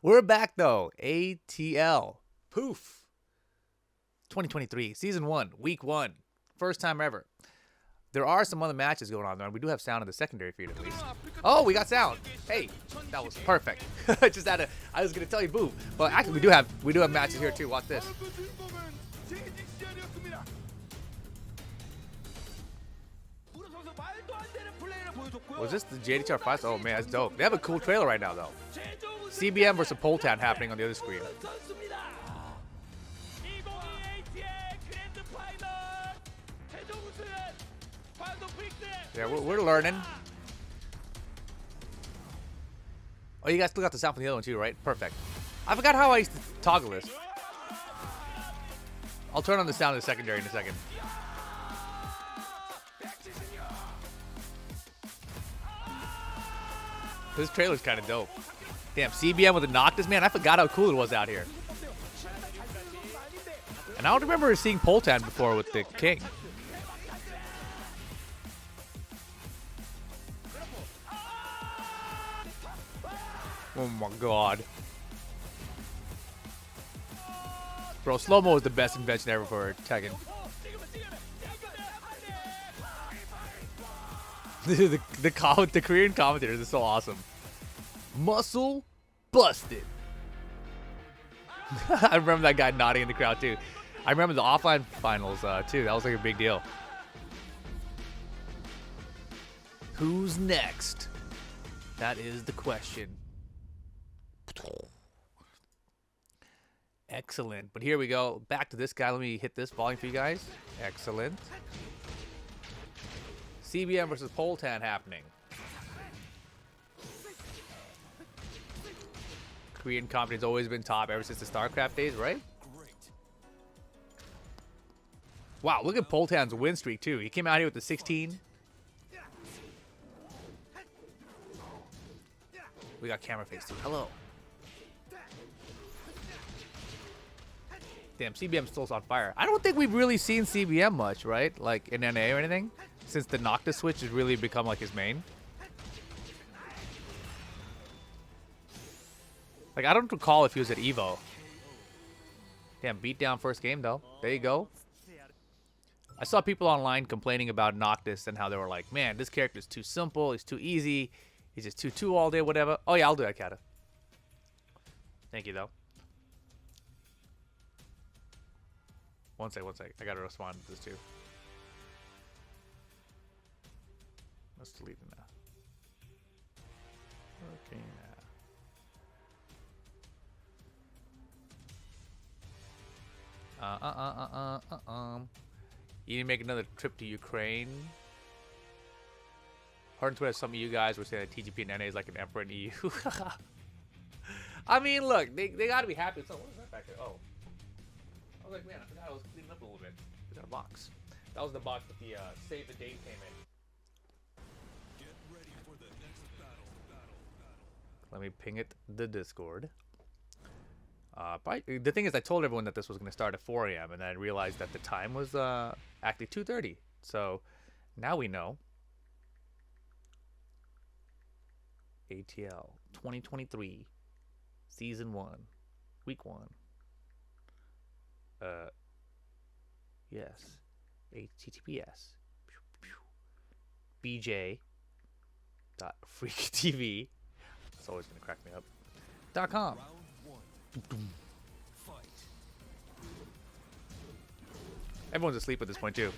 We're back though. ATL. Poof. 2023, Season 1, Week 1. First time ever. There are some other matches going on though, and we do have sound in the secondary feed at least. Oh, we got sound. Hey, that was perfect. Just had to, I was gonna tell you boo. But actually we do have matches here too. Watch this. Was this the JDCR fights? Oh man, that's dope. They have a cool trailer right now though. CBM versus Poltan happening on the other screen. Yeah, we're learning. Oh, you guys still got the sound from the other one too, right? Perfect. I forgot how I used to toggle this. I'll turn on the sound of the secondary in a second. This trailer's kind of dope. Damn, CBM with the Noctis, man. I forgot how cool it was out here. And I don't remember seeing Poltan before with the King. Oh my god. Bro, slow-mo is the best invention ever for Tekken. The Korean commentators are so awesome. Muscle busted. I remember that guy nodding in the crowd too. I remember the offline finals too. That was like a big deal. Who's next? That is the question. Excellent. But here we go. Back to this guy. Let me hit this volume for you guys. Excellent. CBM versus Poltan happening. Korean company's always been top ever since the StarCraft days, right? Wow, look at Poltan's win streak too. He came out here with the 16. We got camera face too. Hello. Damn, CBM still on fire. I don't think we've really seen CBM much, right? Like in NA or anything, since the Noctis switch has really become like his main. Like I don't recall if he was at Evo. Damn, beat down first game though. There you go. I saw people online complaining about Noctis and how they were like, man, this character's too simple, he's too easy, he's just 2-2 all day, whatever. Oh yeah, I'll do that, Kata. Thank you though. One sec. I gotta respond to this too. Let's delete it now. Okay, now. You need to make another trip to Ukraine. Heard on Twitter, some of you guys were saying that TGP and NA is like an emperor in EU. I mean, look, they gotta be happy. So what is that back there? Oh. I was like, man, I forgot I was cleaning up a little bit. We got a box. That was the box with the save the date payment. Get ready for the next battle. Let me ping it the Discord. But the thing is, I told everyone that this was going to start at 4 a.m. and then I realized that the time was actually 2:30. So now we know. ATL 2023 Season 1 Week 1. Yes. HTTPS. BJ.freaktv. It's always gonna crack me up. .com. Everyone's asleep at this point too.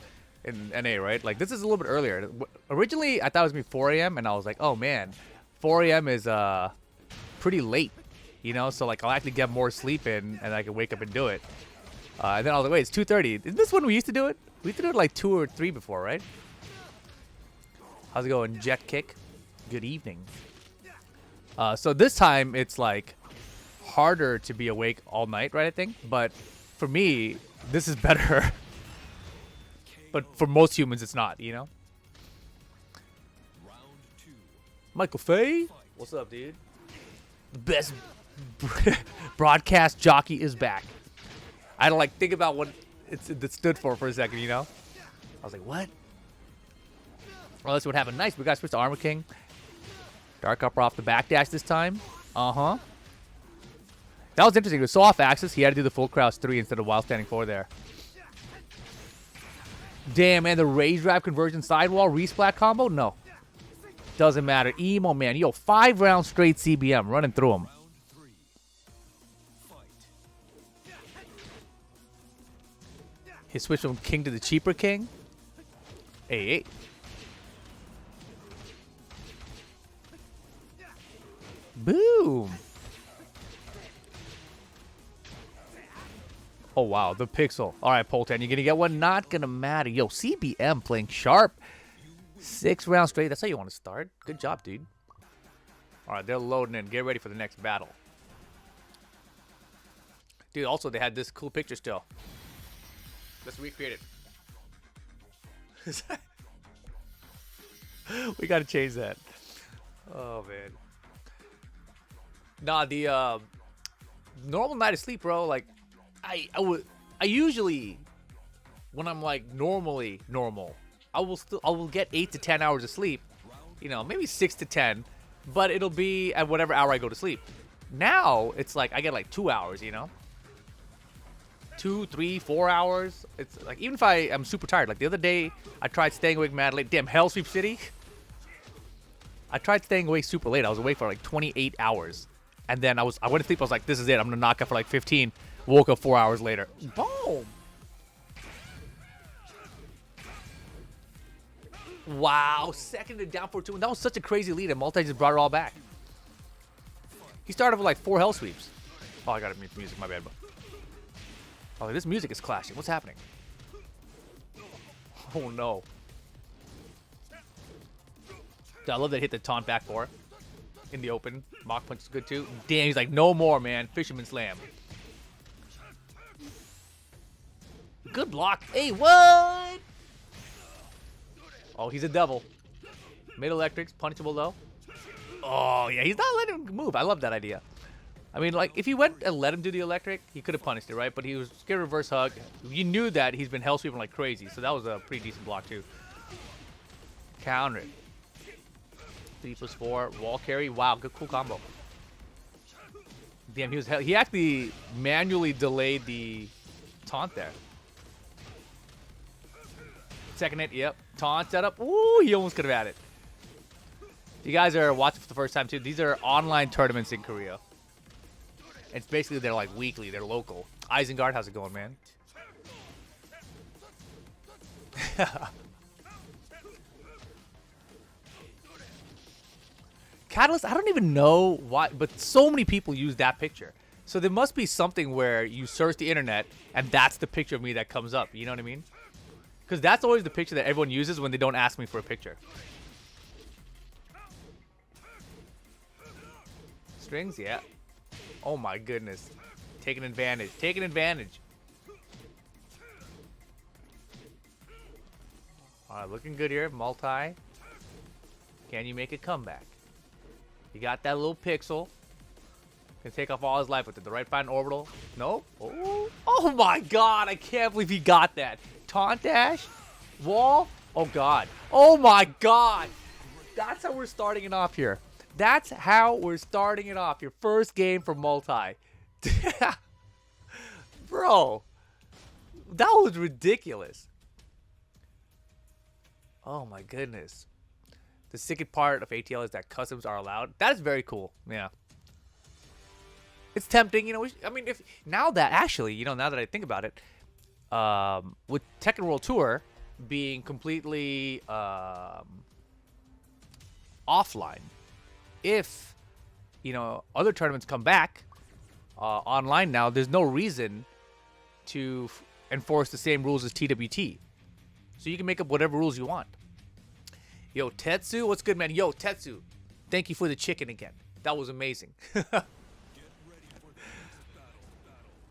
In NA, right? Like this is a little bit earlier. Originally, I thought it was gonna be 4 a.m. and I was like, oh man, 4 a.m. is pretty late. You know, so like I'll actually get more sleep in and I can wake up and do it. And then I was like, wait, it's 2:30. Isn't this when we used to do it? We used to do it like 2 or 3 before, right? How's it going, Jet Kick? Good evening. So this time, it's like harder to be awake all night, right, I think? But for me, this is better. But for most humans, it's not, you know? Michael Faye? What's up, dude? The best broadcast jockey is back. I had to like think about what it stood for a second, you know? I was like, what? Well, that's what happened. Nice. We got switched to Armor King. Dark Upper off the backdash this time. Uh-huh. That was interesting. It was so off axis, he had to do the full crouch 3 instead of wild standing 4 there. Damn, man, the rage grab conversion sidewall resplat combo? No. Doesn't matter. Emo, man. Yo, 5 rounds straight CBM running through him. He switched from king to the cheaper king. Hey. Boom. Oh, wow. The pixel. All right, Poltan. You're going to get one? Not going to matter. Yo, CBM playing sharp. 6 rounds straight. That's how you want to start. Good job, dude. All right, they're loading in. Get ready for the next battle. Dude, also, they had this cool picture still. Let's recreate it. We got to change that. Oh, man. Nah, the normal night of sleep, bro, like, I usually, when I'm like normally normal, I will get 8 to 10 hours of sleep, you know, maybe 6 to 10, but it'll be at whatever hour I go to sleep. Now it's like I get like 2 hours, you know, 2, 3, 4 hours. It's like even if I am super tired, like the other day I tried staying awake mad late. Damn, Hell Sweep City. I tried staying awake super late. I was awake for like 28 hours, and then I went to sleep. I was like, this is it. I'm gonna knock out for like 15. Woke up 4 hours later. Boom! Wow, second to down 4-2. And that was such a crazy lead, and Multi just brought it all back. He started with like 4 hell sweeps. Oh, I gotta mute the music, my bad. Oh, this music is clashing. What's happening? Oh no. I love that hit the taunt back 4 in the open. Mock punch is good too. Damn, he's like, no more, man. Fisherman slam. Good block. Hey, what? Oh, he's a devil. Mid electrics, punishable though. Oh, yeah, he's not letting him move. I love that idea. I mean, like, if he went and let him do the electric, he could have punished it, right? But he was scared reverse hug. You knew that he's been hell sweeping like crazy, so that was a pretty decent block too. Counter it. 3+4, wall carry. Wow, good, cool combo. Damn, he actually manually delayed the taunt there. Second hit, yep. Taunt setup. Ooh, he almost could have had it. If you guys are watching for the first time too, these are online tournaments in Korea. It's basically, they're like weekly, they're local. Isengard, how's it going, man? Catalyst, I don't even know why, but so many people use that picture. So there must be something where you search the internet and that's the picture of me that comes up. You know what I mean? Because that's always the picture that everyone uses when they don't ask me for a picture. Strings, yeah. Oh my goodness. Taking advantage. Taking advantage. Alright, looking good here. Multi. Can you make a comeback? You got that little pixel. Can take off all his life with it. The right fine orbital. Nope. Oh my god. I can't believe he got that. Taunt dash. Wall. Oh god. Oh my god. That's how we're starting it off here. That's how we're starting it off. Your first game for Multi. Bro. That was ridiculous. Oh my goodness. The second part of ATL is that customs are allowed. That is very cool. Yeah. It's tempting, you know. I mean, if now that actually, you know, now that I think about it, with Tekken World Tour being completely offline, if you know other tournaments come back online now, there's no reason to enforce the same rules as TWT. So you can make up whatever rules you want. Yo, Tetsu, what's good, man? Yo, Tetsu, thank you for the chicken again. That was amazing.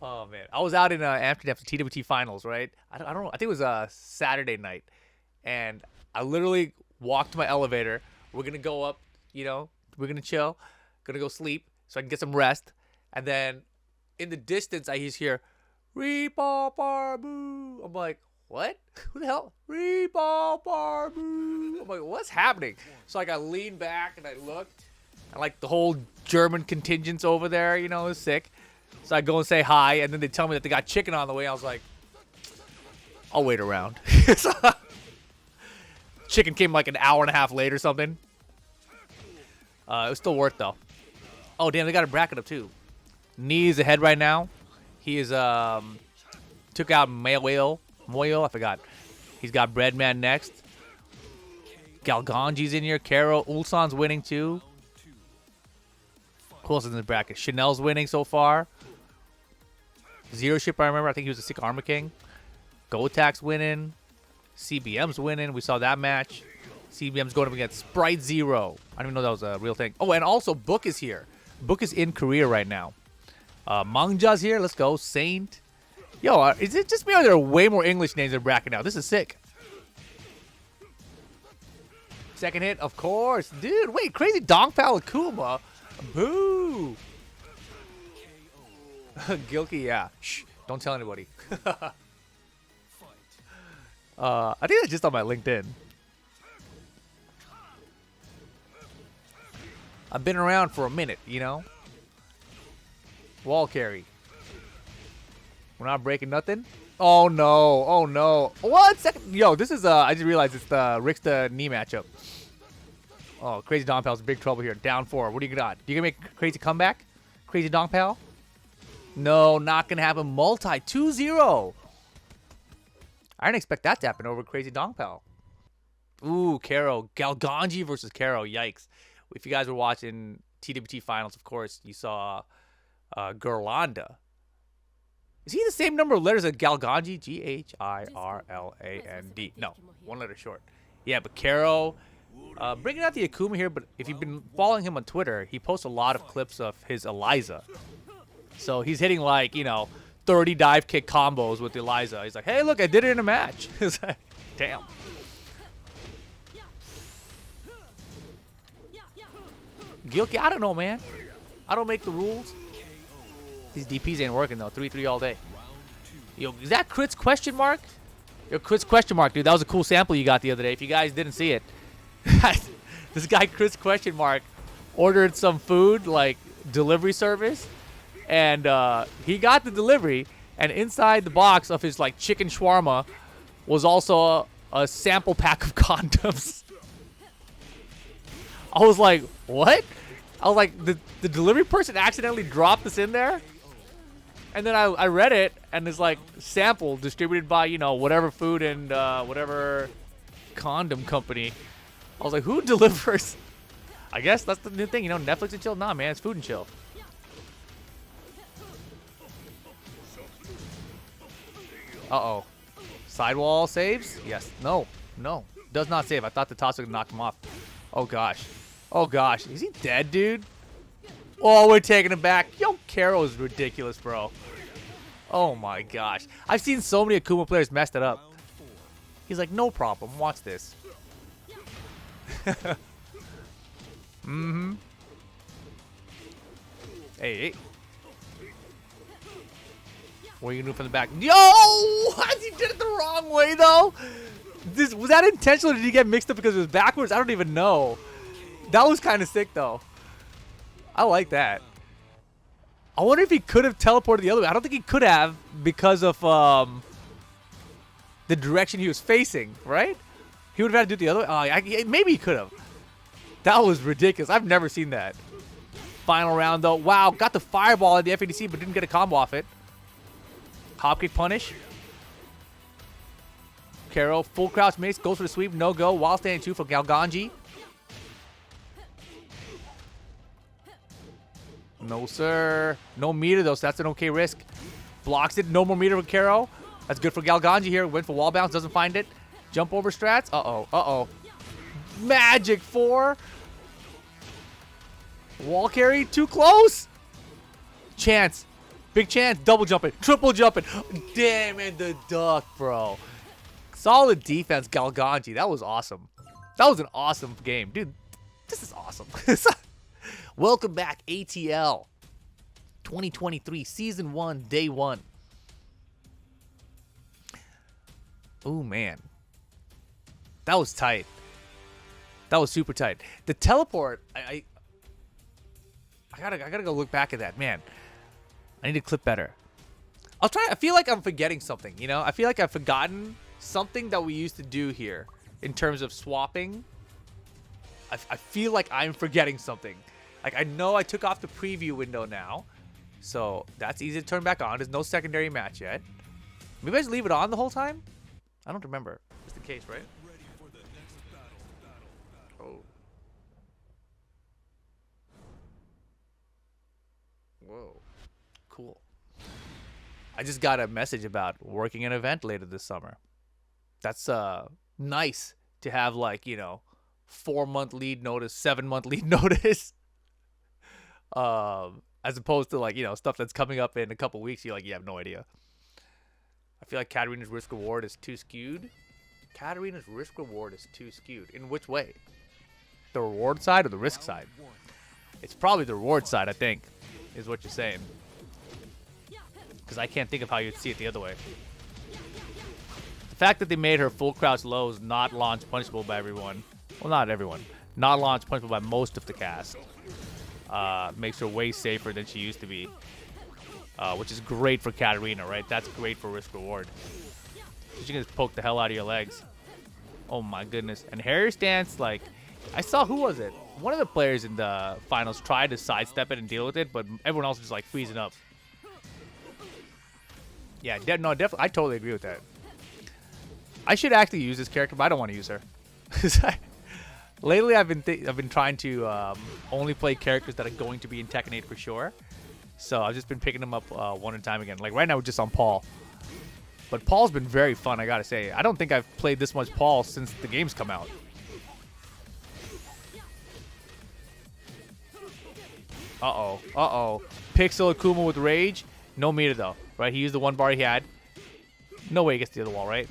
Oh man, I was out in Amsterdam for TWT finals, right? I don't know. I think it was a Saturday night, and I literally walked to my elevator. We're gonna go up, you know, we're gonna chill, gonna go sleep so I can get some rest, and then in the distance I hear Reepa Barbu. I'm like, what? Who the hell? Reepa Barbu. I'm like, what's happening? So like I lean back and I looked, and like the whole German contingent's over there, you know, is sick. So I go and say hi, and then they tell me that they got chicken on the way. I was like, I'll wait around. Chicken came like an hour and a half late or something. It was still worth though. Oh damn, they got a bracket up too. Knee is ahead right now. He is took out Meo-IL. I forgot. He's got Breadman next. Galgonge's in here. Karo. Ulsan's winning too. Who else is in the bracket? Chanel's winning so far. Zero Ship, I remember. I think he was a sick Armor King. GoAttack's winning. CBM's winning. We saw that match. CBM's going up against Sprite Zero. I didn't even know that was a real thing. Oh, and also Book is here. Book is in Korea right now. Mangja's here. Let's go. Saint. Yo, is it just me or are there way more English names in the bracket now? This is sick. Second hit, of course. Dude, wait. Crazydongpal Akuma. Boo. Gilky, yeah. Shh. Don't tell anybody. I think that's just on my LinkedIn. I've been around for a minute, you know? Wall carry. We're not breaking nothing? Oh, no. Oh, no. What? Second? Yo, this is, I just realized it's the Rick's the knee matchup. Oh, Crazydongpal's in big trouble here. Down 4. What do you got? You gonna make crazy comeback? Crazydongpal? No, not gonna happen. Multi 2-0. I didn't expect that to happen over Crazydongpal. Ooh, Karo. Galgonge versus Karo. Yikes. If you guys were watching TWT finals, of course, you saw Gerlanda. Is he the same number of letters as Galgonge? G-H-I-R-L-A-N-D. No, one letter short. Yeah, but Karo, bringing out the Akuma here, but if you've been following him on Twitter, he posts a lot of clips of his Eliza. So he's hitting like, you know, 30 dive kick combos with Eliza. He's like, hey, look, I did it in a match. It's like, damn. Gilky, I don't know, man. I don't make the rules. These DPs ain't working, though. 3-3 all day. Yo, is that Crit's question mark? Yo, Crit's question mark, dude. That was a cool sample you got the other day. If you guys didn't see it. This guy, Crit's question mark, ordered some food, like delivery service. And he got the delivery. And inside the box of his, like, chicken shawarma was also a sample pack of condoms. I was like, what? I was like, the delivery person accidentally dropped this in there? And then I read it, and it's like, sample distributed by, you know, whatever food and whatever condom company. I was like, who delivers? I guess that's the new thing, you know, Netflix and chill? Nah, man, it's food and chill. Uh-oh. Sidewall saves? Yes. No. No. Does not save. I thought the toss would knock him off. Oh, gosh. Oh, gosh. Is he dead, dude? Oh, we're taking him back. Yo, Karo is ridiculous, bro. Oh, my gosh. I've seen so many Akuma players mess it up. He's like, no problem. Watch this. Mm-hmm. Hey. What are you going to do from the back? Yo! He did it the wrong way, though. Was that intentional? Did he get mixed up because it was backwards? I don't even know. That was kind of sick, though. I like that. I wonder if he could have teleported the other way. I don't think he could have because of the direction he was facing, right? He would have had to do it the other way. Maybe he could have. That was ridiculous. I've never seen that. Final round, though. Wow, got the fireball at the FADC, but didn't get a combo off it. Hop kick punish. Karo, full crouch mace, goes for the sweep, no go. While standing 2 for Galgonge. No, sir. No meter, though, so that's an okay risk. Blocks it. No more meter for Karo. That's good for Galgonge here. Went for wall bounce, doesn't find it. Jump over strats. Uh-oh, uh-oh. Magic 4. Wall carry, too close. Chance. Big chance. Double jumping. Triple jumping. Damn it, the duck, bro. Solid defense, Galgonge. That was awesome. That was an awesome game. Dude, this is awesome. Welcome back, ATL. 2023, Season 1, Day 1. Oh, man. That was tight. That was super tight. The teleport, I gotta go look back at that, man. I need to clip better. I feel like I'm forgetting something, you know? I feel like I've forgotten something that we used to do here in terms of swapping. I feel like I'm forgetting something. Like, I know I took off the preview window now. So, that's easy to turn back on. There's no secondary match yet. Maybe I just leave it on the whole time? I don't remember. It's the case, right? Oh. Whoa. Cool. I just got a message about working an event later this summer. That's nice to have, like, you know, 4-month lead notice, 7-month lead notice. As opposed to, like, you know, stuff that's coming up in a couple weeks. You're like, you have no idea. I feel like Katarina's risk reward is too skewed. Katarina's risk reward is too skewed. In which way? The reward side or the risk side? It's probably the reward side, I think, is what you're saying. Because I can't think of how you'd see it the other way. The fact that they made her full crouch lows not launch punishable by everyone. Well, not everyone. Not launch punishable by most of the cast. Makes her way safer than she used to be. Which is great for Katarina, right? That's great for risk reward. You can just poke the hell out of your legs. Oh my goodness. And Harrier stance, like, I saw, who was it? One of the players in the finals tried to sidestep it and deal with it, but everyone else was just like freezing up. Yeah, no, definitely. I totally agree with that. I should actually use this character, but I don't want to use her. Lately, I've been trying to only play characters that are going to be in Tekken 8 for sure. So I've just been picking them up one at a time again. Like right now, we're just on Paul. But Paul's been very fun, I gotta say. I don't think I've played this much Paul since the game's come out. Uh-oh. Uh-oh. Pixel Akuma with Rage. No meter, though. Right? He used the one bar he had. No way he gets to the other wall, right?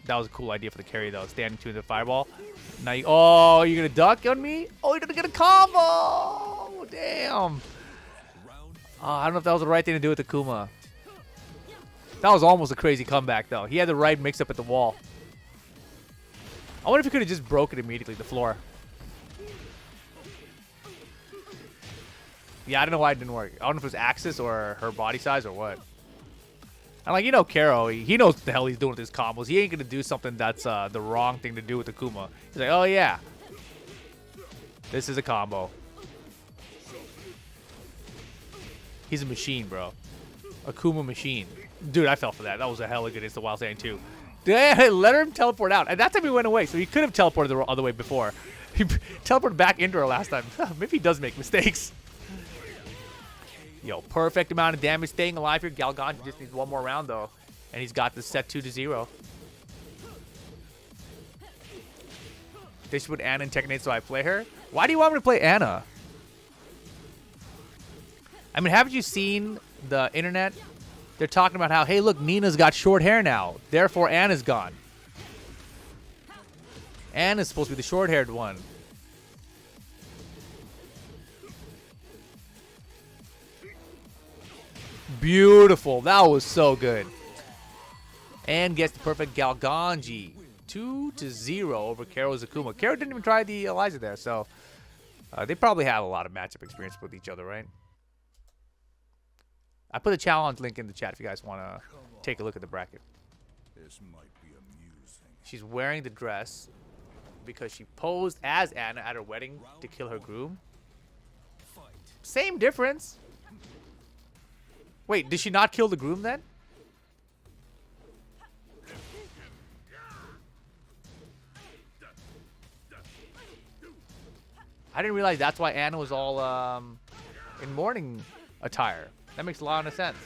That was a cool idea for the carry, though. Standing to the fireball. Now you... Oh, you're gonna duck on me? Oh, you're gonna get a combo! Damn. I don't know if that was the right thing to do with Akuma. That was almost a crazy comeback, though. He had the right mix-up at the wall. I wonder if he could have just broke it immediately, the floor. Yeah, I don't know why it didn't work. I don't know if it was Axis or her body size or what. And, like, you know, Karo, he knows what the hell he's doing with his combos. He ain't going to do something that's the wrong thing to do with Akuma. He's like, oh, yeah. This is a combo. He's a machine, bro. Akuma machine. Dude, I fell for that. That was a hella good insta while saying too. Let him teleport out. And that time he went away, so he could have teleported the other way before. He teleported back into her last time. Maybe he does make mistakes. Yo, perfect amount of damage staying alive here. Galgonge just needs one more round, though. And he's got this set 2-0. They should put Anna in Tekken 8 so I play her. Why do you want me to play Anna? I mean, haven't you seen the internet? They're talking about how, hey, look, Nina's got short hair now. Therefore, Anna's gone. Anna's supposed to be the short-haired one. Beautiful. That was so good. And gets the perfect Galgonge. 2-0 over Karo Zakuma. Karo didn't even try the Eliza there, so they probably have a lot of matchup experience with each other, right? I put a challenge link in the chat if you guys want to take a look at the bracket. This might be amusing. She's wearing the dress because she posed as Anna at her wedding to kill her groom. Same difference. Wait, did she not kill the groom then? I didn't realize that's why Anna was all in mourning attire. That makes a lot of sense.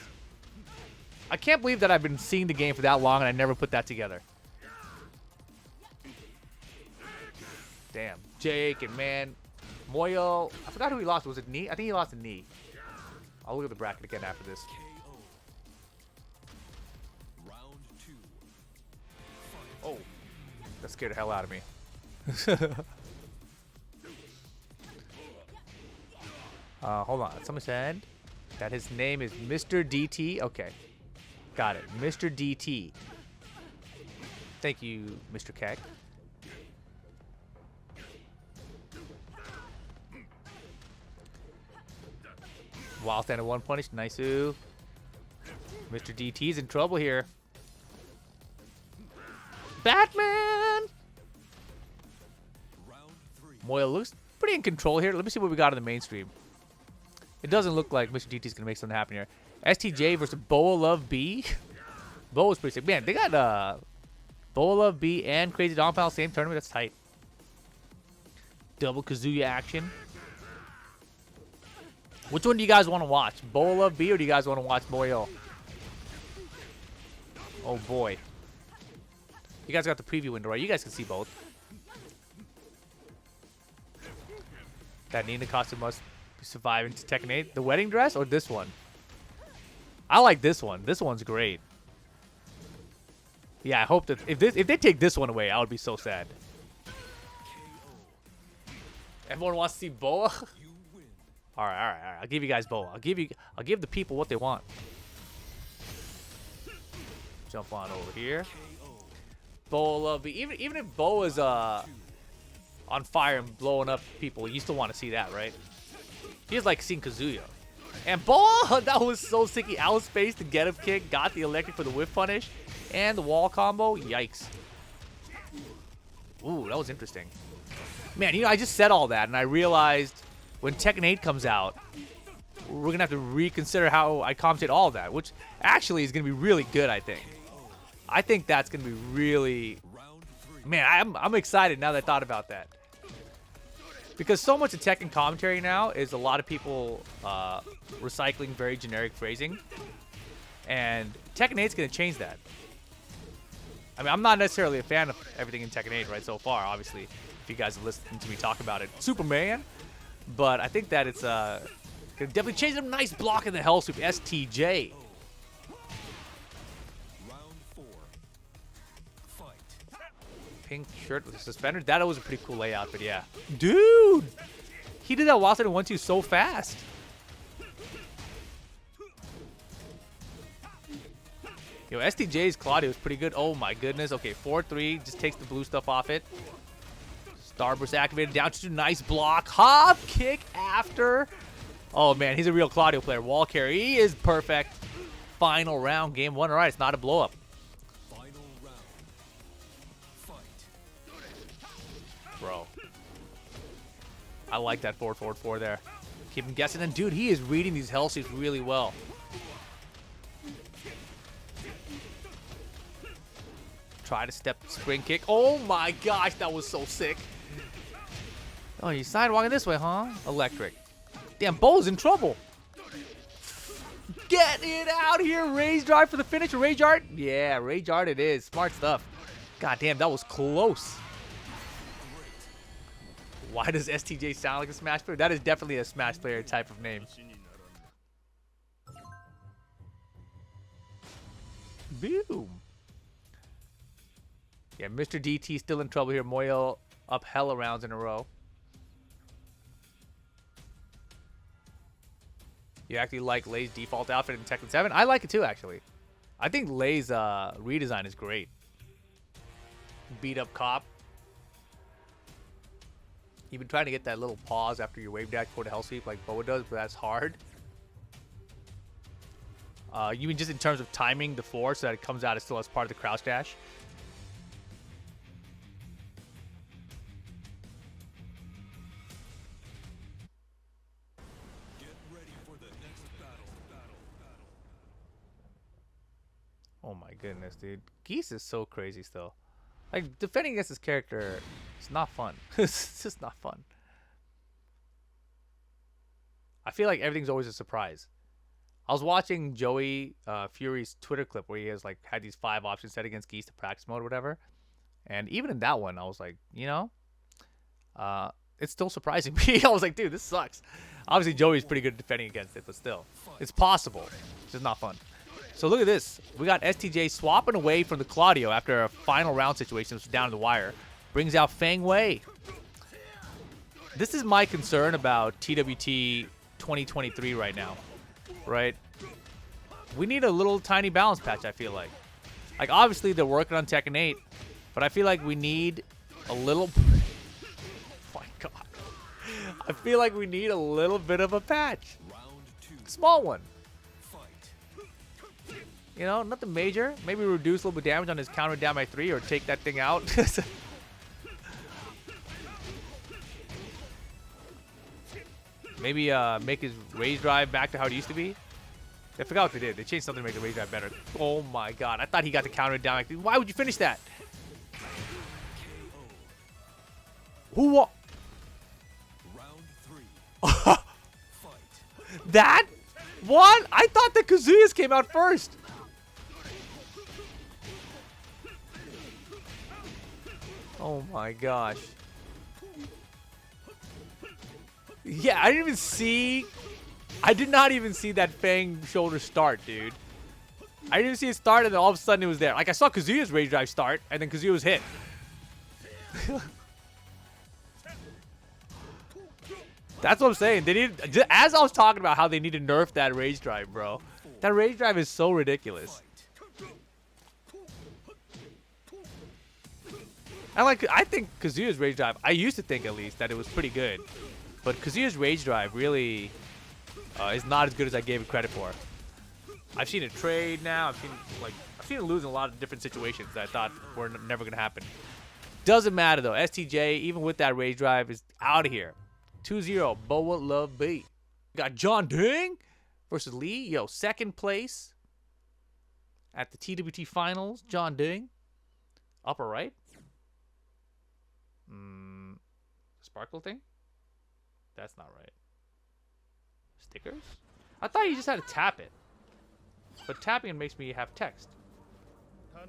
I can't believe that I've been seeing the game for that long and I never put that together. Damn. Jake and man. Meo-IL. I forgot who he lost. Was it knee? I think he lost a knee. I'll look at the bracket again after this. Oh. That scared the hell out of me. Hold on. Someone said that his name is Mr. DT. Okay. Got it. Mr. DT. Thank you, Mr. Keck. Wild stand of one punish. Nice. Mr. DT's in trouble here. Batman! Meo-IL looks pretty in control here. Let me see what we got in the mainstream. It doesn't look like Mr. DT's going to make something happen here. STJ versus BoA Luvb. BoA's pretty sick. Man, they got BoA Luvb and Crazydongpal same tournament. That's tight. Double Kazuya action. Which one do you guys want to watch? BoA Luvb or do you guys want to watch Meo-IL? Oh boy. You guys got the preview window, right? You guys can see both. That Nina costume must survive into Tekken 8. The wedding dress or this one? I like this one. This one's great. Yeah, I hope that if they take this one away, I would be so sad. Everyone wants to see BoA. All right. I'll give you guys BoA. I'll give the people what they want. Jump on over here. BoA Luvb. Even if BoA's on fire and blowing up people, you still want to see that, right? He's like seeing Kazuya. And BoA, that was so sick. He outspaced the get up kick, got the electric for the whiff punish, and the wall combo. Yikes. Ooh, that was interesting. Man, you know, I just said all that, and I realized when Tekken 8 comes out, we're going to have to reconsider how I commentate all of that, which actually is going to be really good, I think. I think that's going to be really... Man, I'm excited now that I thought about that. Because so much of Tekken commentary now is a lot of people recycling very generic phrasing. And Tekken 8 is going to change that. I mean, I'm not necessarily a fan of everything in Tekken 8 right so far, obviously, if you guys have listened to me talk about it. Superman. But I think that it's going to definitely change them. Nice block in the Hell Sweep. STJ. Pink shirt with suspenders. That was a pretty cool layout, but yeah. Dude! He did that while side 1-2 so fast. Yo, STJ's Claudio is pretty good. Oh my goodness. Okay, 4-3. Just takes the blue stuff off it. Starburst activated. Down to nice block. Hop kick after. Oh man, he's a real Claudio player. Wall carry. He is perfect. Final round. Game 1. All right, it's not a blow up. Bro. I like that forward 4 there. Keep him guessing. And dude, he is reading these hell sweeps really well. Try to step spring kick. Oh my gosh, that was so sick. Oh, he's sidewalking this way, huh? Electric. Damn, BoA's in trouble. Get it out here. Rage drive for the finish. Rage art? Yeah, rage art it is. Smart stuff. God damn, that was close. Why does STJ sound like a Smash player? That is definitely a Smash player type of name. Boom. Yeah, Mr. DT still in trouble here. Meo-IL up hella rounds in a row. You actually like Lei's default outfit in Tekken 7? I like it too, actually. I think Lei's redesign is great. Beat up cop. You've been trying to get that little pause after your wave dash before the hell sweep like BoA does, but that's hard. You mean just in terms of timing the floor so that it comes out as still as part of the crouch dash? Get ready for the next battle. Oh my goodness, dude. Geese is so crazy still. Like, defending against this character, it's not fun. It's just not fun. I feel like everything's always a surprise. I was watching Joey Fury's Twitter clip where he has like had these 5 options set against Geese to practice mode or whatever. And even in that one, I was like, you know, it's still surprising me. I was like, dude, this sucks. Obviously, Joey's pretty good at defending against it, but still. It's possible. It's just not fun. So look at this. We got STJ swapping away from the Claudio after a final round situation, which was down to the wire. Brings out Feng Wei. This is my concern about TWT 2023 right now, right? We need a little tiny balance patch, I feel like. Like, obviously, they're working on Tekken 8, but I feel like we need a little... Oh my God. I feel like we need a little bit of a patch. Round 2. Small one. Fight. You know, nothing major. Maybe reduce a little bit of damage on his counter down by 3 or take that thing out. Maybe make his rage drive back to how it used to be. I forgot what they did. They changed something to make the rage drive better. Oh my god. I thought he got the counter down by 3. Why would you finish that? Who won? Round 3. Fight. That? What? I thought the Kazuyas came out first. Oh my gosh. Yeah, I didn't even see. I did not even see that Fang shoulder start, dude. I didn't even see it start, and then all of a sudden it was there. Like, I saw Kazuya's rage drive start, and then Kazuya was hit. That's what I'm saying. They need, as I was talking about how they need to nerf that rage drive, bro. That rage drive is so ridiculous. And like, I think Kazuya's rage drive, I used to think at least that it was pretty good. But Kazuya's rage drive really is not as good as I gave it credit for. I've seen it trade now. I've seen it lose in a lot of different situations that I thought were never gonna happen. Doesn't matter though. STJ, even with that rage drive, is out of here. 2-0, BoA Luvb. We got Jeondding versus Lee. Yo, second place at the TWT finals. Jeondding. Upper right. Sparkle thing? That's not right. Stickers? I thought you just had to tap it. But tapping it makes me have text. I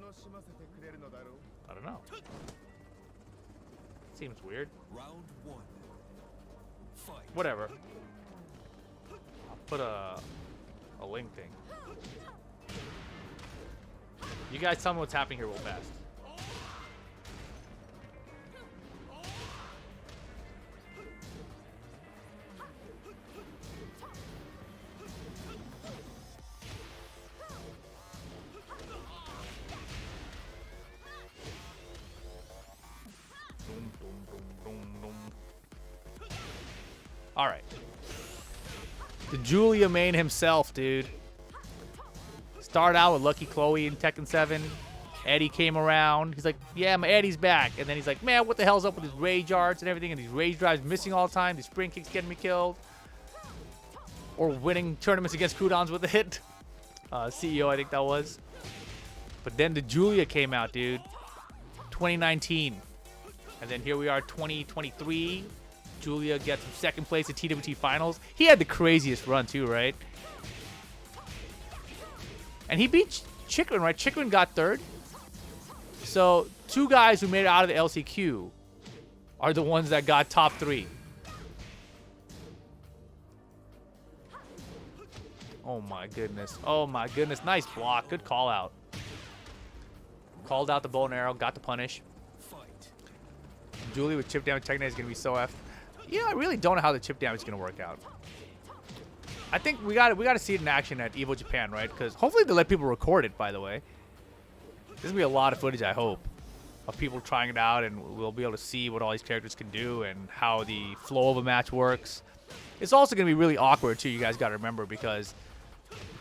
don't know. Seems weird. Round 1. Fight. Whatever. I'll put a link thing. You guys tell me what's happening here real fast. All right. The Julia main himself, dude. Started out with Lucky Chloe in Tekken 7. Eddie came around. He's like, yeah, my Eddie's back. And then he's like, man, what the hell's up with his rage arts and everything? And these rage drives missing all the time. These spring kicks getting me killed. Or winning tournaments against cooldowns with a hit. CEO, I think that was. But then the Julia came out, dude. 2019. And then here we are, 2023. Julia gets him second place at TWT finals. He had the craziest run too, right? And he beat Chikrin, right? Chikrin got third. So 2 guys who made it out of the LCQ are the ones that got top 3. Oh my goodness. Oh my goodness. Nice block. Good call out. Called out the bow and arrow. Got the punish. Julie with chip damage Tekken is going to be so effed. Yeah, I really don't know how the chip damage is going to work out. I think we got to see it in action at Evo Japan, right? Because hopefully they let people record it, by the way. There's going to be a lot of footage, I hope, of people trying it out, and we'll be able to see what all these characters can do and how the flow of a match works. It's also going to be really awkward, too, you guys got to remember, because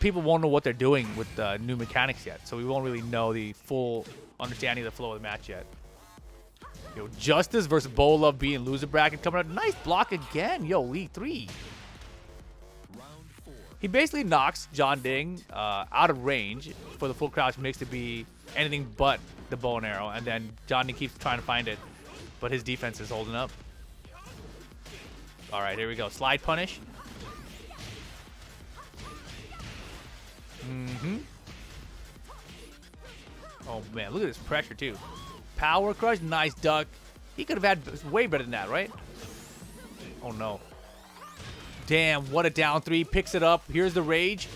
people won't know what they're doing with the new mechanics yet. So we won't really know the full understanding of the flow of the match yet. Yo, Justice versus BoA Luvb being loser bracket coming up. Nice block again. Yo, League 3. Round 4. He basically knocks Jeondding out of range for the full crouch mix to be anything but the bow and arrow. And then Jeondding keeps trying to find it, but his defense is holding up. All right, here we go. Slide punish. Oh, man. Look at this pressure, too. Power crush, nice duck. He could have had way better than that, right? Oh no. Damn, what a down 3. Picks it up. Here's the rage.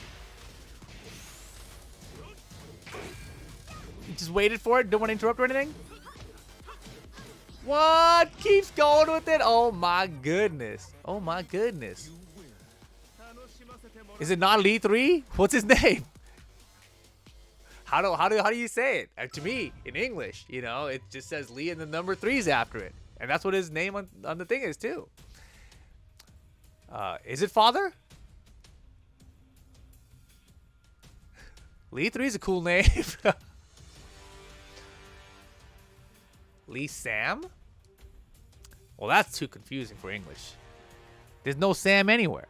He just waited for it. Don't want to interrupt or anything. What? Keeps going with it. Oh my goodness. Oh my goodness. Is it not Lee 3? What's his name? How do you say it? To me, in English, you know, it just says Lee and the number 3's after it. And that's what his name on the thing is, too. Is it father? Lee 3 is a cool name. Lee Sam? Well, that's too confusing for English. There's no Sam anywhere.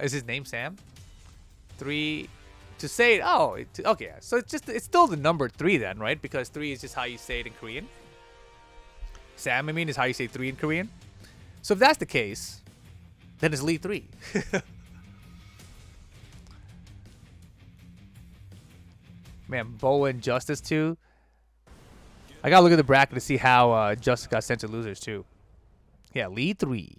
Is his name Sam? 3 to say it. Oh, okay. So it's still the number 3 then, right? Because 3 is just how you say it in Korean. Sam, I mean, is how you say 3 in Korean. So if that's the case, then it's Lee 3. Man, BoA and Justice too. I gotta look at the bracket to see how Justice got sent to losers too. Yeah, Lee 3.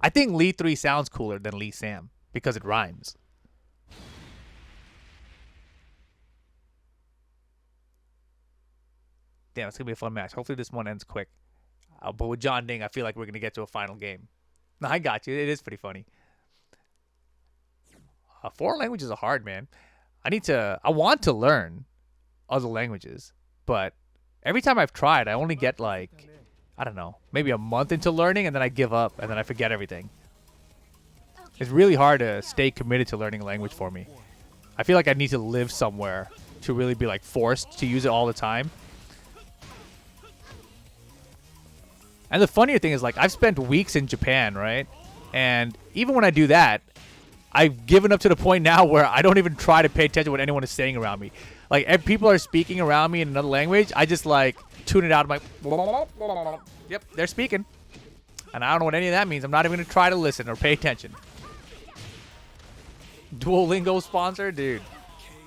I think Lee 3 sounds cooler than Lee Sam because it rhymes. Damn, it's gonna be a fun match. Hopefully this one ends quick. But with Jeondding, I feel like we're gonna get to a final game. No, I got you. It is pretty funny. Foreign languages are hard, man. I want to learn other languages, but every time I've tried, I only get like, I don't know, maybe a month into learning, and then I give up, and then I forget everything. It's really hard to stay committed to learning a language for me. I feel like I need to live somewhere to really be like forced to use it all the time. And the funnier thing is, like, I've spent weeks in Japan, right? And even when I do that, I've given up to the point now where I don't even try to pay attention to what anyone is saying around me. Like, if people are speaking around me in another language, I just, like, tune it out. I'm like, yep, they're speaking. And I don't know what any of that means. I'm not even going to try to listen or pay attention. Duolingo sponsor? Dude,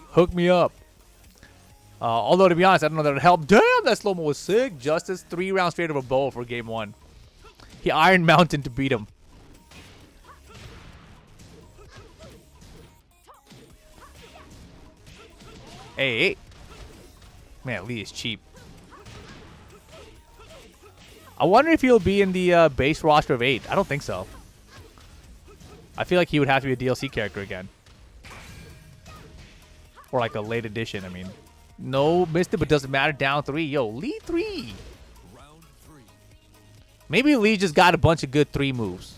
hook me up. Although, to be honest, I don't know that would help. Damn, that slow-mo was sick. Justice, 3 rounds straight of a BoA for game 1. He Iron Mountain to beat him. Hey. Man, Lee is cheap. I wonder if he'll be in the base roster of 8. I don't think so. I feel like he would have to be a DLC character again. Or like a late edition, I mean. No, missed it, but doesn't matter. Down 3. Yo, Lee 3. Round 3. Maybe Lee just got a bunch of good 3 moves.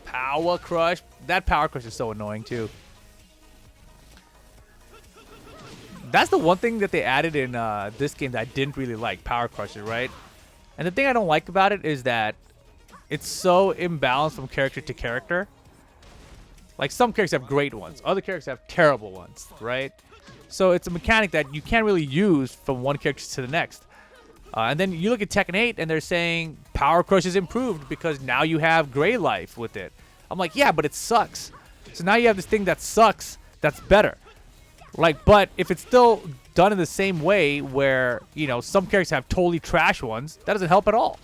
Power Crush. That Power Crush is so annoying, too. That's the one thing that they added in this game that I didn't really like. Power Crushes, right? And the thing I don't like about it is that it's so imbalanced from character to character. Like, some characters have great ones. Other characters have terrible ones, right? So it's a mechanic that you can't really use from one character to the next. And then you look at Tekken 8, and they're saying Power Crush is improved because now you have Gray Life with it. I'm like, yeah, but it sucks. So now you have this thing that sucks that's better. Like, but if it's still done in the same way where, you know, some characters have totally trash ones, that doesn't help at all.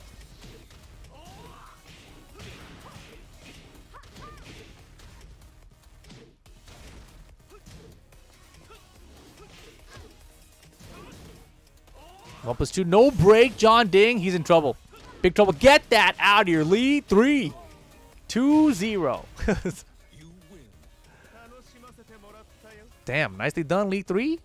One plus 2, no break. Jeondding, he's in trouble. Big trouble. Get that out of here, Lee. 3, 2-0. Damn, nicely done, Lee 3.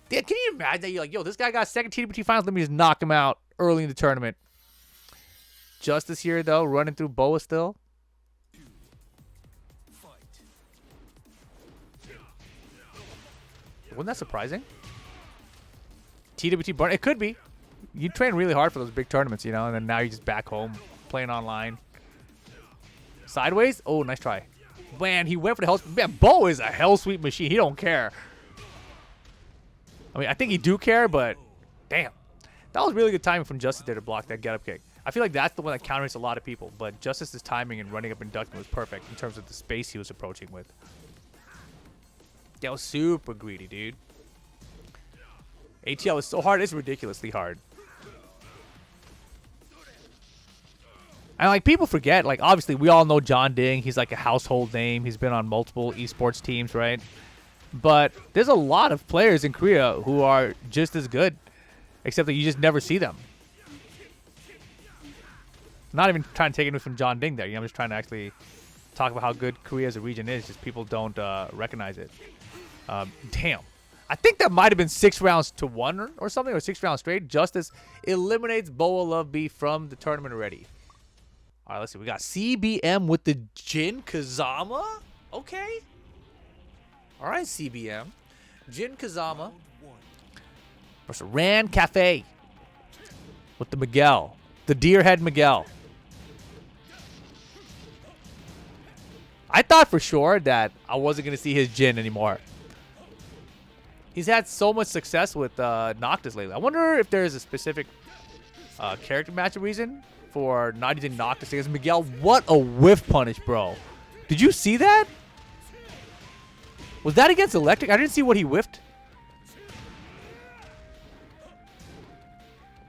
Damn, can you imagine that you're like, yo, this guy got second TWT finals. Let me just knock him out early in the tournament. Justice here, though, running through BoA still. Wasn't that surprising? TWT burn. It could be. You train really hard for those big tournaments, you know, and then now you're just back home playing online. Sideways? Oh, nice try. Man, he went for the hell. Man, BoA is a hell sweep machine. He don't care. I mean, I think he do care, but damn. That was really good timing from Justice there to block that get-up kick. I feel like that's the one that counters a lot of people, but Justice's timing and running up and ducking was perfect in terms of the space he was approaching with. That was super greedy, dude. ATL is so hard. It's ridiculously hard. And, like, people forget, like, obviously, we all know Jeondding. He's, like, a household name. He's been on multiple esports teams, right? But there's a lot of players in Korea who are just as good, except that you just never see them. Not even trying to take it from Jeondding there. You know, I'm just trying to actually talk about how good Korea as a region is. Just people don't recognize it. Damn. I think that might have been 6 rounds to 1 or something, or 6 rounds straight. Justice eliminates BoA Luvb from the tournament already. All right, let's see. We got CBM with the Jin Kazama. Okay. All right, CBM. Jin Kazama versus Rancafe with the Miguel. The Deerhead Miguel. I thought for sure that I wasn't going to see his Jin anymore. He's had so much success with Noctis lately. I wonder if there's a specific character matchup reason for not using Noctis against Miguel. What a whiff punish, bro. Did you see that? Was that against Electric? I didn't see what he whiffed.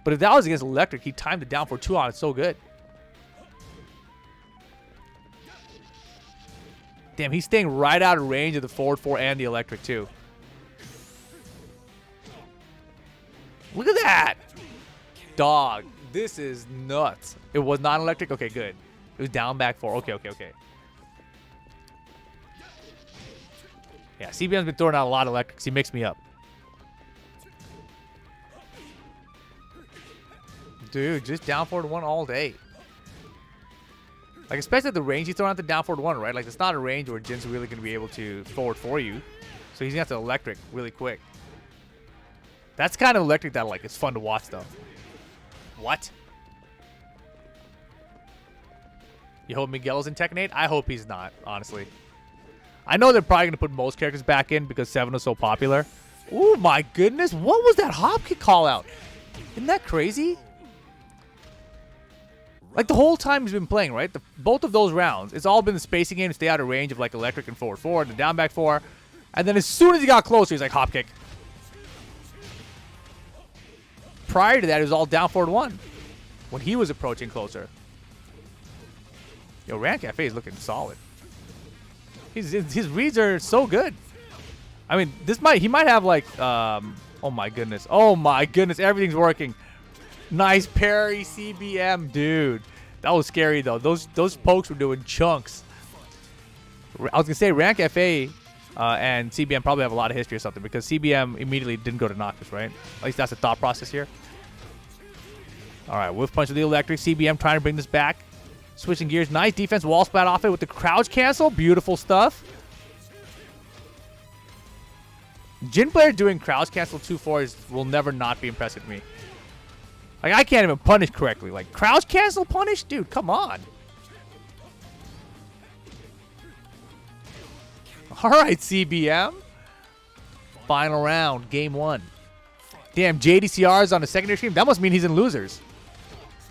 But if that was against Electric, he timed it down for 2 on. It's so good. Damn, he's staying right out of range of the forward 4 and the Electric, too. Look at that. Dog, this is nuts. It was not Electric? Okay, good. It was down back 4. Okay. Yeah, CBM's been throwing out a lot of Electrics. He mixed me up. Dude, just down forward 1 all day. Like, especially at the range he's throwing out the down forward 1, right? Like, it's not a range where Jin's really going to be able to forward for you. So he's going to have to Electric really quick. That's kind of Electric that, like, it's fun to watch, though. What? You hope Miguel's in Tekken 8? I hope he's not, honestly. I know they're probably going to put most characters back in because 7 was so popular. Oh, my goodness. What was that hop kick call out? Isn't that crazy? Like, the whole time he's been playing, right? Both of those rounds, it's all been the spacing game to stay out of range of, like, Electric and forward 4 and the down back 4. And then as soon as he got closer, he's like, hop kick. Prior to that, it was all down forward 1 when he was approaching closer. Yo, Rancafe is looking solid. His reads are so good. I mean, he might have, like, oh, my goodness. Oh, my goodness. Everything's working. Nice parry, CBM, dude. That was scary, though. Those pokes were doing chunks. I was going to say Rancafe and CBM probably have a lot of history or something because CBM immediately didn't go to Noctis, right? At least that's the thought process here. All right, whiff punch with the Electric. CBM trying to bring this back. Switching gears. Nice defense. Wall splat off it with the crouch cancel. Beautiful stuff. Jin player doing crouch cancel 2-4 will never not be impressive to me. Like, I can't even punish correctly. Like, crouch cancel punish? Dude, come on. All right, CBM. Final round, game 1. Damn, JDCR is on the secondary stream. That must mean he's in losers.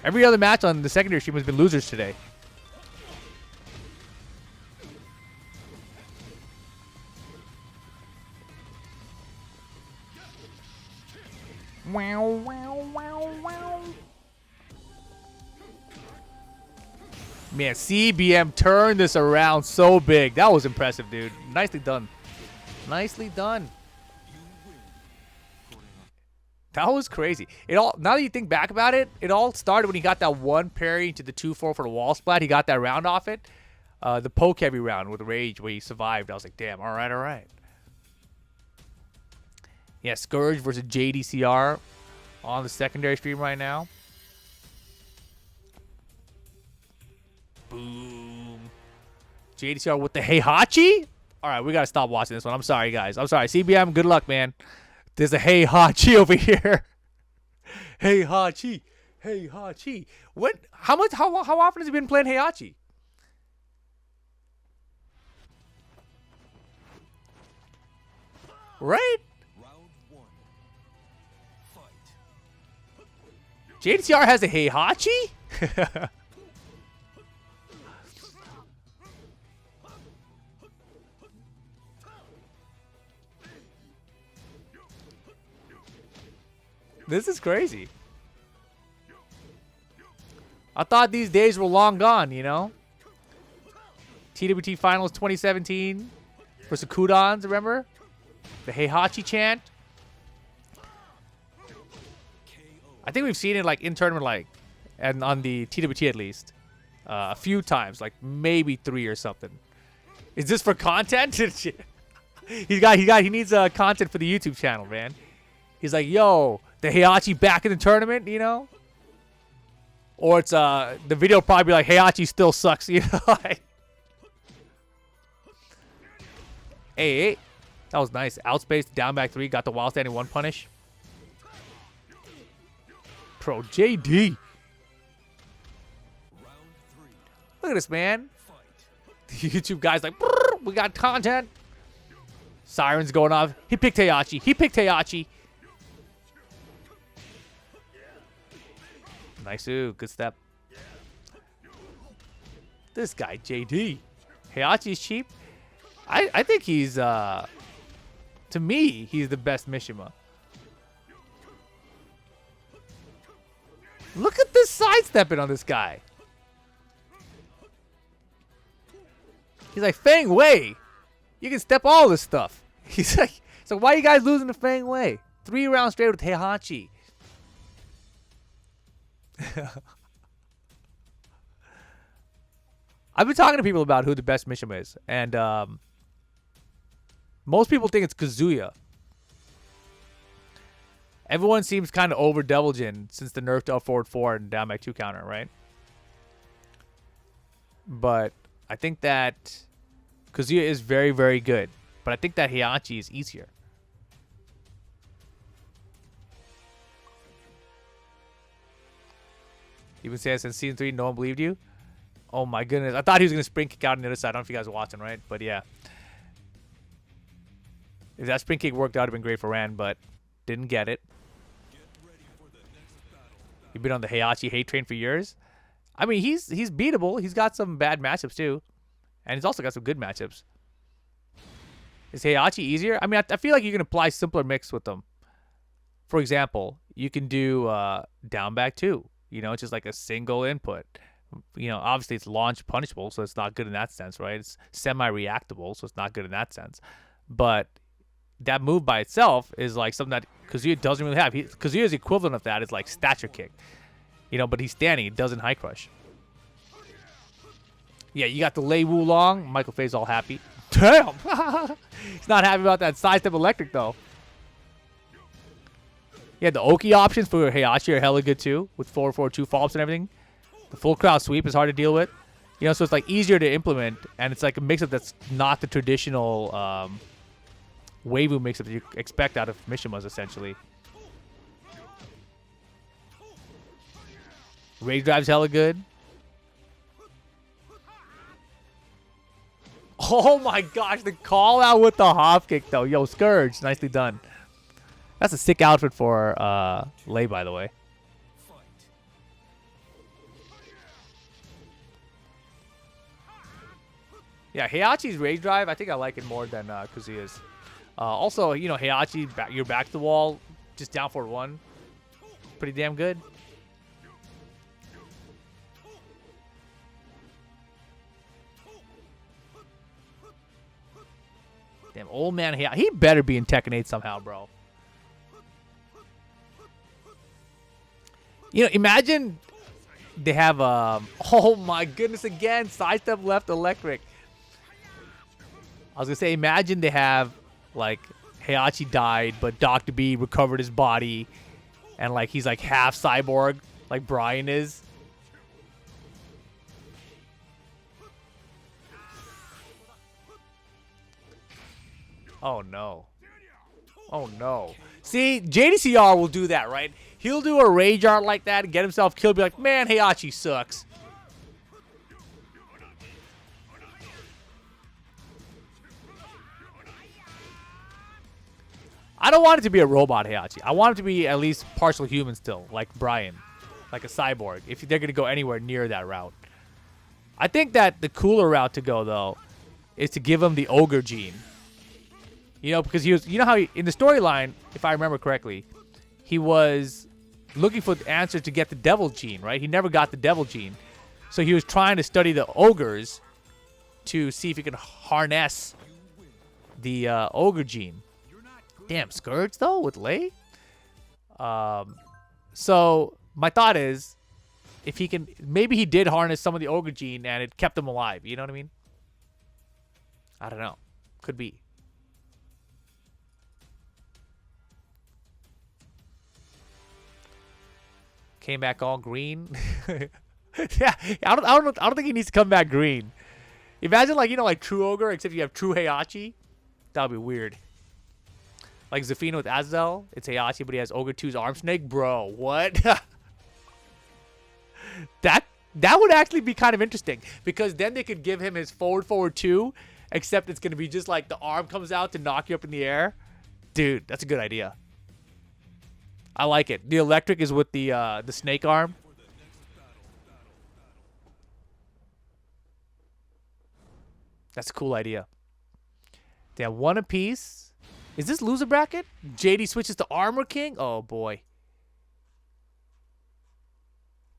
Every other match on the secondary stream has been losers today. Wow, wow, wow, wow. Man, CBM turned this around so big. That was impressive, dude. Nicely done. Nicely done. That was crazy. Now that you think back about it, it all started when he got that 1 parry into the 2-4 for the wall splat. He got that round off it. The poke heavy round with Rage where he survived. I was like, damn, all right. Yeah, Scourge versus JDCR on the secondary stream right now. Boom. JDCR with the Heihachi? All right, we got to stop watching this one. I'm sorry, guys. I'm sorry. CBM, good luck, man. There's a Heihachi over here. Heihachi. How often has he been playing Heihachi? Right? JDCR has a Heihachi? This is crazy. I thought these days were long gone, you know? TWT Finals 2017 versus Kudons, remember? The Heihachi chant. I think we've seen it like in tournament, like, and on the TWT at least, a few times, like maybe 3 or something. Is this for content? he needs content for the YouTube channel, man. He's like, yo, the Heihachi back in the tournament, you know? Or it's the video will probably be like, Heihachi still sucks, you know? Like, hey, that was nice. Outspace, down back 3, got the wild standing 1 punish. Pro JD. Look at this, man. The YouTube guy's like, we got content. Sirens going off. He picked Heihachi. Nice, ooh, good step. This guy, JD. Heihachi's cheap. I think he's, to me, he's the best Mishima. Look at this sidestepping on this guy. He's like, Feng Wei, you can step all this stuff. He's like, so why are you guys losing to Feng Wei? 3 rounds straight with Heihachi. I've been talking to people about who the best Mishima is, and most people think it's Kazuya. Everyone seems kind of over Devil Jin since the nerf to up forward 4 and down back 2 counter, right? But I think that Kazuya is very, very good. But I think that Heihachi is easier. You've been saying since season 3, no one believed you? Oh my goodness. I thought he was going to sprint kick out on the other side. I don't know if you guys are watching, right? But yeah. If that sprint kick worked out, it would have been great for Ran, but didn't get it. You've been on the Heihachi hate train for years. I mean, he's beatable. He's got some bad matchups too. And he's also got some good matchups. Is Heihachi easier? I mean, I feel like you can apply simpler mix with them. For example, you can do down back 2. You know, it's just like a single input. You know, obviously it's launch punishable, so it's not good in that sense, right? It's semi-reactable, so it's not good in that sense. But that move by itself is like something that Kazuya doesn't really have. Kazuya's equivalent of that is like stature kick. You know, but he's standing. He doesn't high crush. Yeah, you got the Lei Wu Long. Michael Fay's all happy. Damn! He's not happy about that sidestep electric, though. Yeah, the Oki options for Heihachi are hella good, too. With 4-4-2 follow-ups and everything. The full crowd sweep is hard to deal with. You know, so it's like easier to implement. And it's like a mix-up that's not the traditional Weiwu mix-up that you expect out of Mishimas, essentially. Rage Drive's hella good. Oh my gosh, the call out with the hop kick though. Yo, Scourge, nicely done. That's a sick outfit for Lei, by the way. Yeah, Heihachi's Rage Drive, I think I like it more than Kazuya's. Also, you know, Heihachi, you're back to the wall, just down for 1. Pretty damn good. Damn, old man Heihachi. He better be in Tekken 8 somehow, bro. You know, imagine they have, oh my goodness, again, sidestep left electric. I was going to say, imagine they have, like, Heihachi died, but Dr. B recovered his body, and, like, he's, like, half cyborg, like Brian is. Oh, no. Oh, no. See, JDCR will do that, right? He'll do a rage art like that and get himself killed. Be like, man, Heihachi sucks. I don't want it to be a robot Heihachi. I want it to be at least partial human still, like Brian. Like a cyborg, if they're going to go anywhere near that route. I think that the cooler route to go, though, is to give him the Ogre gene. You know, because he was, you know how he, in the storyline, if I remember correctly, he was looking for the answer to get the Devil gene, right? He never got the Devil gene. So he was trying to study the ogres to see if he could harness the Ogre gene. Damn, Scourge, though, with Lei? So my thought is, if he can, maybe he did harness some of the Ogre gene and it kept him alive. You know what I mean? I don't know. Could be. Came back all green. Yeah, I don't think he needs to come back green. Imagine like, you know, like True Ogre, except you have True Heihachi. That would be weird. Like Zafina with Azazel. It's Heihachi, but he has Ogre 2's Arm Snake. Bro, what? That would actually be kind of interesting. Because then they could give him his forward 2. Except it's going to be just like the arm comes out to knock you up in the air. Dude, that's a good idea. I like it. The electric is with the snake arm. That's a cool idea. They have 1 apiece. Is this loser bracket? JD switches to Armor King? Oh, boy.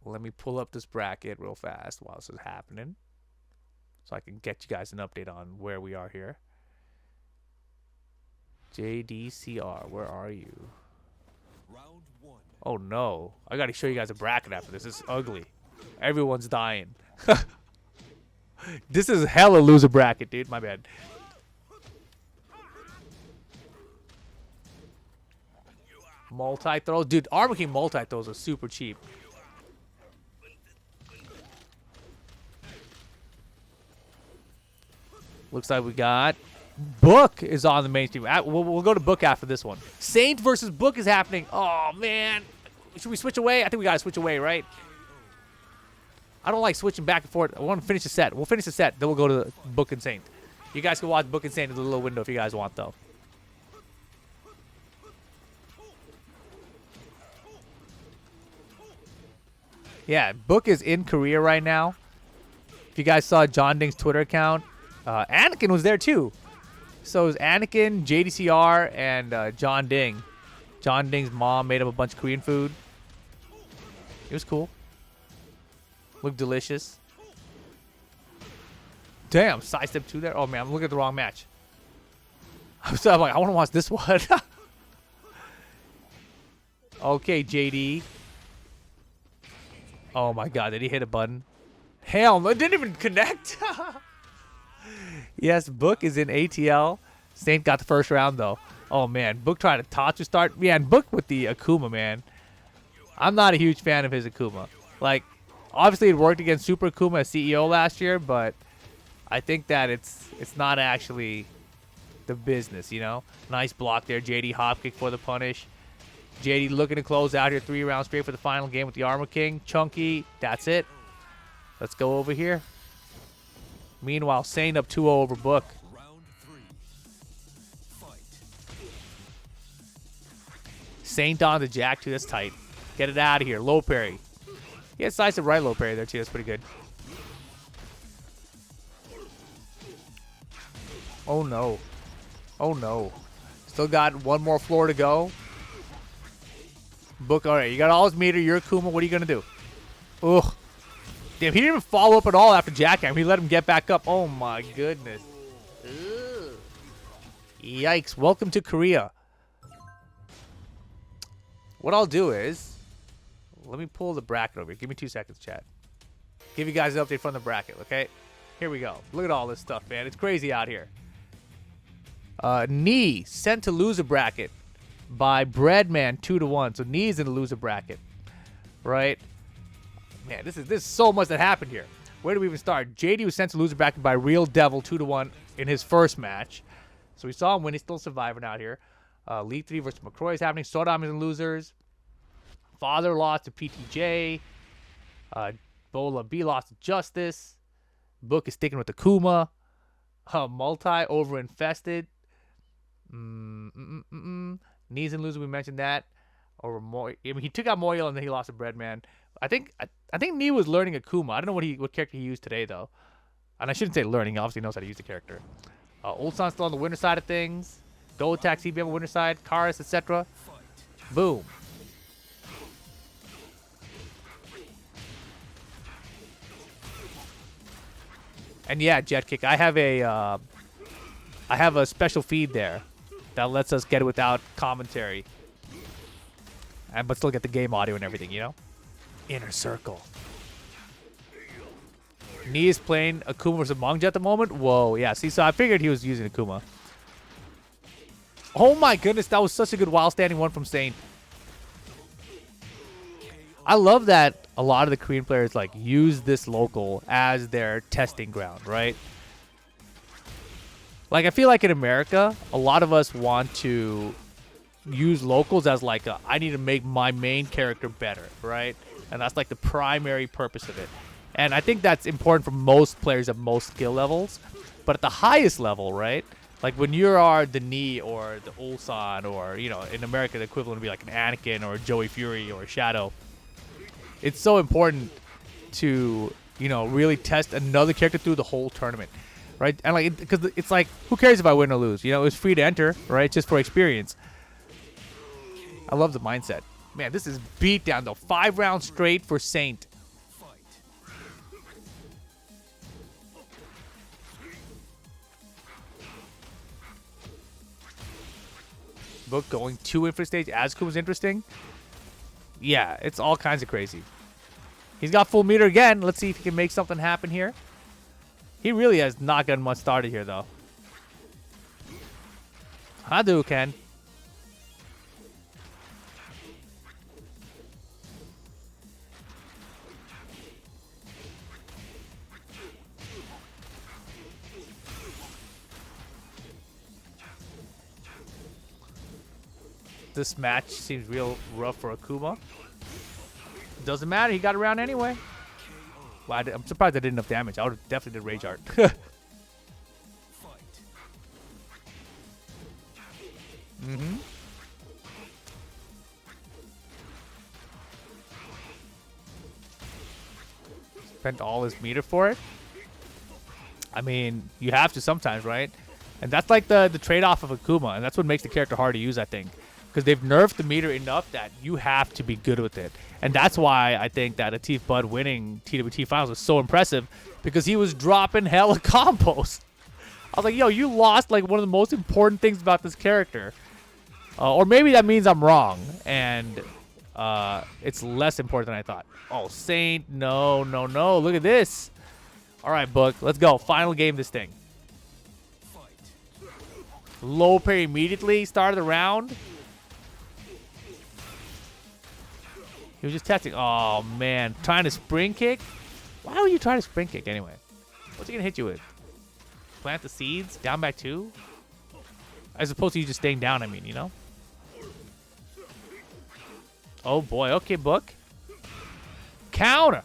Let me pull up this bracket real fast while this is happening. So I can get you guys an update on where we are here. JDCR, where are you? Round 1. Oh, no. I got to show you guys a bracket after this. This is ugly. Everyone's dying. This is hella loser bracket, dude. My bad. Multi-throws. Dude, Armor King multi-throws are super cheap. Looks like we got Book is on the main team. We'll go to Book after this one. Saint versus Book is happening. Oh, man. Should we switch away? I think we got to switch away, right? I don't like switching back and forth. I want to finish the set. We'll finish the set. Then we'll go to Book and Saint. You guys can watch Book and Saint in the little window if you guys want, though. Yeah, Book is in Korea right now. If you guys saw Jeondding's Twitter account, Anakin was there too. So it was Anakin, JDCR, and Jeondding. Jeondding's mom made him a bunch of Korean food. It was cool. Looked delicious. Damn, sidestep 2 there. Oh man, I'm looking at the wrong match. I'm like, I want to watch this one. Okay, JD. Oh my god, did he hit a button? Hell no, it didn't even connect. Yes, Book is in ATL. Saint got the first round though. Oh man, Book tried to Tatsu start. Yeah, and Book with the Akuma, man. I'm not a huge fan of his Akuma. Like, obviously it worked against Super Akuma as CEO last year, but I think that it's not actually the business, you know? Nice block there. JD hop kick for the punish. JD looking to close out here 3 rounds straight for the final game with the Armor King. Chunky, that's it. Let's go over here. Meanwhile, Saint up 2-0 over Book. Round 3. Fight. Saint on the Jack, too. That's tight. Get it out of here. Low parry. He has size to right low parry there, too. That's pretty good. Oh, no. Oh, no. Still got 1 more floor to go. Book, all right. You got all his meter. You're Akuma. What are you going to do? Ugh. Damn, he didn't even follow up at all after Jackham. He let him get back up. Oh, my goodness. Ugh. Yikes. Welcome to Korea. What I'll do is, let me pull the bracket over here. Give me 2 seconds, chat. Give you guys an update from the bracket, okay? Here we go. Look at all this stuff, man. It's crazy out here. Knee sent to loser bracket by Breadman 2-1. So Knee's in the loser bracket, right? Man, this is so much that happened here. Where do we even start? JD was sent to loser bracket by Real Devil 2-1 in his first match. So we saw him win. He's still surviving out here. League 3 versus McCroy is happening. Sodom is in losers. Father lost to PTJ. BoA Luvb lost to Justice. Book is sticking with the Kuma. Multi over Infested. Knees and loser, we mentioned that. Over I mean, he took out Meo-IL and then he lost to Breadman. I think Knee was learning Akuma. I don't know what character he used today though. And I shouldn't say learning. He obviously knows how to use the character. Ulsan still on the winner side of things. GoAttack CBM on the winner side. Karis, etc. Boom. And yeah, Jet Kick. I have a special feed there that lets us get it without commentary, but still get the game audio and everything, you know. Inner Circle. Knee is playing Akuma versus Mangja at the moment. Whoa, yeah. See, so I figured he was using Akuma. Oh my goodness, that was such a good while standing one from Saint. I love that a lot of the Korean players like use this local as their testing ground, right? Like I feel like in America, a lot of us want to use locals as like I need to make my main character better, right? And that's like the primary purpose of it. And I think that's important for most players at most skill levels. But at the highest level, right? Like when you are the Dtnym or the Ulsan or, you know, in America the equivalent would be like an Anakin or a Joey Fury or a Shadow. It's so important to, you know, really test another character through the whole tournament, right? And like, because it's like, who cares if I win or lose? You know, it's free to enter, right? Just for experience. I love the mindset. Man, this is beat down though. 5 rounds straight for Saint. Book going 2 infinite stage. Azku was interesting. Yeah, it's all kinds of crazy. He's got full meter again. Let's see if he can make something happen here. He really has not gotten much started here, though. Hadouken. This match seems real rough for Akuma. Doesn't matter. He got around anyway. Wow, I'm surprised I did enough damage. I would have definitely did Rage Art. Spent all his meter for it. I mean, you have to sometimes, right? And that's like the trade-off of Akuma, and that's what makes the character hard to use, I think. Because they've nerfed the meter enough that you have to be good with it. And that's why I think that Atif Bud winning TWT Finals was so impressive, because he was dropping hella combos. I was like, yo, you lost like one of the most important things about this character. Or maybe that means I'm wrong, and it's less important than I thought. Oh, Saint, no, no, no. Look at this. All right, Book, let's go. Final game this thing. Low parry immediately. Started the round. He was just testing. Oh, man. Trying to spring kick? Why would you try to spring kick anyway? What's he going to hit you with? Plant the seeds? Down back 2? As opposed to you just staying down, I mean, you know? Oh, boy. Okay, Book. Counter.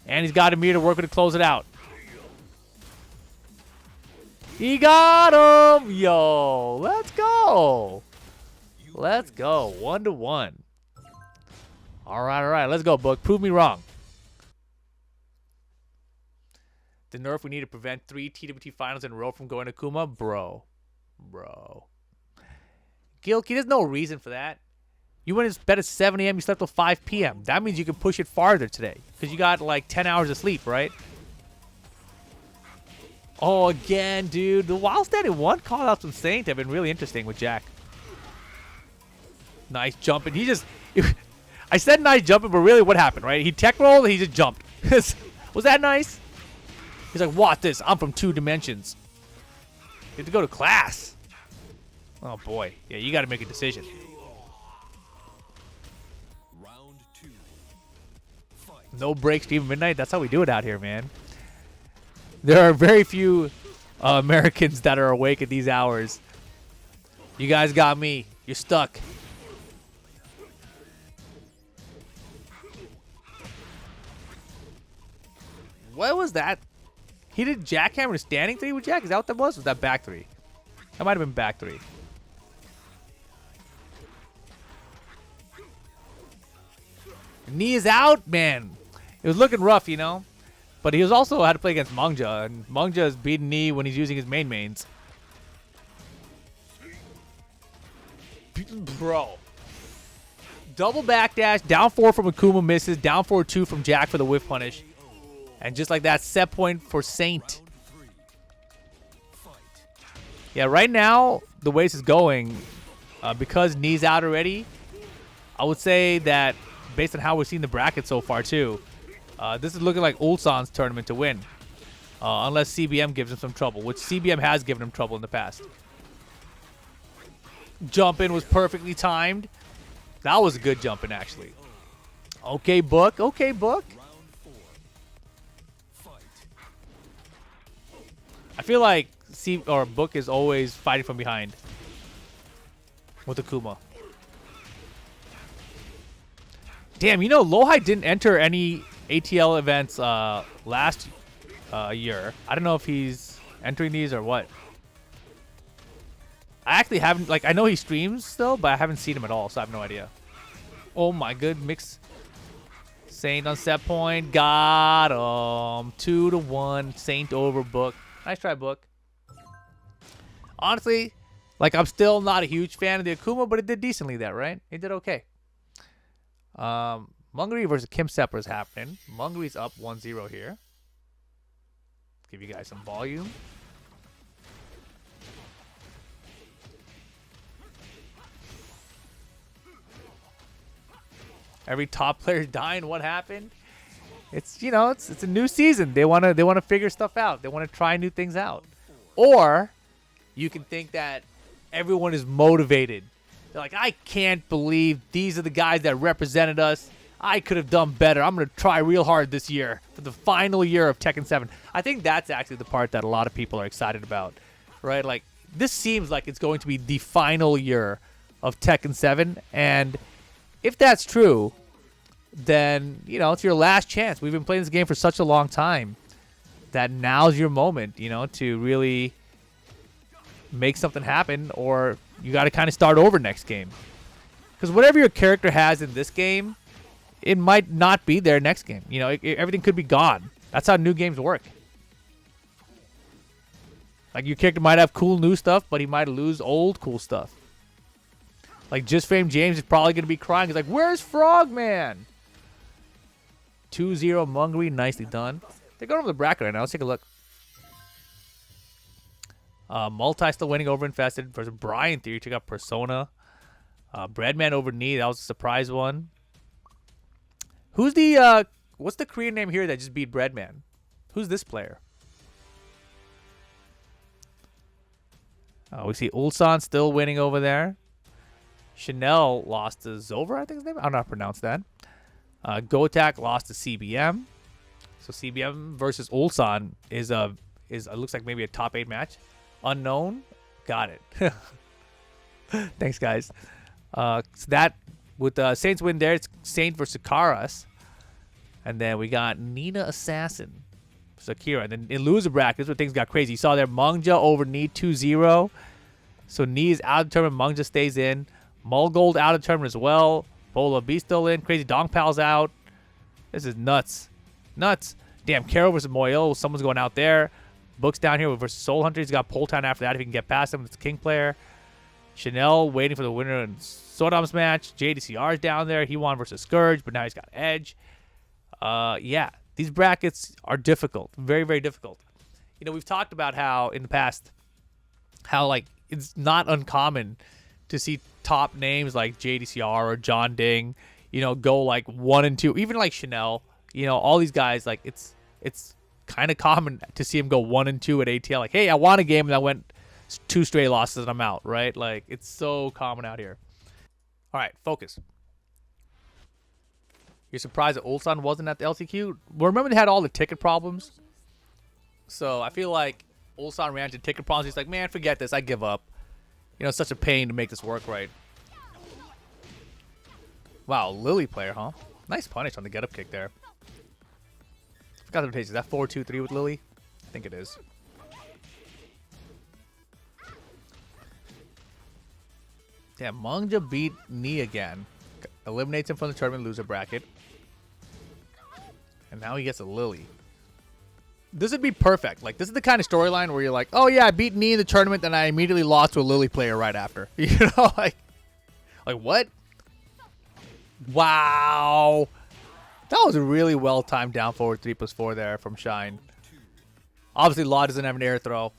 And he's got a meter to work with to close it out. He got him! Yo, let's go. Let's go. 1-1. All right. Let's go, Book. Prove me wrong. The nerf we need to prevent 3 TWT finals in a row from going to Kuma? Bro. Gilkey, there's no reason for that. You went to bed at 7 a.m., you slept till 5 p.m. That means you can push it farther today. Because you got like 10 hours of sleep, right? Oh, again, dude. The while standing 1 call-outs from Saint have been really interesting with Jack. Nice jumping. He just... I said nice jumping, but really what happened, right? He tech rolled and he just jumped. Was that nice? He's like, watch this. I'm from 2 dimensions. You have to go to class. Oh, boy. Yeah, you got to make a decision. Round 2. Fight. No breaks to even midnight. That's how we do it out here, man. There are very few Americans that are awake at these hours. You guys got me. You're stuck. What was that? He did jackhammer to standing 3 with Jack? Is that what that was? Was that back 3? That might have been back 3. Knee is out, man. It was looking rough, you know. But he was also had to play against Mangja, and Mangja has beaten Knee when he's using his mains. Bro. Double backdash, down 4 from Akuma misses, down 4-2 from Jack for the whiff punish. And just like that, set point for Saint. Yeah, right now, the way this is going, because Knee's out already, I would say that based on how we've seen the bracket so far too, this is looking like Ulsan's tournament to win. Unless CBM gives him some trouble, which CBM has given him trouble in the past. Jump in was perfectly timed. That was a good jump in, actually. Okay, Book. Okay, Book. Round 4. Fight. I feel like Book is always fighting from behind with Akuma. Damn, you know, Lowhigh didn't enter any ATL events last year. I don't know if he's entering these or what. I actually haven't, like, I know he streams still, but I haven't seen him at all, so I have no idea. Oh my good mix. Saint on set point. Got him. 2-1. Saint over Book. Nice try, Book. Honestly, like, I'm still not a huge fan of the Akuma, but it did decently there, right? It did okay. Munguri versus Kimsepa is happening. Munguri's up 1-0 here. Give you guys some volume. Every top player dying. What happened? It's, you know, it's a new season. They wanna figure stuff out. They wanna try new things out. Or you can think that everyone is motivated. They're like, I can't believe these are the guys that represented us. I could have done better. I'm going to try real hard this year for the final year of Tekken 7. I think that's actually the part that a lot of people are excited about, right? Like, this seems like it's going to be the final year of Tekken 7. And if that's true, then, you know, it's your last chance. We've been playing this game for such a long time that now's your moment, you know, to really make something happen, or you got to kind of start over next game. Because whatever your character has in this game, it might not be there next game. You know, everything could be gone. That's how new games work. Like, your character might have cool new stuff, but he might lose old cool stuff. Like, Just Fame James is probably going to be crying. He's like, where's Frogman? 2-0 Munguri. Nicely done. They're going over the bracket right now. Let's take a look. Multi still winning over Infested versus Bryantheory. Took out Persona. Breadman over Knee. That was a surprise one. Who's the what's the Korean name here that just beat Breadman? Who's this player? We see Ulsan still winning over there. Chanel lost to Zolver, I think his name. I don't know how to pronounce that. GoAttack lost to CBM. So CBM versus Ulsan is looks like maybe a top 8 match. Unknown, got it. Thanks, guys. So that with Saints win there, it's Saint versus Karas, and then we got Nina Assassin, Sakira, and then in loser bracket, this is where things got crazy. You saw there Mangja over Knee 2-0. So Knee is out of the tournament. Mangja stays in. Mulgold out of the tournament as well. BoA Luvb still in. Crazydongpal's out. This is nuts. Nuts. Damn, Carol versus Meo-IL. Someone's going out there. Book's down here versus Soul Hunter. He's got Poltan after that if he can get past him. It's a King player. Chanel waiting for the winner in Sodom's match. JDCR is down there. He won versus Scourge, but now he's got Edge. Yeah, these brackets are difficult. Very, very difficult. You know, we've talked about how in the past, how, like, it's not uncommon to see top names like JDCR or Jeondding, you know, go like 1 and 2. Even like Chanel, you know, all these guys, like, it's kind of common to see him go 1 and 2 at ATL. Like, hey, I won a game and I went 2 straight losses and I'm out, right? Like, it's so common out here. All right, focus. You're surprised that Ulsan wasn't at the LCQ? Well, remember they had all the ticket problems? So I feel like Ulsan ran into ticket problems. He's like, man, forget this. I give up. You know, it's such a pain to make this work right. Wow, Lily player, huh? Nice punish on the get-up kick there. Forgot the rotation. Is that 4-2-3 with Lily? I think it is. Damn, Mangja beat Knee again. Eliminates him from the tournament loser bracket. And now he gets a Lily. This would be perfect. Like, this is the kind of storyline where you're like, oh yeah, I beat Knee in the tournament, then I immediately lost to a Lily player right after. You know, like what? Wow. That was a really well-timed down forward 3+4 there from Shine. Obviously, Law doesn't have an air throw.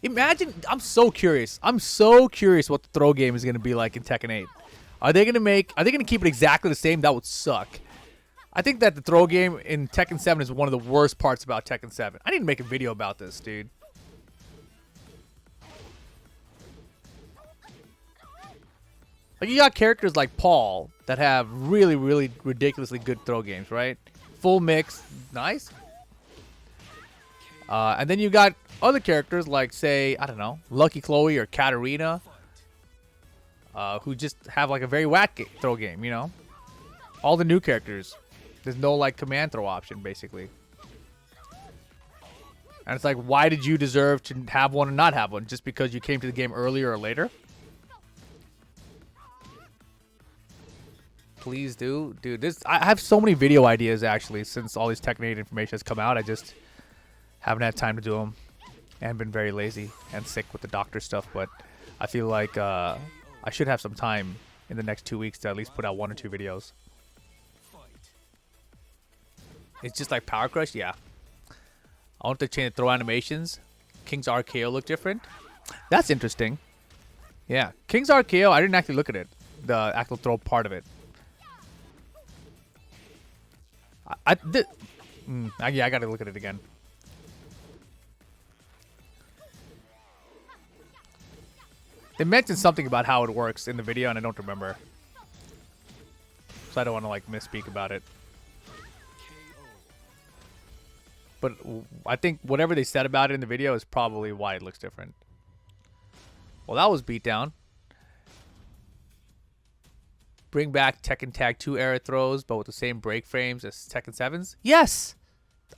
Imagine, I'm so curious. I'm so curious what the throw game is going to be like in Tekken 8. Are they going to keep it exactly the same? That would suck. I think that the throw game in Tekken 7 is one of the worst parts about Tekken 7. I need to make a video about this, dude. Like, you got characters like Paul that have really, really ridiculously good throw games, right? Full mix, nice. And then you got other characters like, say, I don't know, Lucky Chloe or Katarina, who just have like a very whack throw game, you know? All the new characters. There's no like command throw option, basically. And it's like, why did you deserve to have one and not have one? Just because you came to the game earlier or later? Please do. Dude, I have so many video ideas, actually, since all this Tekken 8 information has come out. I just haven't had time to do them. And been very lazy and sick with the doctor stuff. But I feel like I should have some time in the next 2 weeks to at least put out 1 or 2 videos. It's just like Power Crush? Yeah. I want to change the throw animations. King's RKO look different. That's interesting. Yeah. King's RKO, I didn't actually look at it. The actual throw part of it. Yeah, I gotta look at it again. They mentioned something about how it works in the video, and I don't remember. So I don't want to like misspeak about it. But I think whatever they said about it in the video is probably why it looks different. Well, that was beatdown. Bring back Tekken Tag 2 era throws, but with the same break frames as Tekken 7's? Yes!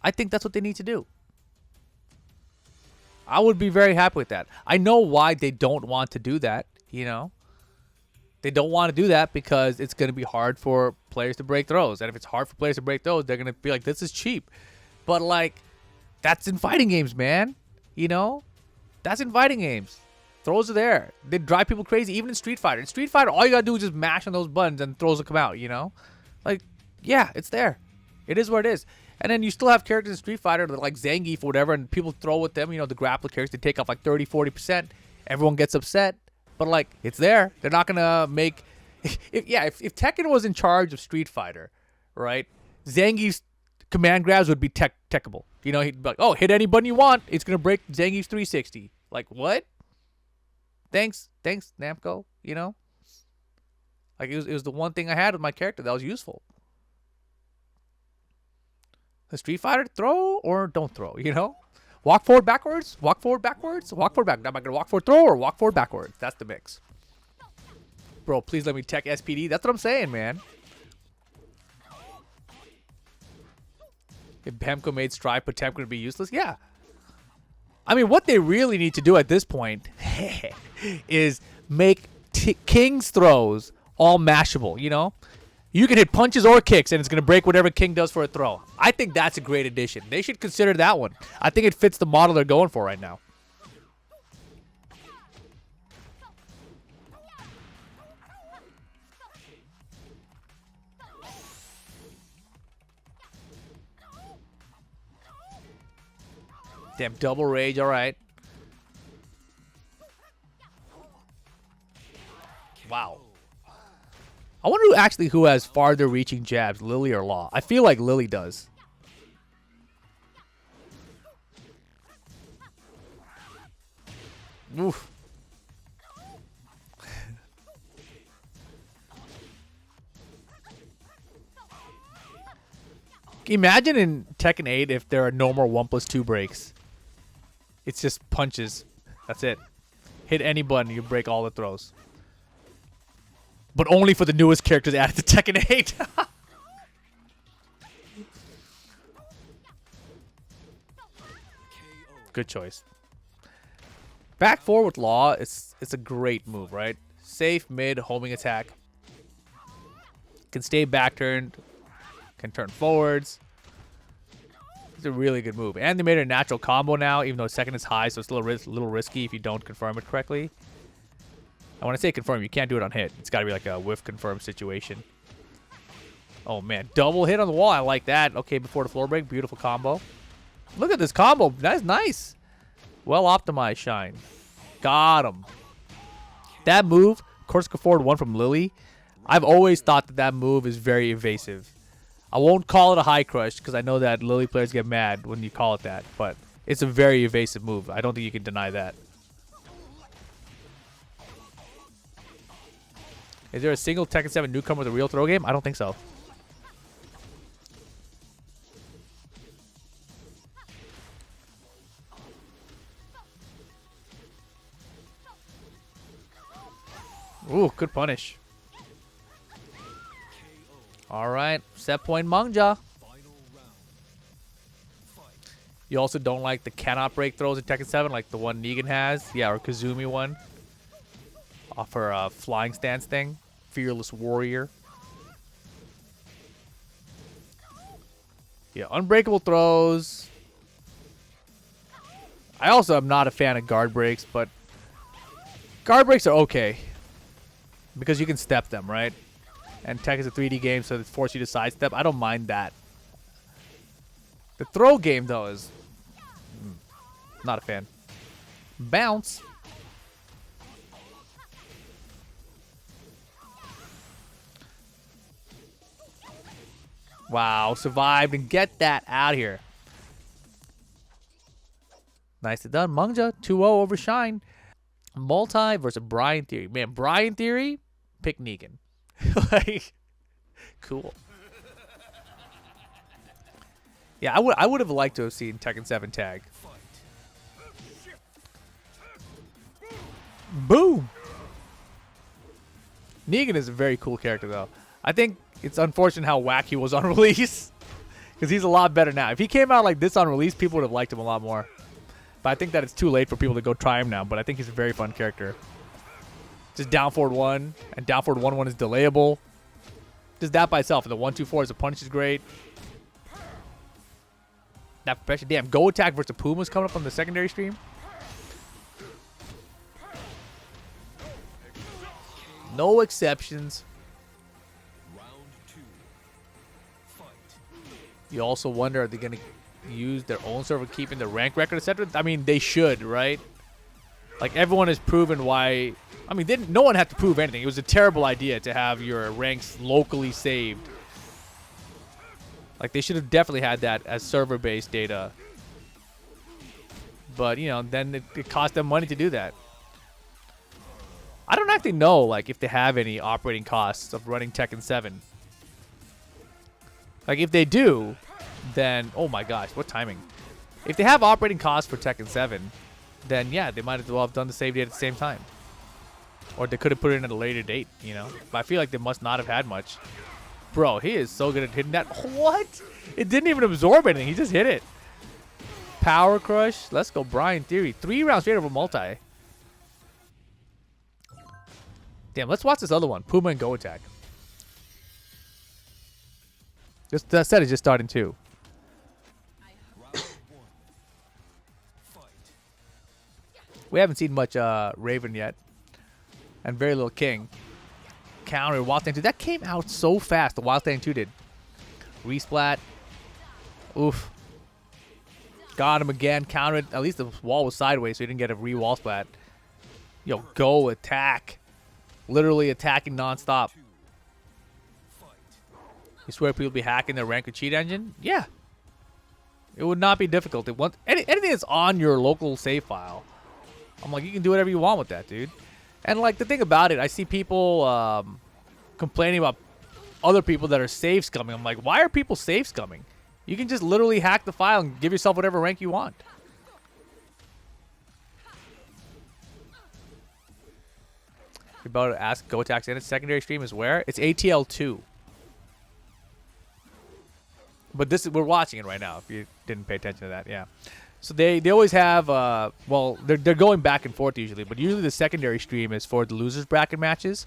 I think that's what they need to do. I would be very happy with that. I know why they don't want to do that, you know? They don't want to do that because it's going to be hard for players to break throws. And if it's hard for players to break throws, they're going to be like, this is cheap. But, like, that's in fighting games, man. You know? That's in fighting games. Throws are there. They drive people crazy, even in Street Fighter. In Street Fighter, all you gotta do is just mash on those buttons and throws will come out, you know? Like, yeah, it's there. It is what it is. And then you still have characters in Street Fighter that like Zangief or whatever, and people throw with them, you know, the grappler characters, they take off like 30-40%. Everyone gets upset. But, like, it's there. They're not gonna make... If Tekken was in charge of Street Fighter, right, Zangief's command grabs would be techable. You know, he'd be like, oh, hit any button you want. It's gonna break Zangief's 360. Like, what? Thanks, Namco, you know? Like, it was the one thing I had with my character that was useful. The Street Fighter, throw or don't throw, you know? Walk forward, backwards, walk forward, backwards, walk forward, back. Am I going to walk forward, throw, or walk forward, backwards? That's the mix. Bro, please let me tech SPD. That's what I'm saying, man. If Pemco made Strive, Potemkin would be useless? Yeah. I mean, what they really need to do at this point is make King's throws all mashable, you know? You can hit punches or kicks, and it's going to break whatever King does for a throw. I think that's a great addition. They should consider that one. I think it fits the model they're going for right now. Damn, double rage, all right. Wow. I wonder who has farther reaching jabs, Lily or Law. I feel like Lily does. Oof. Imagine in Tekken 8 if there are no more 1+2 breaks. It's just punches. That's it. Hit any button, you break all the throws. But only for the newest characters added to Tekken 8. Good choice. Back forward with Law, it's a great move, right? Safe, mid, homing attack. Can stay back turned. Can turn forwards. It's a really good move. And they made it a natural combo now, even though second is high, so it's a little risky if you don't confirm it correctly. And when I say confirm, you can't do it on hit. It's got to be like a whiff confirm situation. Oh, man. Double hit on the wall. I like that. Okay, before the floor break. Beautiful combo. Look at this combo. That's nice. Well optimized, Shine. Got him. That move, Corsica forward 1 from Lily, I've always thought that move is very evasive. I won't call it a high crush because I know that Lily players get mad when you call it that. But it's a very evasive move. I don't think you can deny that. Is there a single Tekken 7 newcomer with a real throw game? I don't think so. Ooh, good punish. Alright, set point Mangja. You also don't like the cannot break throws in Tekken 7, like the one Negan has? Yeah, or Kazumi one. Off her flying stance thing. Fearless warrior. Yeah, unbreakable throws. I also am not a fan of guard breaks, but guard breaks are okay. Because you can step them, right? And Tekken's a 3D game, so it forces you to sidestep. I don't mind that. The throw game, though, is not a fan. Bounce. Wow, survived and get that out of here. Nicely done. Mangja, 2-0 over Shine. Multi versus Bryantheory. Man, Bryantheory, pick Negan. Like, cool. Yeah, I would have liked to have seen Tekken 7 tag. Boom! Negan is a very cool character, though. I think it's unfortunate how whack he was on release. Because he's a lot better now. If he came out like this on release, people would have liked him a lot more. But I think that it's too late for people to go try him now. But I think he's a very fun character. Just down forward 1. And down forward 1-1 is delayable. Just that by itself. And the 1-2-4 as a punish is great. That pressure. Damn, GoAttack versus Puma is coming up on the secondary stream. No exceptions. You also wonder, are they going to use their own server, keeping the rank record, etc.? I mean, they should, right? Like, everyone has proven why. I mean, no one had to prove anything. It was a terrible idea to have your ranks locally saved. Like, they should have definitely had that as server-based data. But, you know, then it cost them money to do that. I don't actually know, like, if they have any operating costs of running Tekken 7. Like, if they do, then, oh my gosh, what timing. If they have operating costs for Tekken 7, then yeah, they might as well have done the save date at the same time. Or they could have put it in at a later date, you know. But I feel like they must not have had much. Bro, he is so good at hitting that. What? It didn't even absorb anything. He just hit it. Power crush. Let's go, Bryantheory. 3 rounds straight over multi. Damn, let's watch this other one. Puma and GoAttack. That set is just starting too. We haven't seen much Raven yet. And very little King. Counter, Wild Thing 2. That came out so fast. The Wild Thing 2 did. Resplat. Oof. Got him again. Countered. At least the wall was sideways, so he didn't get a re-wall splat. Yo, GoAttack. Literally attacking nonstop. You swear people be hacking their rank or cheat engine? Yeah. It would not be difficult. Anything that's on your local save file. I'm like, you can do whatever you want with that, dude. And like the thing about it, I see people complaining about other people that are save scumming. I'm like, why are people save scumming? You can just literally hack the file and give yourself whatever rank you want. You're about to ask GoAttack's in its secondary stream is where? It's ATL 2. But this is, we're watching it right now, if you didn't pay attention to that, yeah. So they always have, well, they're going back and forth usually, but usually the secondary stream is for the losers bracket matches.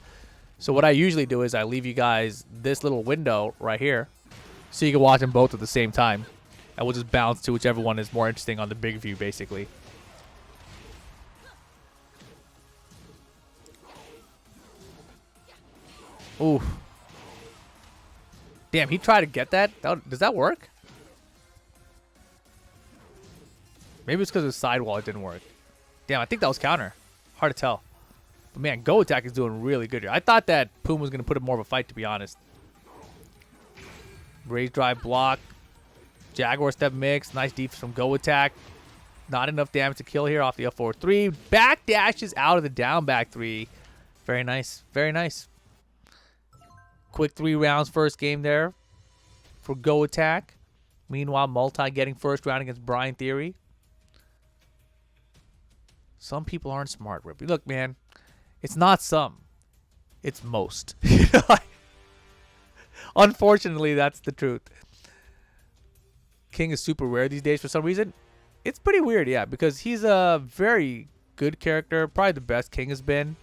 So what I usually do is I leave you guys this little window right here, so you can watch them both at the same time. And we'll just bounce to whichever one is more interesting on the big view, basically. Ooh. Damn, he tried to get that. Does that work? Maybe it's because of the sidewall it didn't work. Damn, I think that was counter. Hard to tell. But man, GoAttack is doing really good here. I thought that Puma was going to put up more of a fight, to be honest. Raise drive block. Jaguar step mix. Nice defense from GoAttack. Not enough damage to kill here off the up forward 3. Back dashes out of the down back 3. Very nice. Very nice. Quick 3 rounds first game there for GoAttack. Meanwhile, Multi getting first round against Bryantheory. Some people aren't smart, Rippy. Look, man, it's not some. It's most. Unfortunately, that's the truth. King is super rare these days for some reason. It's pretty weird, yeah, because he's a very good character. Probably the best King has been,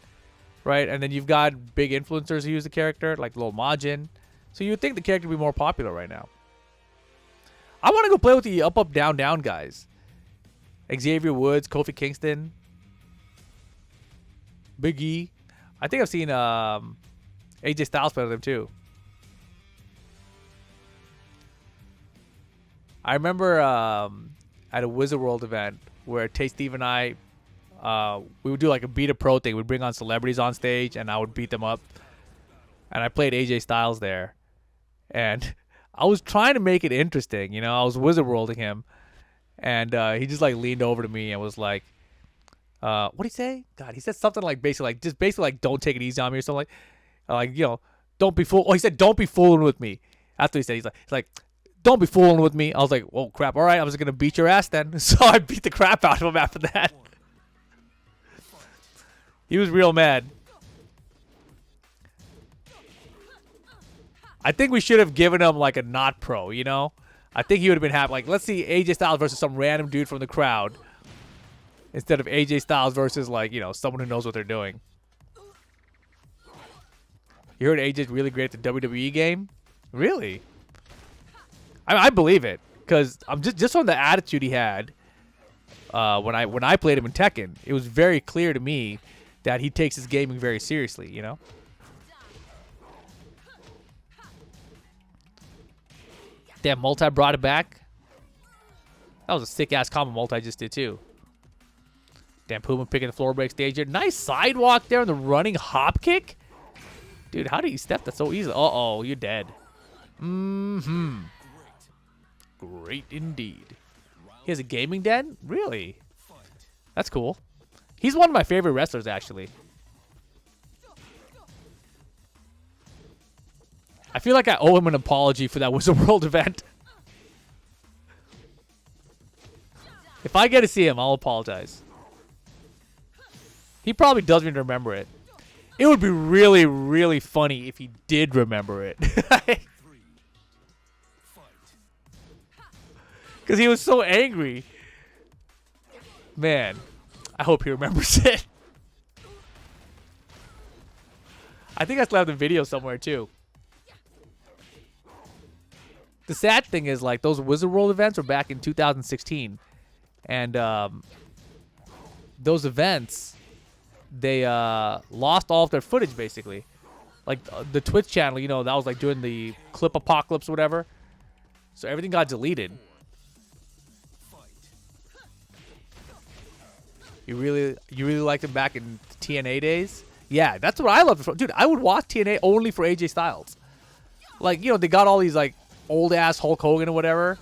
right? And then you've got big influencers who use the character, like Lil Majin. So you would think the character would be more popular right now. I want to go play with the up, up, down, down guys. Xavier Woods, Kofi Kingston, Big E. I think I've seen AJ Styles play with them too. I remember at a Wizard World event where Tay Steve and I, we would do like a beat a pro thing. We'd bring on celebrities on stage and I would beat them up. And I played AJ Styles there. And I was trying to make it interesting, you know. I was Wizard Worlding him. And he just like leaned over to me and was like, what did he say? God, he said something like basically like don't take it easy on me or something like you know, don't be fool. Oh, he said don't be fooling with me. After he said he's like don't be fooling with me. I was like, oh crap, all right, I'm just gonna beat your ass then. So I beat the crap out of him after that. He was real mad. I think we should have given him like a not pro, you know? I think he would have been happy. Like, let's see AJ Styles versus some random dude from the crowd. Instead of AJ Styles versus, like, you know, someone who knows what they're doing. You heard AJ's really great at the WWE game? Really? I believe it. Because I'm just from the attitude he had when I played him in Tekken, it was very clear to me that he takes his gaming very seriously, you know? Damn, Multi brought it back. That was a sick-ass combo Multi just did, too. Damn, Puma picking the floor break stage here. Nice sidewalk there on the running hop kick. Dude, how did he step that so easily? Uh-oh, you're dead. Mm-hmm. Great indeed. He has a gaming den? Really? That's cool. He's one of my favorite wrestlers, actually. I feel like I owe him an apology for that Wizard World event. If I get to see him, I'll apologize. He probably doesn't even remember it. It would be really, really funny if he did remember it. Because he was so angry. Man, I hope he remembers it. I think I still have the video somewhere, too. The sad thing is, like, those Wizard World events were back in 2016. And those events, they lost all of their footage, basically. Like, the Twitch channel, you know, that was, like, doing the clip apocalypse or whatever. So everything got deleted. You really liked him back in TNA days? Yeah, that's what I loved. Dude, I would watch TNA only for AJ Styles. Like, you know, they got all these, like, old-ass Hulk Hogan or whatever.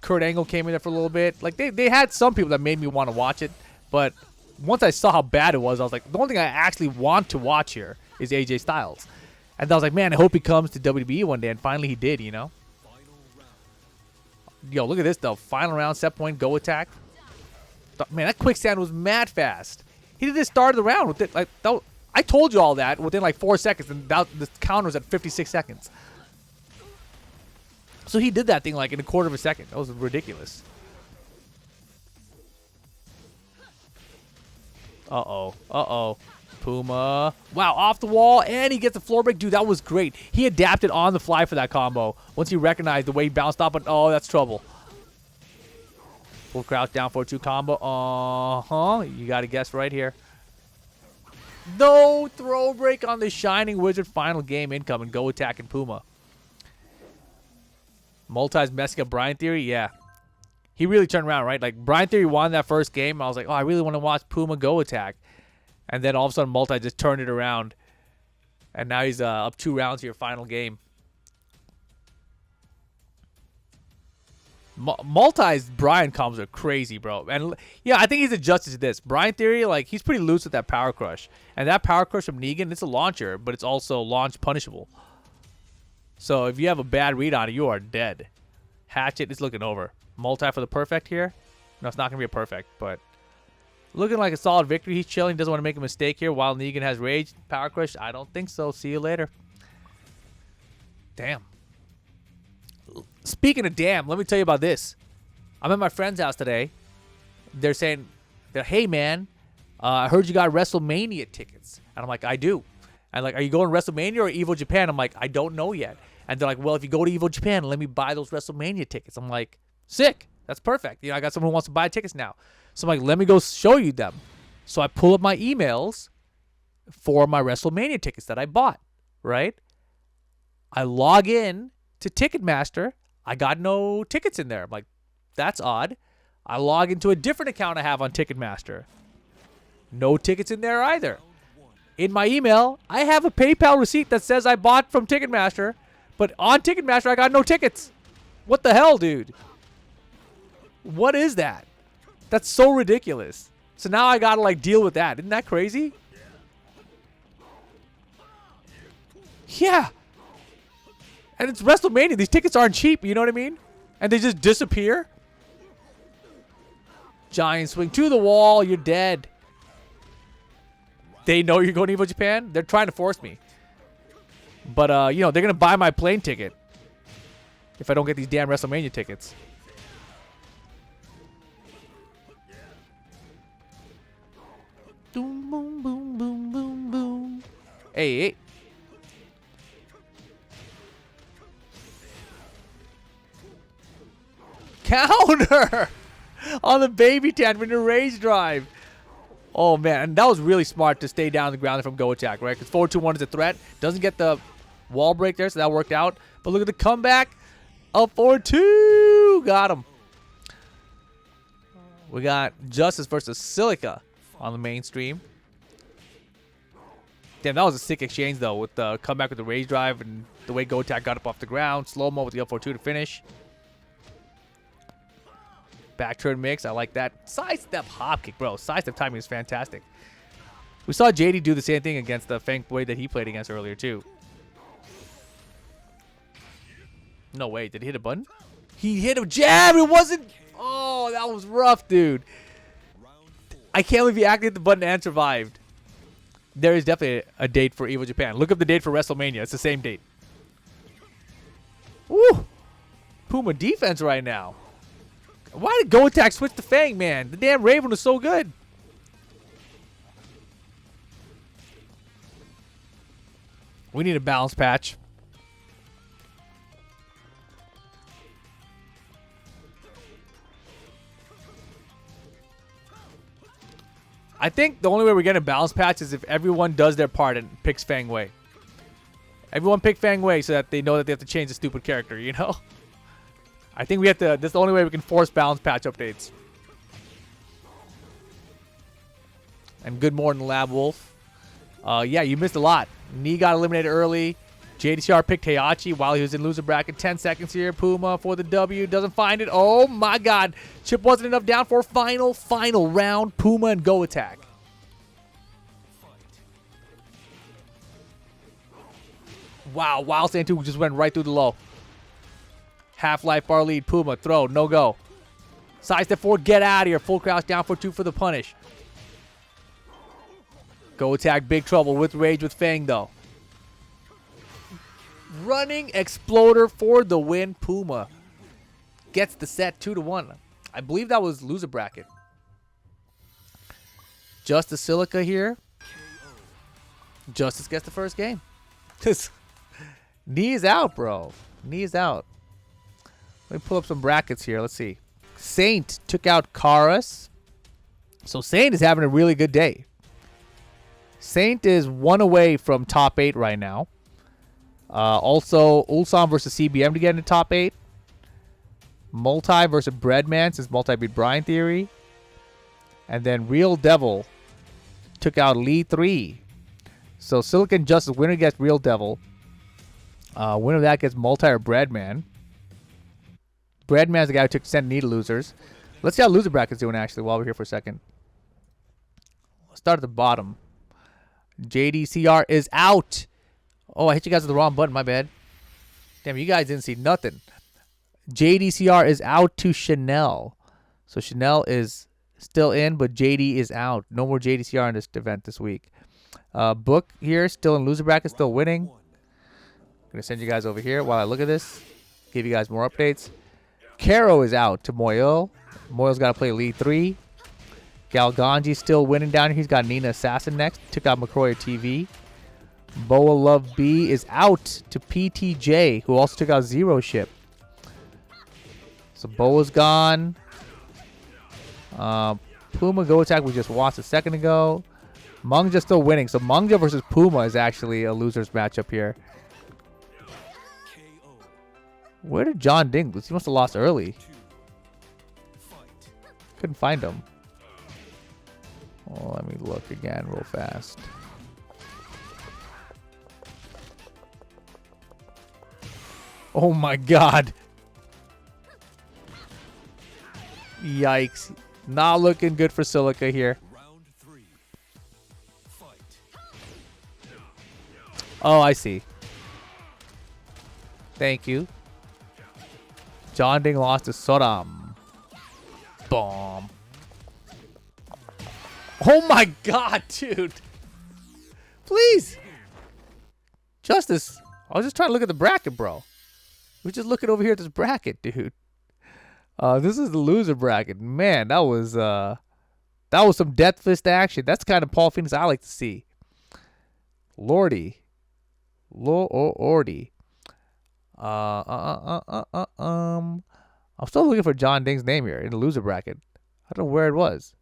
Kurt Angle came in there for a little bit. Like, they had some people that made me want to watch it. But once I saw how bad it was, I was like, the only thing I actually want to watch here is AJ Styles. And I was like, man, I hope he comes to WWE one day. And finally he did, you know? Yo, look at this, though. Final round, set point, GoAttack. Man, that quicksand was mad fast. He did this start of the round with it. Like, I told you all that within, like, 4 seconds. And the counter was at 56 seconds. So he did that thing like in a quarter of a second. That was ridiculous. Uh-oh. Uh-oh. Puma. Wow, off the wall. And he gets the floor break. Dude, that was great. He adapted on the fly for that combo. Once he recognized the way he bounced off. But, oh, that's trouble. Full crouch down for 2 combo. Uh-huh. You got to guess right here. No throw break on the Shining Wizard final game incoming. GoAttack and Puma. Multi's messing up Bryantheory, yeah. He really turned around, right? Like, Bryantheory won that first game. I was like, oh, I really want to watch Puma GoAttack. And then all of a sudden, Multi just turned it around. And now he's up 2 rounds here, final game. Multi's Bryan combos are crazy, bro. And, yeah, I think he's adjusted to this. Bryantheory, like, he's pretty loose with that Power Crush. And that Power Crush from Negan, it's a launcher, but it's also launch punishable. So if you have a bad read on it, you are dead. Hatchet is looking over. Multi for the perfect here. No, it's not going to be a perfect, but looking like a solid victory. He's chilling. Doesn't want to make a mistake here. While Negan has rage. Power crush. I don't think so. See you later. Damn. Speaking of damn, let me tell you about this. I'm at my friend's house today. They're saying, hey, man, I heard you got WrestleMania tickets. And I'm like, I do. And like, are you going to WrestleMania or Evo Japan? I'm like, I don't know yet. And they're like, well, if you go to Evo Japan, let me buy those WrestleMania tickets. I'm like, sick. That's perfect. You know, I got someone who wants to buy tickets now. So I'm like, let me go show you them. So I pull up my emails for my WrestleMania tickets that I bought, right? I log in to Ticketmaster. I got no tickets in there. I'm like, that's odd. I log into a different account I have on Ticketmaster. No tickets in there either. In my email, I have a PayPal receipt that says I bought from Ticketmaster, but on Ticketmaster, I got no tickets. What the hell, dude? What is that? That's so ridiculous. So now I gotta like deal with that. Isn't that crazy? Yeah. And it's WrestleMania. These tickets aren't cheap, you know what I mean? And they just disappear. Giant swing to the wall. You're dead. They know you're going to Evo Japan. They're trying to force me. But, you know, they're going to buy my plane ticket if I don't get these damn WrestleMania tickets. Boom, boom, boom, boom, boom, boom. Hey. Counter on the baby tan with the rage drive. Oh, man. And that was really smart to stay down on the ground from GoAttack, right? Because 4-2-1 is a threat. Doesn't get the wall break there, so that worked out. But look at the comeback. Up 4-2. Got him. We got Justice versus Silika on the mainstream. Damn, that was a sick exchange, though, with the comeback with the rage drive and the way GoAttack got up off the ground. Slow-mo with the up 4-2 to finish. Back turn mix. I like that. Sidestep hop kick, bro. Sidestep timing is fantastic. We saw JD do the same thing against the Fang Boy that he played against earlier, too. No way. Did he hit a button? He hit a jab. It wasn't. Oh, that was rough, dude. I can't believe he activated the button and survived. There is definitely a date for Evo Japan. Look up the date for WrestleMania. It's the same date. Woo! Puma defense right now. Why did GoAttack switch to Fang, man? The damn Raven was so good. We need a balance patch. I think the only way we're getting a balance patch is if everyone does their part and picks Fang Wei. Everyone pick Fang Wei so that they know that they have to change the stupid character, you know? I think we have to. That's the only way we can force balance patch updates. And good morning, Lab Wolf. Yeah, you missed a lot. Knee got eliminated early. JDCR picked Heihachi while he was in loser bracket. 10 seconds here. Puma for the W. Doesn't find it. Oh, my God. Chip wasn't enough down for final round. Puma and GoAttack. Wow. Wild Stand 2 just went right through the low. Half-life bar lead. Puma. Throw. No go. Side step forward. Get out of here. Full crouch down for 2 for the punish. GoAttack. Big trouble with rage with Fang, though. Running exploder for the win. Puma gets the set 2-1. I believe that was loser bracket. Justice Silika here. Justice gets the first game. Knee is out, bro. Knee is out. Let me pull up some brackets here. Let's see. Saint took out Karas. So Saint is having a really good day. Saint is 1 away from top 8 right now. Also, Ulsan versus CBM to get into top 8. Multi versus Breadman since Multi beat Bryantheory. And then Real Devil took out Lee 3. So Silicon Justice winner gets Real Devil. Winner of that gets Multi or Breadman. Breadman's the guy who took sent knee to losers. Let's see how loser bracket's doing actually while we're here for a second. Let's start at the bottom. JDCR is out. Oh, I hit you guys with the wrong button. My bad. Damn, you guys didn't see nothing. JDCR is out to Chanel. So Chanel is still in, but JD is out. No more JDCR in this event this week. Book here, still in loser bracket, still winning. I'm going to send you guys over here while I look at this. Give you guys more updates. Caro is out to Meo-IL. Meo-IL's got to play Lead 3. Galgonge still winning down here. He's got Nina Assassin next. Took out McCroy TV. BoA Luvb is out to PTJ, who also took out Zero Ship. So BoA's gone. Puma GoAttack we just watched a second ago. Mangja still winning. So Mangja versus Puma is actually a loser's matchup here. Where did Jeondding lose? He must have lost early. Couldn't find him. Oh, let me look again real fast. Oh my god. Yikes. Not looking good for Silika here. Oh, I see. Thank you. Jeondding lost to Sodam. Boom. Oh my god, dude. Please. Justice. I was just trying to look at the bracket, bro. We're just looking over here at this bracket, dude. This is the loser bracket. Man, that was some death fist action. That's the kind of Paul Phoenix I like to see. Lordy. Lordy. I'm still looking for Jeondding's name here in the loser bracket. I don't know where it was.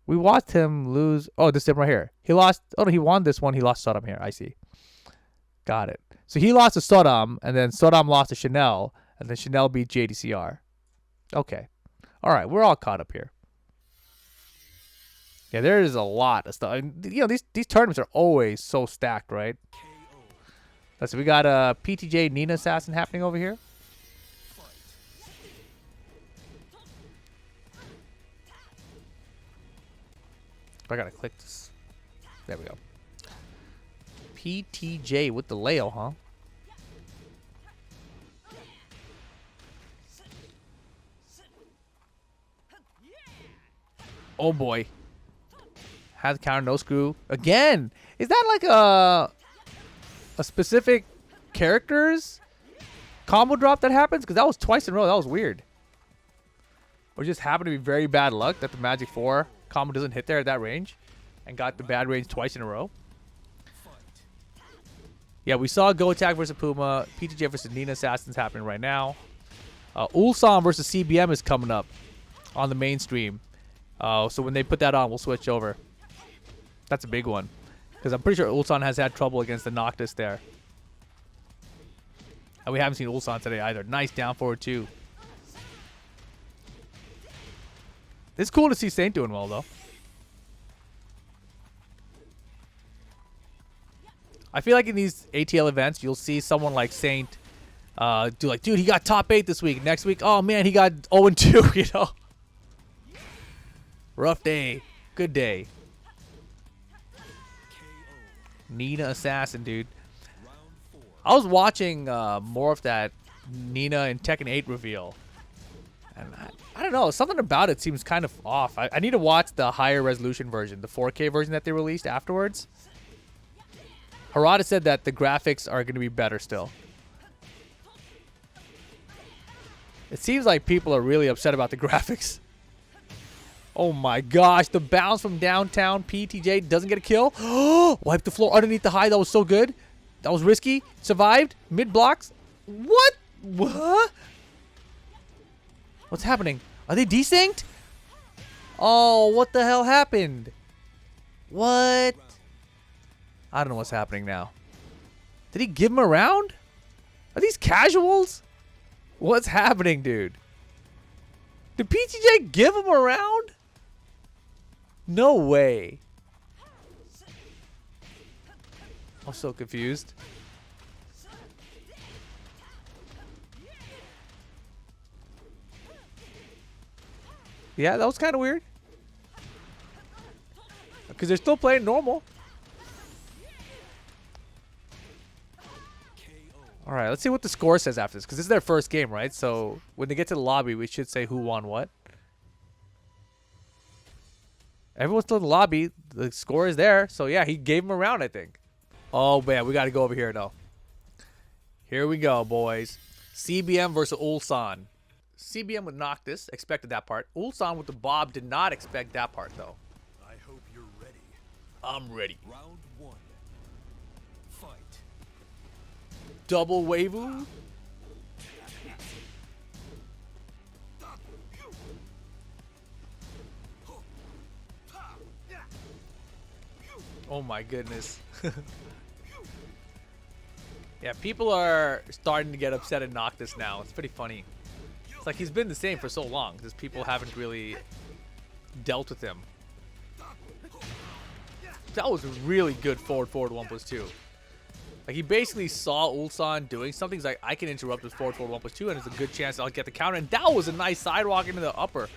We watched him lose. Oh, this is him right here. He lost. Oh, no, he won this one. He lost Sodam here. I see. Got it. So he lost to Sodam, and then Sodam lost to Chanel, and then Chanel beat JDCR. Okay. All right. We're all caught up here. Yeah, there is a lot of stuff. You know, these tournaments are always so stacked, right? So we got a PTJ Nina Assassin happening over here. I gotta click this. There we go. PTJ with the Leo, huh? Oh boy. Has counter no screw again. Is that like a specific character's combo drop that happens? Because that was twice in a row. That was weird. Or just happened to be very bad luck that the Magic 4 combo doesn't hit there at that range and got the bad range twice in a row. Yeah, we saw GoAttack versus Puma, PTJ versus Nina Assassins happening right now. Ulsan versus CBM is coming up on the mainstream. So when they put that on, we'll switch over. That's a big one. Because I'm pretty sure Ulsan has had trouble against the Noctis there. And we haven't seen Ulsan today either. Nice down forward too. It's cool to see Saint doing well, though. I feel like in these ATL events, you'll see someone like Saint do like, dude, he got top 8 this week. Next week, oh man, he got 0-2, you know? Rough day. Good day. Nina Assassin, dude. I was watching more of that Nina and Tekken 8 reveal. And I don't know. Something about it seems kind of off. I need to watch the higher resolution version, the 4K version that they released afterwards. Harada said that the graphics are going to be better still. It seems like people are really upset about the graphics. Oh my gosh. The bounce from downtown. PTJ doesn't get a kill. Wipe the floor underneath the high. That was so good. That was risky. Survived. Mid blocks. What? What? What's happening? Are they desynced? Oh, what the hell happened? What? I don't know what's happening now. Did he give him a round? Are these casuals? What's happening, dude? Did PTJ give him a round? No way. I'm so confused. Yeah, that was kind of weird. Because they're still playing normal. All right, let's see what the score says after this, because this is their first game, right? So when they get to the lobby, we should say who won what. Everyone's still in the lobby. The score is there. So yeah, he gave him a round, I think. Oh man, we got to go over here though. Here we go, boys. CBM versus Ulsan. CBM with Noctis, expected that part. Ulsan with the Bob did not expect that part though. I hope you're ready. I'm ready. Round 1. Fight. Double Wavu. Oh my goodness. Yeah, people are starting to get upset at Noctis now. It's pretty funny. It's like he's been the same for so long. Just people haven't really dealt with him. That was a really good forward 1+2. Like he basically saw Ulsan doing something. He's like, I can interrupt with forward 1+2 and it's a good chance I'll get the counter. And that was a nice sidewalk into the upper.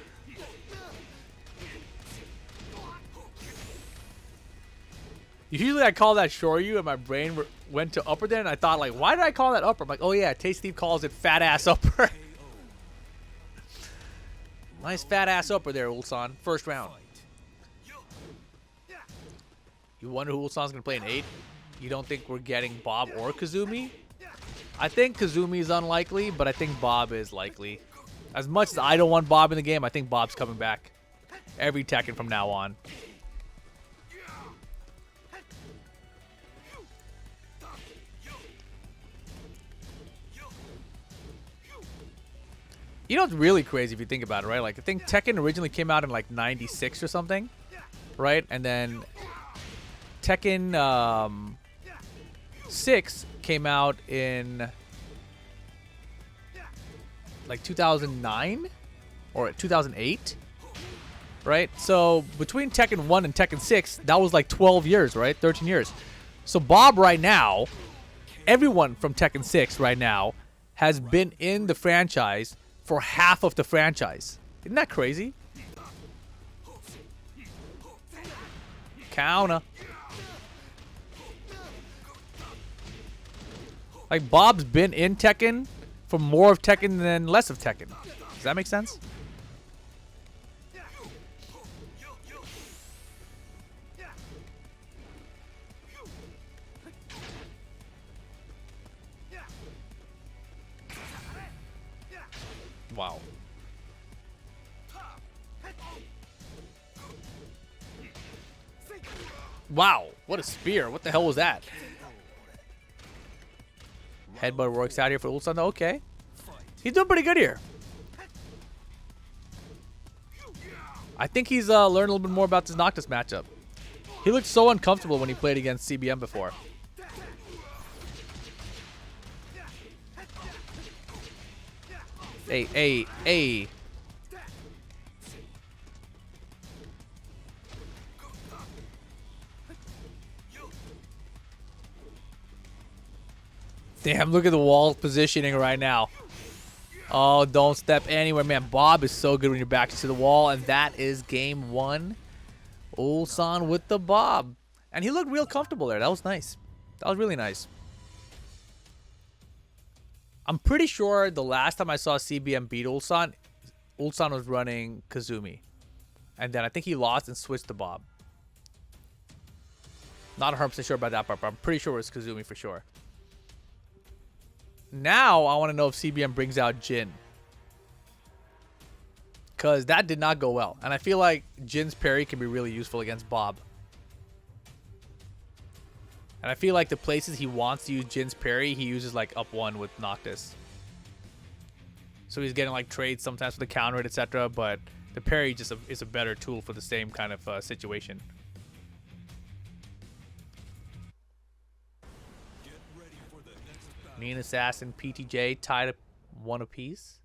Usually I call that Shoryu and my brain went to upper there and I thought like, why did I call that upper? I'm like, oh yeah, Taste Steve calls it fat ass upper. Nice fat ass upper there, Ulsan. First round. You wonder who Ulsan's going to play in 8? You don't think we're getting Bob or Kazumi? I think Kazumi is unlikely, but I think Bob is likely. As much as I don't want Bob in the game, I think Bob's coming back. Every Tekken from now on. You know what's really crazy if you think about it, right? Like, I think Tekken originally came out in, like, 96 or something, right? And then Tekken 6 came out in, like, 2009 or 2008, right? So, between Tekken 1 and Tekken 6, that was, like, 12 years, right? 13 years. So, Bob right now, everyone from Tekken 6 right now has been in the franchise for half of the franchise. Isn't that crazy? Counter. Like, Bob's been in Tekken for more of Tekken than less of Tekken. Does that make sense? Wow. Wow, what a spear. What the hell was that? Headbutt works out here for Ulsan. Okay. He's doing pretty good here. I think he's learned a little bit more about this Noctis matchup. He looked so uncomfortable when he played against CBM before. Hey. Damn, look at the wall positioning right now. Oh, don't step anywhere, man. Bob is so good when you're back to the wall, and that is game 1. Ulsan with the Bob. And he looked real comfortable there. That was nice. That was really nice. I'm pretty sure the last time I saw CBM beat Ulsan was running Kazumi. And then I think he lost and switched to Bob. Not 100% sure about that part, but I'm pretty sure it was Kazumi for sure. Now, I want to know if CBM brings out Jin. Because that did not go well. And I feel like Jin's parry can be really useful against Bob. And I feel like the places he wants to use Jin's parry, he uses like up 1 with Noctis. So he's getting like trades sometimes for the counter, etc. But the parry just is a better tool for the same kind of situation. Mean Assassin, PTJ tied up 1 apiece.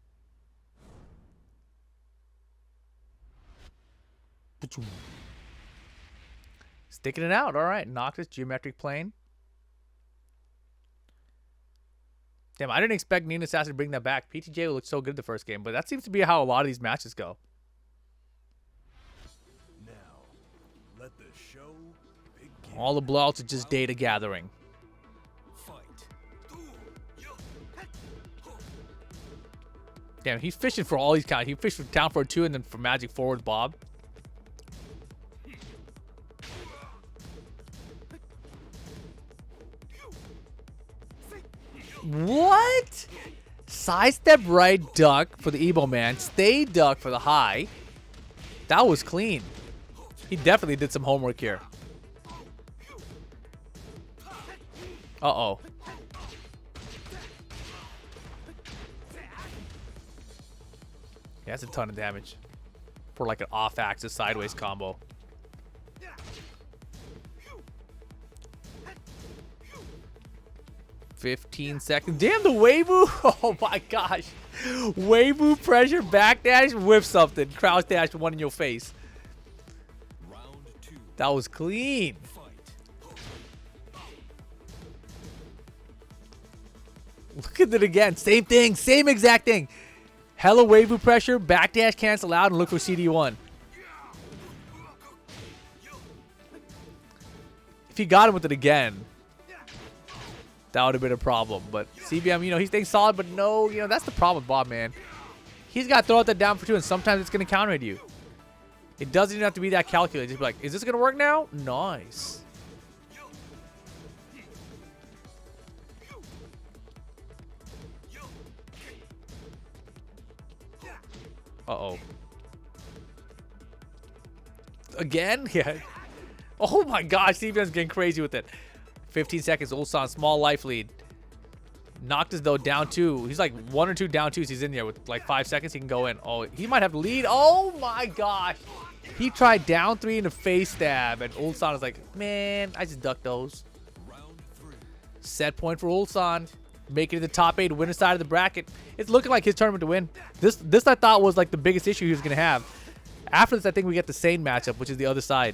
Sticking it out. All right. Noctis, Geometric Plane. Damn, I didn't expect Mean Assassin to bring that back. PTJ looked so good the first game, but that seems to be how a lot of these matches go. Now, let the show begin. All the blowouts are just data gathering. Fight. Damn, he's fishing for all these counts. He fished for down for 2 and then for magic forward Bob. What? Sidestep right duck for the Ebo man. Stay duck for the high. That was clean. He definitely did some homework here. Uh-oh. Yeah, that's a ton of damage for like an off-axis sideways combo. $15 seconds. Damn, the Weibo. Oh my gosh. Weibo pressure, backdash, whip something. Crouch dash, one in your face. That was clean. Look at it again. Same thing. Same exact thing. Hella Weibo pressure, backdash cancel out, and look for CD1. If he got him with it again, that would have been a problem. But CBM, you know, he's staying solid, but no, you know, that's the problem with Bob, man. He's got to throw out that down for 2, and sometimes it's going to counter hit you. It doesn't even have to be that calculated. Just be like, is this going to work now? Nice. Uh-oh. Again? Yeah. Oh my gosh, CBM's getting crazy with it. 15 seconds, Ulsan, small life lead. Noctis, though, down 2. He's like 1 or 2 down 2s. He's in there with like 5 seconds. He can go in. Oh, he might have the lead. Oh my gosh. He tried down 3 in a face stab, and Ulsan is like, man, I just ducked those. Set point for Ulsan. Make it to the top 8, winner side of the bracket. It's looking like his tournament to win. This I thought was like the biggest issue he was going to have. After this, I think we get the same matchup, which is the other side.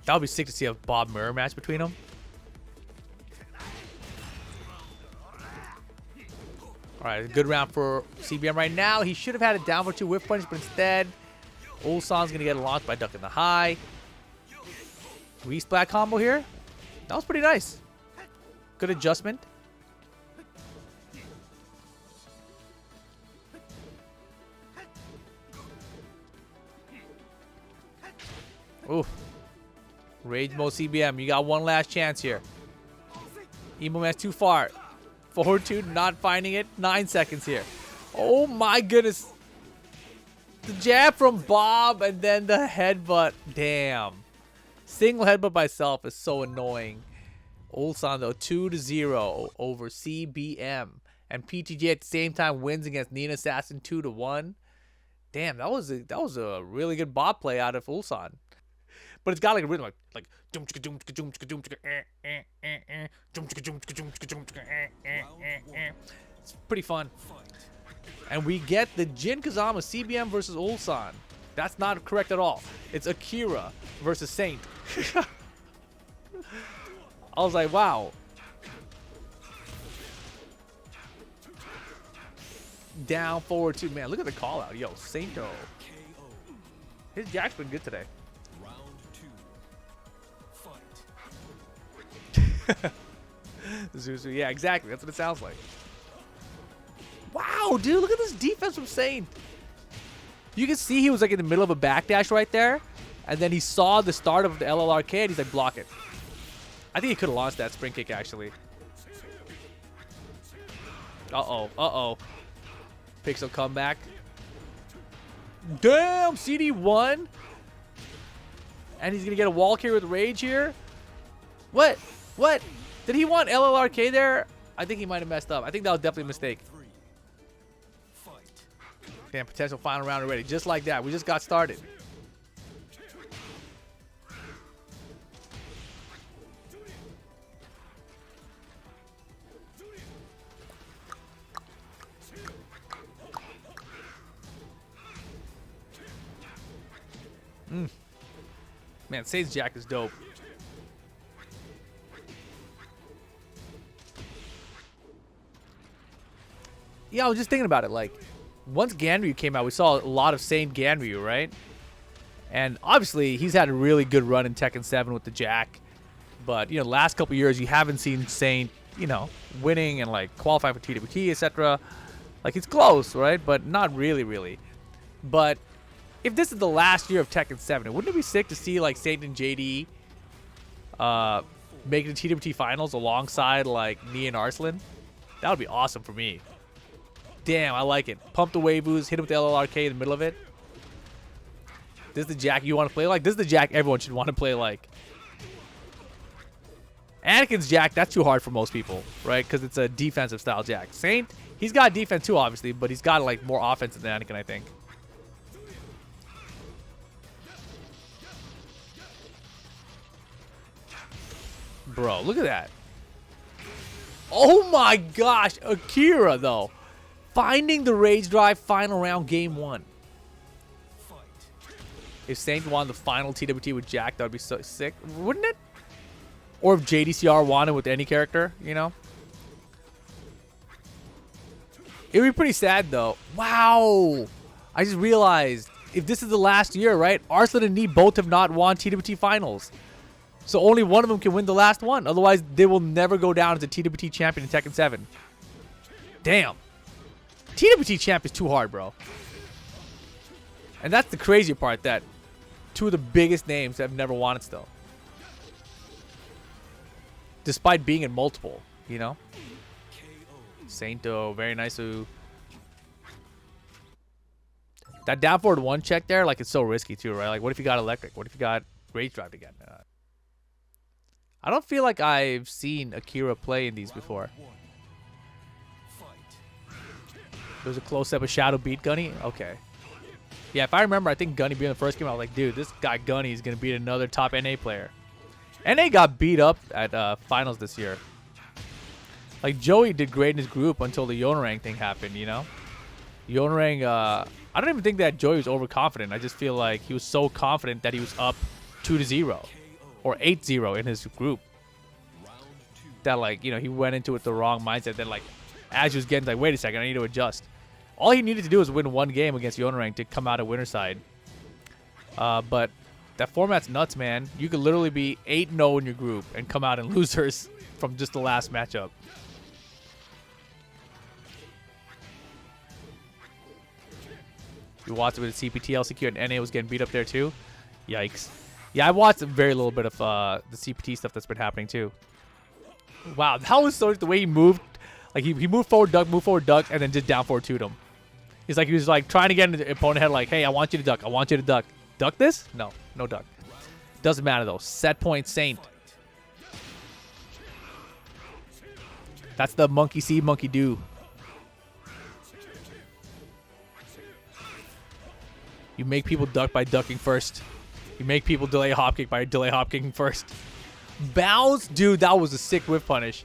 That would be sick to see a Bob mirror match between them. Alright, good round for CBM right now. He should have had a down for 2 whiff punch, but instead, Ulsan's going to get launched by ducking the high. Resplat combo here. That was pretty nice. Good adjustment. Ooh. Rage mode CBM. You got one last chance here. Emo man's too far. Forward 2, not finding it. 9 seconds here. Oh my goodness. The jab from Bob and then the headbutt. Damn. Single headbutt by self is so annoying. Ulsan though 2-0 over CBM, and PTG at the same time wins against Nina Assassin 2-1. Damn, that was a really good Bob play out of Ulsan. But it's got like a rhythm like it's pretty fun. And we get the Jin Kazama CBM versus Ulsan. That's not correct at all. It's Akira versus Saint. I was like, wow. Down, forward 2. Man, look at the call out. Yo, Sainto. His jack's been good today. Zuzu, yeah, exactly. That's what it sounds like. Wow, dude, look at this defense from Saint. You can see he was like in the middle of a backdash right there, and then he saw the start of the LLRK and he's like, block it. I think he could have launched that spring kick actually. Uh-oh. Pixel comeback. Damn, CD1. And he's going to get a wall carry with Rage here. What? Did he want LLRK there? I think he might have messed up. I think that was definitely a mistake. Damn, potential final round already. Just like that. We just got started. Man, Saint's Jack is dope. Yeah, I was just thinking about it. Like, once Ganryu came out, we saw a lot of Saint Ganryu, right? And obviously, he's had a really good run in Tekken 7 with the Jack. But, you know, last couple years, you haven't seen Saint, you know, winning and, like, qualifying for TWT, etc. Like, it's close, right? But not really, really. But if this is the last year of Tekken 7, wouldn't it be sick to see, like, Saint and JD making the TWT finals alongside, like, Nia and Arslan? That would be awesome for me. Damn, I like it. Pump the Waivus, hit him with the LLRK in the middle of it. This is the Jack you want to play like? This is the Jack everyone should want to play like. Anakin's Jack, that's too hard for most people, right? Because it's a defensive style Jack. Saint, he's got defense too, obviously, but he's got like more offense than Anakin, I think. Bro, look at that. Oh my gosh, Akira though. Finding the Rage Drive final round game 1. If Saint won the final TWT with Jack, that would be so sick, wouldn't it? Or if JDCR won it with any character, you know? It would be pretty sad though. Wow. I just realized, if this is the last year, right? Arslan and Nee both have not won TWT finals. So only one of them can win the last one. Otherwise, they will never go down as a TWT champion in Tekken 7. Damn. TWT champ is too hard, bro. And that's the crazy part, that two of the biggest names have never won it still. Despite being in multiple, you know? Sainto, very nice. That down forward 1 check there, like, it's so risky too, right? Like, what if you got electric? What if you got Rage Drive again? I don't feel like I've seen Akira play in these before. There was a close-up of Shadow beat Gunny? Okay. Yeah, if I remember, I think Gunny being the first game, I was like, dude, this guy Gunny is going to beat another top NA player. NA got beat up at finals this year. Like, Joey did great in his group until the Jeondding thing happened, you know? Jeondding, I don't even think that Joey was overconfident. I just feel like he was so confident that he was up 2-0 or 8-0 in his group. That, like, you know, he went into it the wrong mindset. Then, like, as he was getting, like, wait a second, I need to adjust. All he needed to do was win 1 game against Jeondding to come out of winner side. But that format's nuts, man. You could literally be 8-0 in your group and come out in losers from just the last matchup. You watched it with the CPT, LCQ, and NA was getting beat up there too. Yikes. Yeah, I watched very little bit of the CPT stuff that's been happening too. Wow, that was so the way he moved. Like, he moved forward, duck, and then just down forward 2'd him. He's like, he was like trying to get in the opponent head, like, hey, I want you to duck. I want you to duck. Duck this? No, no duck. Doesn't matter though. Set point Saint. That's the monkey see, monkey do. You make people duck by ducking first. You make people delay hop kick by delay hop kicking first. Bounce? Dude, that was a sick whip punish.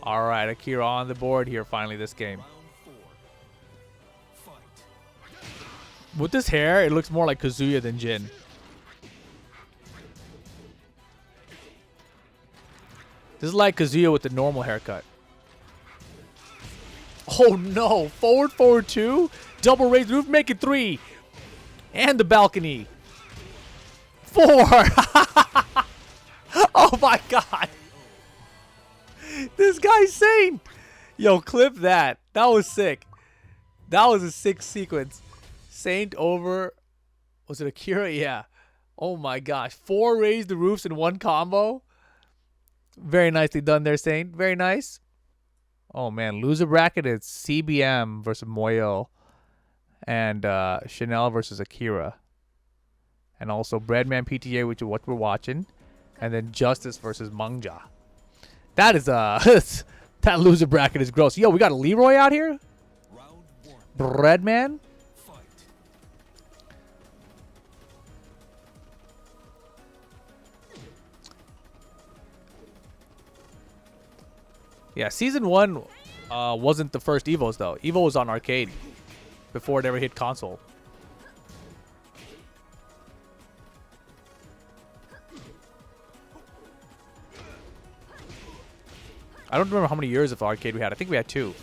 Alright, Akira on the board here finally this game. With this hair, it looks more like Kazuya than Jin. This is like Kazuya with the normal haircut. Oh no, forward 2. Double raise roof, make it 3. And the balcony. 4. Oh my god. This guy's Saint. Yo, clip that. That was sick. That was a sick sequence. Saint over. Was it Akira? Yeah. Oh my gosh. 4 raised the roofs in 1 combo. Very nicely done there, Saint. Very nice. Oh man. Loser bracket is CBM versus Meo-IL. And Chanel versus Akira. And also Breadman PTA, which is what we're watching. And then Justice versus Mangja. That is that loser bracket is gross. Yo, we got a Leroy out here. Breadman. Yeah, season 1 wasn't the first Evos though. Evo was on arcade before it ever hit console. I don't remember how many years of arcade we had. I think we had 2.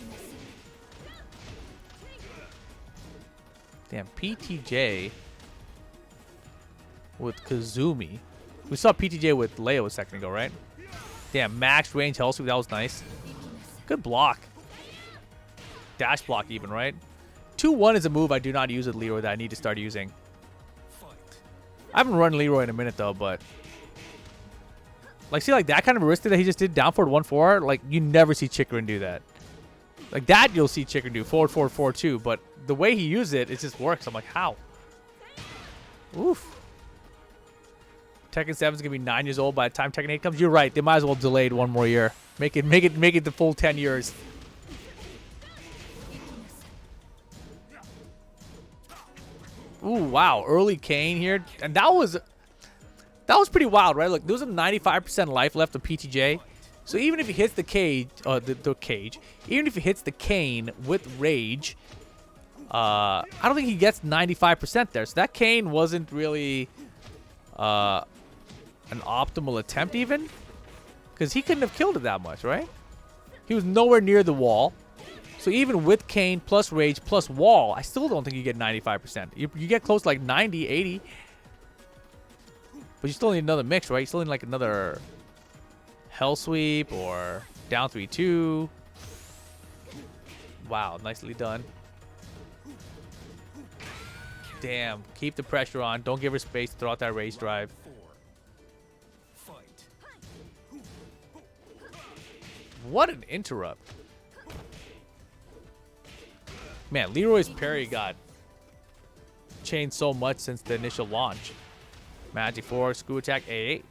Damn, PTJ with Kazumi. We saw PTJ with Leo a second ago, right? Damn, max range health sweep. That was nice. Good block. Dash block even, right? 2-1 is a move I do not use with Leroy that I need to start using. I haven't run Leroy in a minute though, but like, see, like that kind of risk that he just did, down forward 1-4, like you never see Chikrin do that. Like that you'll see Chikrin do, forward 4-4-2, but the way he used it, it just works. I'm like, how? Oof. Tekken 7 is gonna be 9 years old by the time Tekken 8 comes. You're right. They might as well delay it 1 more year. Make it the full 10 years. Ooh, wow. Early Kane here. And that was pretty wild, right? Look, there was a 95% life left of PTJ. So even if he hits the cage, even if he hits the Kane with Rage, I don't think he gets 95% there. So that Kane wasn't really an optimal attempt even. Because he couldn't have killed it that much, right? He was nowhere near the wall. So even with Kane plus Rage plus wall, I still don't think you get 95%. You get close to like 90, 80. But you still need another mix, right? You still need like another Hell Sweep or down 3-2. Wow, nicely done. Damn, keep the pressure on. Don't give her space to throw out that Rage drive. What an interrupt. Man, Leroy's parry got changed so much since the initial launch. Magic 4, screw attack, A8.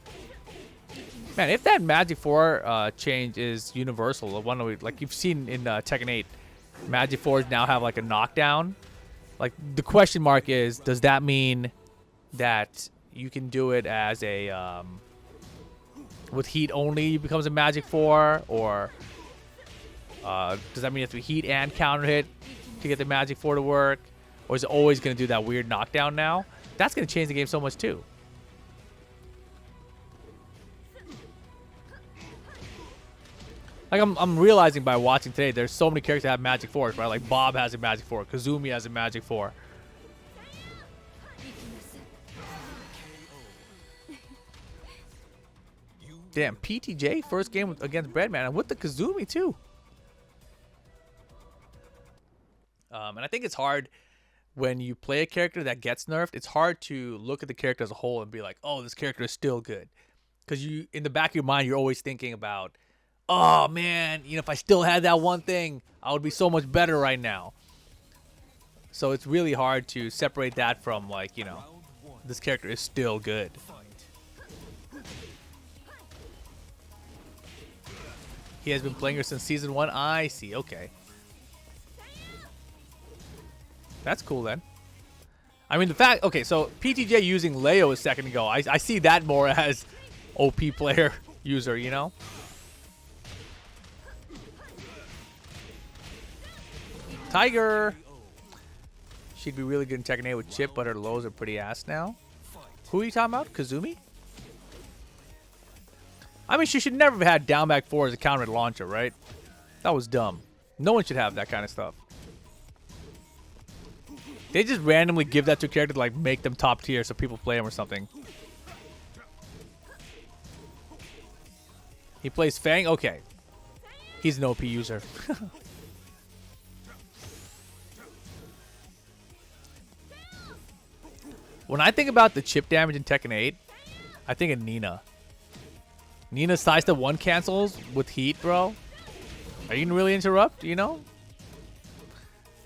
Man, if that Magic 4 change is universal, the one like you've seen in Tekken 8, Magic 4s now have like a knockdown. Like the question mark is, does that mean that you can do it as a with heat only becomes a Magic 4, or does that mean you have to heat and counter hit to get the Magic 4 to work, or is it always going to do that weird knockdown now? That's going to change the game so much too. Like I'm realizing by watching today, there's so many characters that have Magic 4s, right? Like Bob has a Magic 4, Kazumi has a Magic 4. Damn, PTJ first game against Breadman, and with the Kazumi too. And I think it's hard when you play a character that gets nerfed. It's hard to look at the character as a whole and be like, "Oh, this character is still good," because you, in the back of your mind, you're always thinking about, "Oh man, you know, if I still had that one thing, I would be so much better right now." So it's really hard to separate that from, like, you know, this character is still good. He has been playing her since season 1. I see. Okay. That's cool then. I mean, the fact... Okay, so PTJ using Leo a second ago. I see that more as OP player user, you know? Tiger! She'd be really good in Tekken 8 with Chip, but her lows are pretty ass now. Who are you talking about? Kazumi? I mean, she should never have had down back 4 as a counter launcher, right? That was dumb. No one should have that kind of stuff. They just randomly give that to a character to, like, make them top tier so people play them or something. He plays Fang? Okay. He's an OP user. When I think about the chip damage in Tekken 8, I think of Nina. Nina's size to 1 cancels with heat, bro. Are you gonna really interrupt, you know?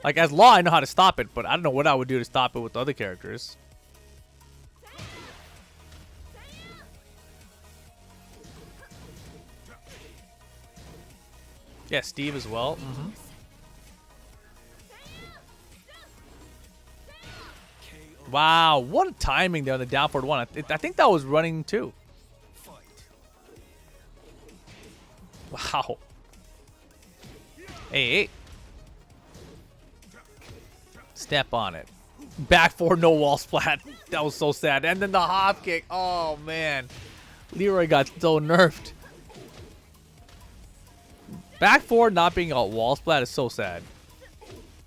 Like, as Law, I know how to stop it, but I don't know what I would do to stop it with other characters. Yeah, Steve as well. Mm-hmm. Wow, what a timing there on the down forward 1. I think that was running too. Wow. Hey. Step on it. Back 4, no wall splat. That was so sad. And then the hop kick. Oh, man. Leroy got so nerfed. Back 4 not being a wall splat is so sad.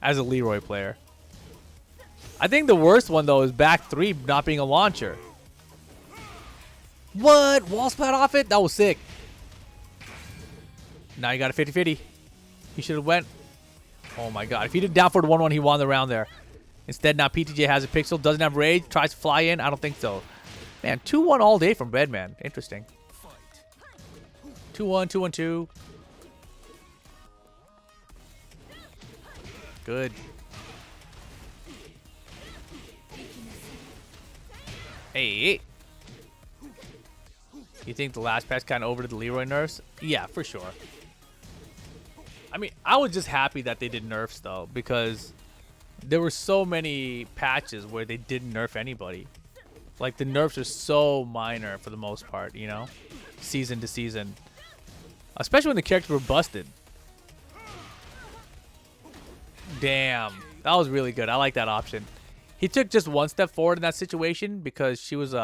As a Leroy player. I think the worst one, though, is back 3 not being a launcher. What? Wall splat off it? That was sick. Now you got a 50-50. He should have went. Oh my god. If he did down for the 1-1, he won the round there. Instead, now PTJ has a pixel. Doesn't have rage. Tries to fly in. I don't think so. Man, 2-1 all day from Breadman. Interesting. 2-1, 2-1-2. Good. Hey. You think the last patch kind of over to the Leroy nerfs? Yeah, for sure. I mean, I was just happy that they did nerfs, though, because there were so many patches where they didn't nerf anybody. Like, the nerfs are so minor for the most part, you know? Season to season. Especially when the characters were busted. Damn. That was really good. I like that option. He took just one step forward in that situation because she was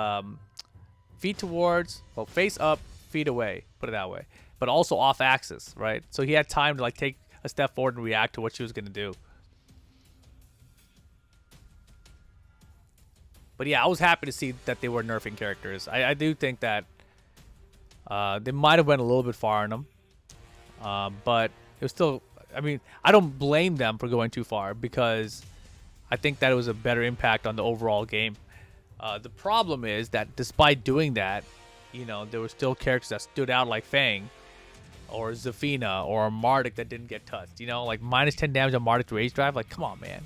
feet towards, well, face up, feet away. Put it that way. But also off axis, right? So he had time to like take a step forward and react to what she was going to do. But yeah, I was happy to see that they were nerfing characters. I do think that they might have went a little bit far on them. But it was still, I mean, I don't blame them for going too far because I think that it was a better impact on the overall game. The problem is that despite doing that, you know, there were still characters that stood out like Fang or Zafina or Marduk that didn't get touched. You know, like minus 10 damage on Marduk's Rage Drive. Like, come on, man.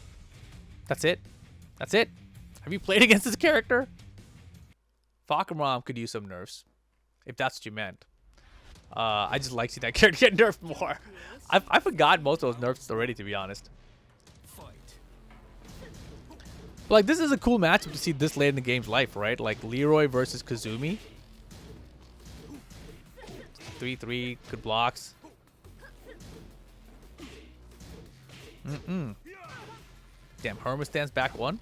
That's it? That's it? Have you played against this character? Falconrom could use some nerfs, if that's what you meant. I just like seeing that character get nerfed more. I forgot most of those nerfs already, to be honest. But like, this is a cool matchup to see this late in the game's life, right? Like Leroy versus Kazumi. 3-3, good blocks. Damn, Herma stands back one.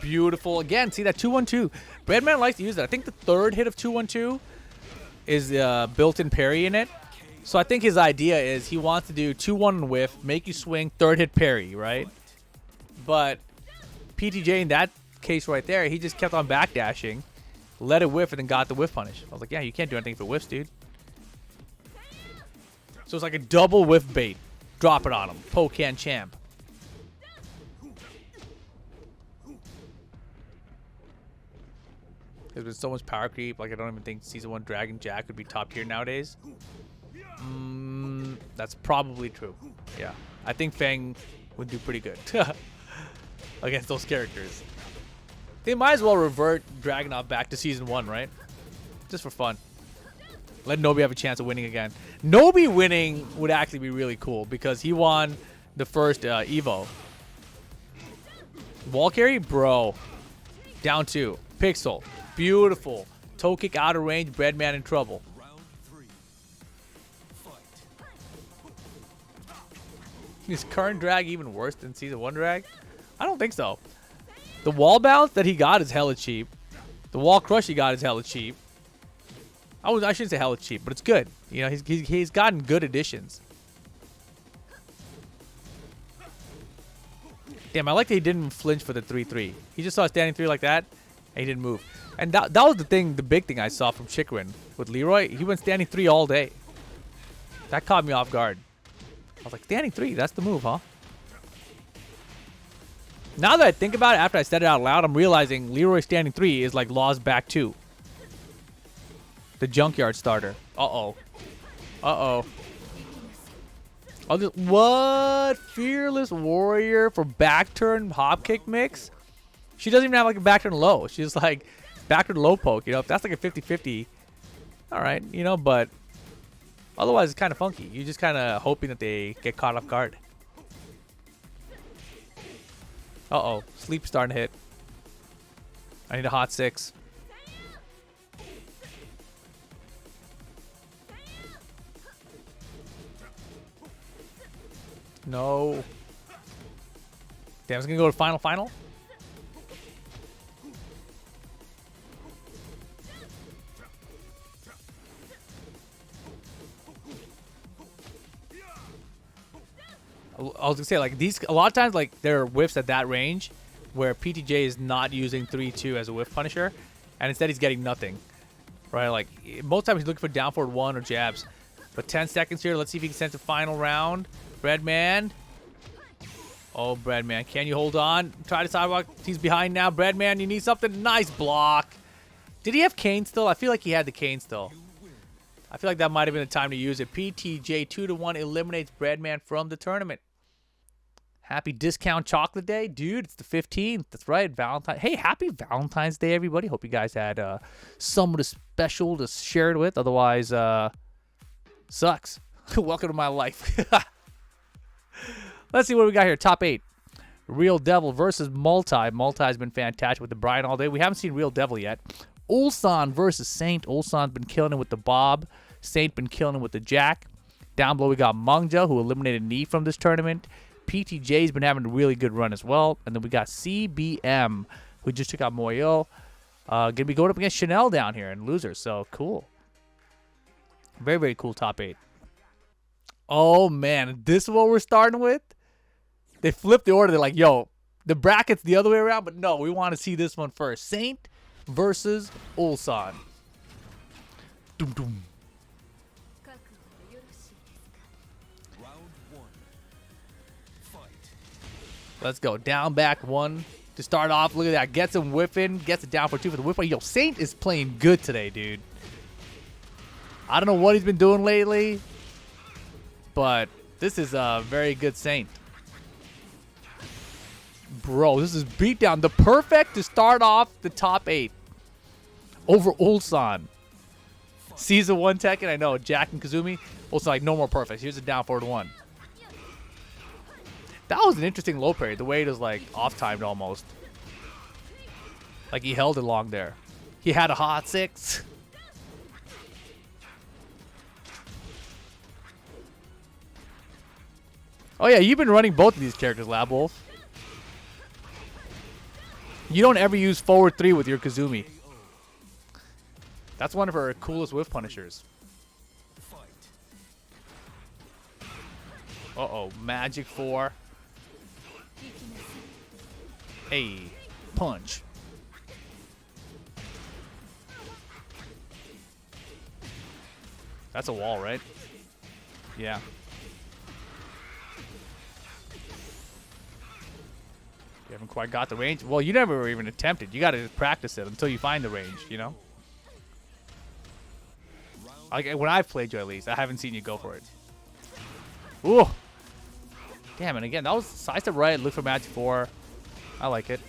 Beautiful. Again, see that 2-1-2. Breadman likes to use that. I think the third hit of 2-1-2 is built-in parry in it. So I think his idea is he wants to do 2-1 whiff, make you swing, third hit parry, right? But PTJ in that case right there, he just kept on backdashing, let it whiff, and then got the whiff punish. I was like, yeah, you can't do anything for whiffs, dude. So it's like a double whiff bait. Drop it on him. Pokan champ. There's been so much power creep. Like, I don't even think Season 1 Dragon Jack would be top tier nowadays. That's probably true. Yeah. I think Fang would do pretty good against those characters. They might as well revert Dragunov back to Season 1, right? Just for fun. Let Nobi have a chance of winning again. Nobi winning would actually be really cool because he won the first Evo. Wall carry? Bro. Down 2. Pixel. Beautiful. Toe kick out of range. Breadman in trouble. Is current drag even worse than Season 1 drag? I don't think so. The wall bounce that he got is hella cheap. The wall crush he got is hella cheap. I shouldn't say hella cheap, but it's good. You know, he's gotten good additions. Damn, I like that he didn't flinch for the 3-3. He just saw a standing 3 like that, and he didn't move. And that was the big thing I saw from Chikrin. With Leroy, he went standing 3 all day. That caught me off guard. I was like, standing 3, that's the move, huh? Now that I think about it, after I said it out loud, I'm realizing Leroy standing 3 is like Law's back 2. The junkyard starter. Uh-oh. Uh-oh. What? Fearless Warrior for back turn hop kick mix? She doesn't even have like a back turn low. She's like back turn low poke, you know? If that's like a 50-50, all right, you know, but otherwise it's kind of funky. You're just kind of hoping that they get caught off guard. Uh-oh. Sleep starting to hit. I need a hot 6. No. Damn, it's going to go to final. I was gonna say, like, these, a lot of times, like, there are whiffs at that range where PTJ is not using 3-2 as a whiff punisher, and instead he's getting nothing. Right? Like, most times he's looking for down forward 1 or jabs. But 10 seconds here. Let's see if he can sense a final round. Breadman. Oh, Breadman. Can you hold on? Try to sidewalk. He's behind now. Breadman, you need something. Nice block. Did he have Cane still? I feel like he had the Cane still. I feel like that might have been the time to use it. PTJ 2-1 eliminates Breadman from the tournament. Happy discount chocolate day. Dude, it's the 15th. That's right. Valentine. Hey, happy Valentine's Day, everybody. Hope you guys had someone special to share it with. Otherwise, sucks. Welcome to my life. Let's see what we got here. Top 8. Real Devil versus Multi. Multi has been fantastic with the Bryan all day. We haven't seen Real Devil yet. Ulsan versus Saint. Ulsan's been killing it with the Bob. Saint been killing it with the Jack. Down below we got Mangja, who eliminated Knee from this tournament. PTJ's been having a really good run as well. And then we got CBM, who just took out Meo-IL. Going to be going up against Chanel down here in losers. So, cool. Very, very cool top 8. Oh, man. This is what we're starting with? They flipped the order. They're like, yo, the bracket's the other way around. But no, we want to see this one first. Saint versus Ulsan. Doom, doom. Round 1. Fight. Let's go. Down, back, 1. To start off, look at that. Gets him whipping. Gets it down for 2 for the whip. Yo, Saint is playing good today, dude. I don't know what he's been doing lately, but this is a very good Saint. Bro, this is beatdown. The perfect to start off the top 8 over Ulsan. Season 1 Tekken, I know. Jack and Kazumi. Also, like, no more perfect. Here's a down forward 1. That was an interesting low parry. The way it was, like, off-timed almost. Like, he held it long there. He had a hot 6. Oh, yeah, you've been running both of these characters, Lab Wolf. You don't ever use forward 3 with your Kazumi. That's one of her coolest whiff punishers. Uh-oh, Magic 4. Hey, punch. That's a wall, right? Yeah. You haven't quite got the range. Well, you never even attempted. You got to practice it until you find the range, you know? Like, when I've played you, at least, I haven't seen you go for it. Ooh. Damn, and again, that was size to right. Look for match 4. I like it.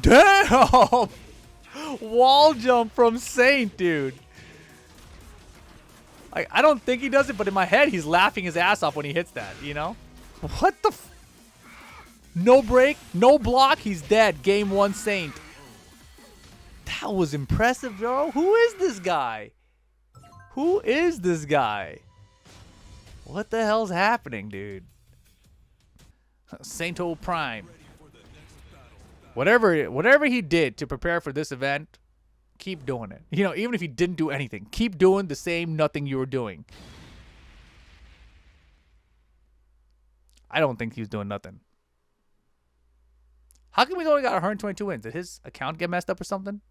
Damn! Wall jump from Saint, dude. I don't think he does it, but in my head, he's laughing his ass off when he hits that, you know? What the f... No break, no block, he's dead. Game 1 Saint. That was impressive, bro. Who is this guy? Who is this guy? What the hell's happening, dude? Sainto Prime. Whatever he did to prepare for this event, keep doing it. You know, even if he didn't do anything, keep doing the same nothing you were doing. I don't think he's doing nothing. How come we only got 122 wins? Did his account get messed up or something?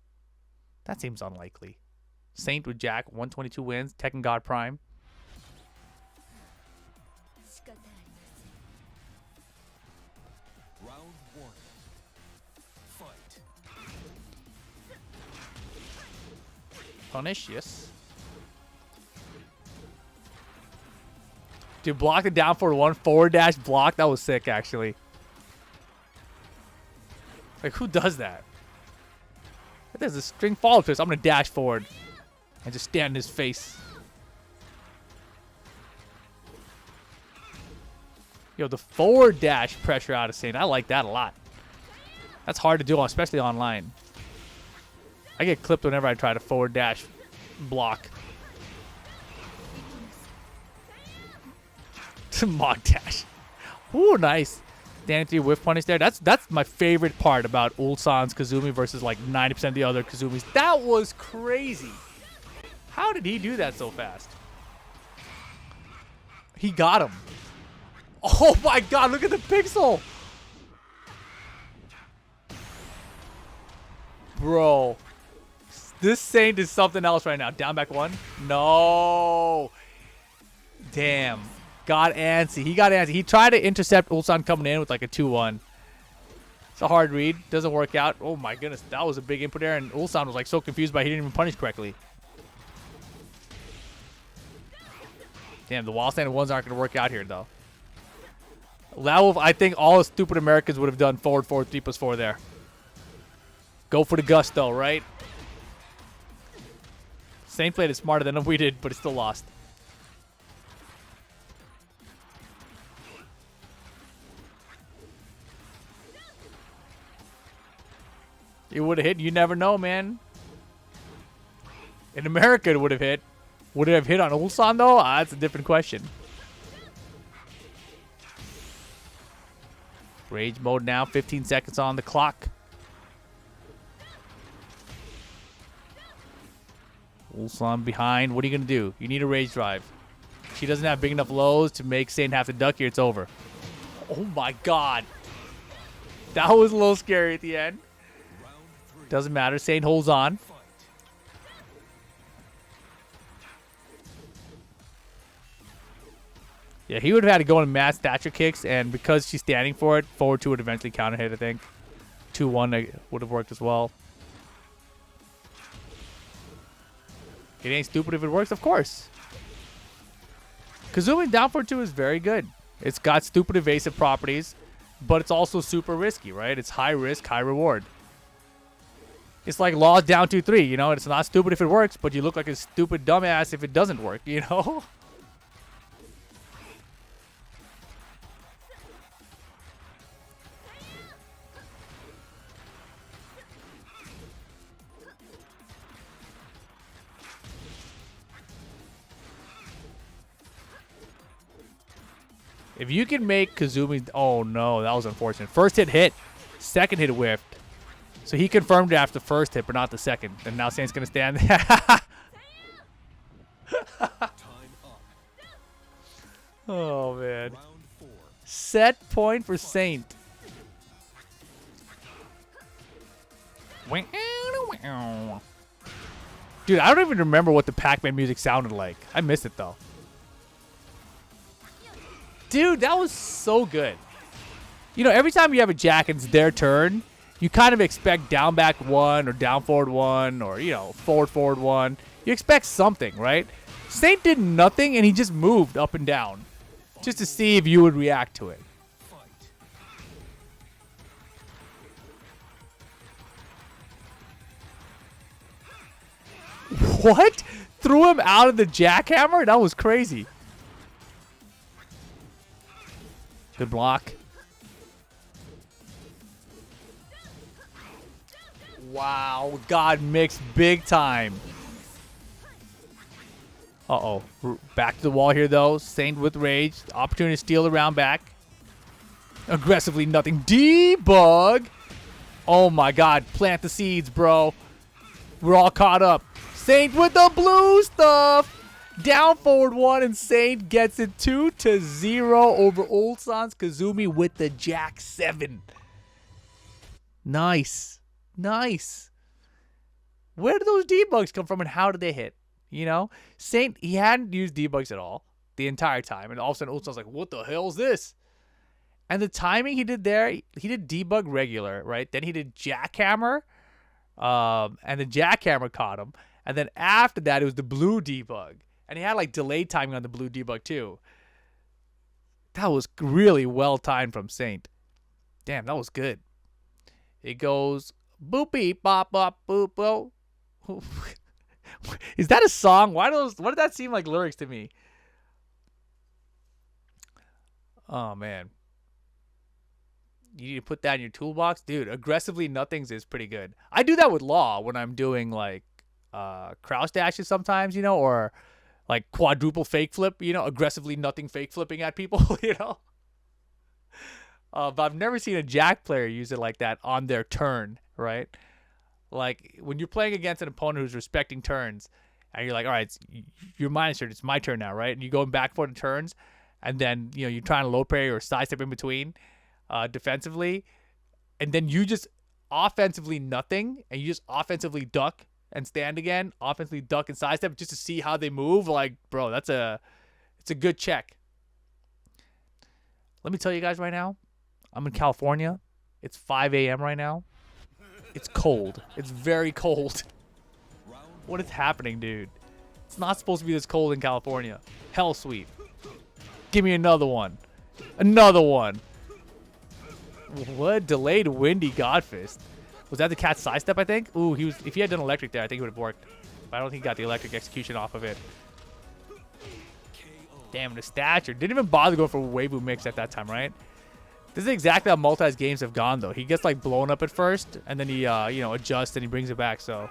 That seems unlikely. Saint with Jack, 122 wins. Tekken God Prime. Round 1. Fight. Punish, yes. Dude, block it down for 1 forward dash block. That was sick, actually. Like, who does that? There's a string follow twist. I'm going to dash forward and just stand in his face. Yo, the forward dash pressure out of Saint. I like that a lot. That's hard to do, especially online. I get clipped whenever I try to forward dash block. Mock dash. Ooh, nice. Standing 3 whiff punish there. That's my favorite part about Ulsan's Kazumi versus like 90% of the other Kazumis. That was crazy. How did he do that so fast? He got him. Oh my god, look at the pixel. Bro. This Saint is something else right now. Down back 1. No. Damn. Got antsy. He got antsy. He tried to intercept Ulsan coming in with like a 2-1. It's a hard read. Doesn't work out. Oh my goodness. That was a big input there. And Ulsan was like so confused by he didn't even punish correctly. Damn, the wall stand ones aren't going to work out here though. I think all the stupid Americans would have done forward 3+4 there. Go for the gusto, right? Saint played it smarter than we did, but it still lost. It would have hit. You never know, man. In America, it would have hit. Would it have hit on Ulsan, though? That's a different question. Rage mode now. 15 seconds on the clock. Ulsan behind. What are you going to do? You need a rage drive. She doesn't have big enough lows to make Saint have to duck here. It's over. Oh, my God. That was a little scary at the end. Doesn't matter. Saint holds on. Yeah, he would have had to go in mad stature kicks, and because she's standing for it, forward 2 would eventually counter hit, I think. 2-1 would have worked as well. It ain't stupid if it works, of course. Kazumi down forward 2 is very good. It's got stupid evasive properties, but it's also super risky, right? It's high risk, high reward. It's like Laws down 2-3, you know? It's not stupid if it works, but you look like a stupid dumbass if it doesn't work, you know? If you can make Kazumi... Oh, no. That was unfortunate. First hit. Second hit whiffed. So he confirmed it after the first hit, but not the second. And now Saint's going to stand there. Oh, man. Set point for Saint. Dude, I don't even remember what the Pac-Man music sounded like. I missed it, though. Dude, that was so good. You know, every time you have a Jack and it's their turn, you kind of expect down back 1 or down forward 1 or, you know, forward 1. You expect something, right? Saint did nothing and he just moved up and down just to see if you would react to it. What? Threw him out of the jackhammer? That was crazy. Good block. Wow. God mixed big time. Uh-oh. Back to the wall here, though. Saint with rage. Opportunity to steal the round back. Aggressively nothing. Debug. Oh, my God. Plant the seeds, bro. We're all caught up. Saint with the blue stuff. Down forward 1, and Saint gets it 2-0 over Ulsan's Kazumi with the Jack 7. Nice. Nice. Where did those debugs come from and how did they hit? You know? Saint, he hadn't used debugs at all the entire time. And all of a sudden, Ulsan's like, what the hell is this? And the timing he did there, he did debug regular, right? Then he did jackhammer. And the jackhammer caught him. And then after that, it was the blue debug. And he had like delayed timing on the blue debug too. That was really well timed from Saint. Damn, that was good. It goes boopy bop bop boop boop. Is that a song? Why did that seem like lyrics to me? Oh man. You need to put that in your toolbox. Dude, aggressively nothings is pretty good. I do that with Law when I'm doing like crouch dashes sometimes, you know, or like quadruple fake flip, you know, aggressively nothing fake flipping at people, you know. But I've never seen a Jack player use it like that on their turn, right? Like when you're playing against an opponent who's respecting turns, and you're like, all right, you're minus turn, it's my turn now, right? And you go back for the turns, and then you're trying to low parry or sidestep in between defensively, and then you just offensively nothing, and you just offensively duck and stand again, offensively duck and sidestep just to see how they move. Like, bro, it's a good check. Let me tell you guys right now, I'm in California. It's 5 a.m. right now. It's cold. It's very cold. What is happening, dude? It's not supposed to be this cold in California. Hell sweep. Give me another one. Another one. What? Delayed windy Godfist. Was that the cat's sidestep, I think? Ooh, if he had done electric there, I think it would have worked. But I don't think he got the electric execution off of it. Damn, the stature. Didn't even bother going for a Weibo mix at that time, right? This is exactly how Multi's games have gone, though. He gets, like, blown up at first, and then he, adjusts and he brings it back, so...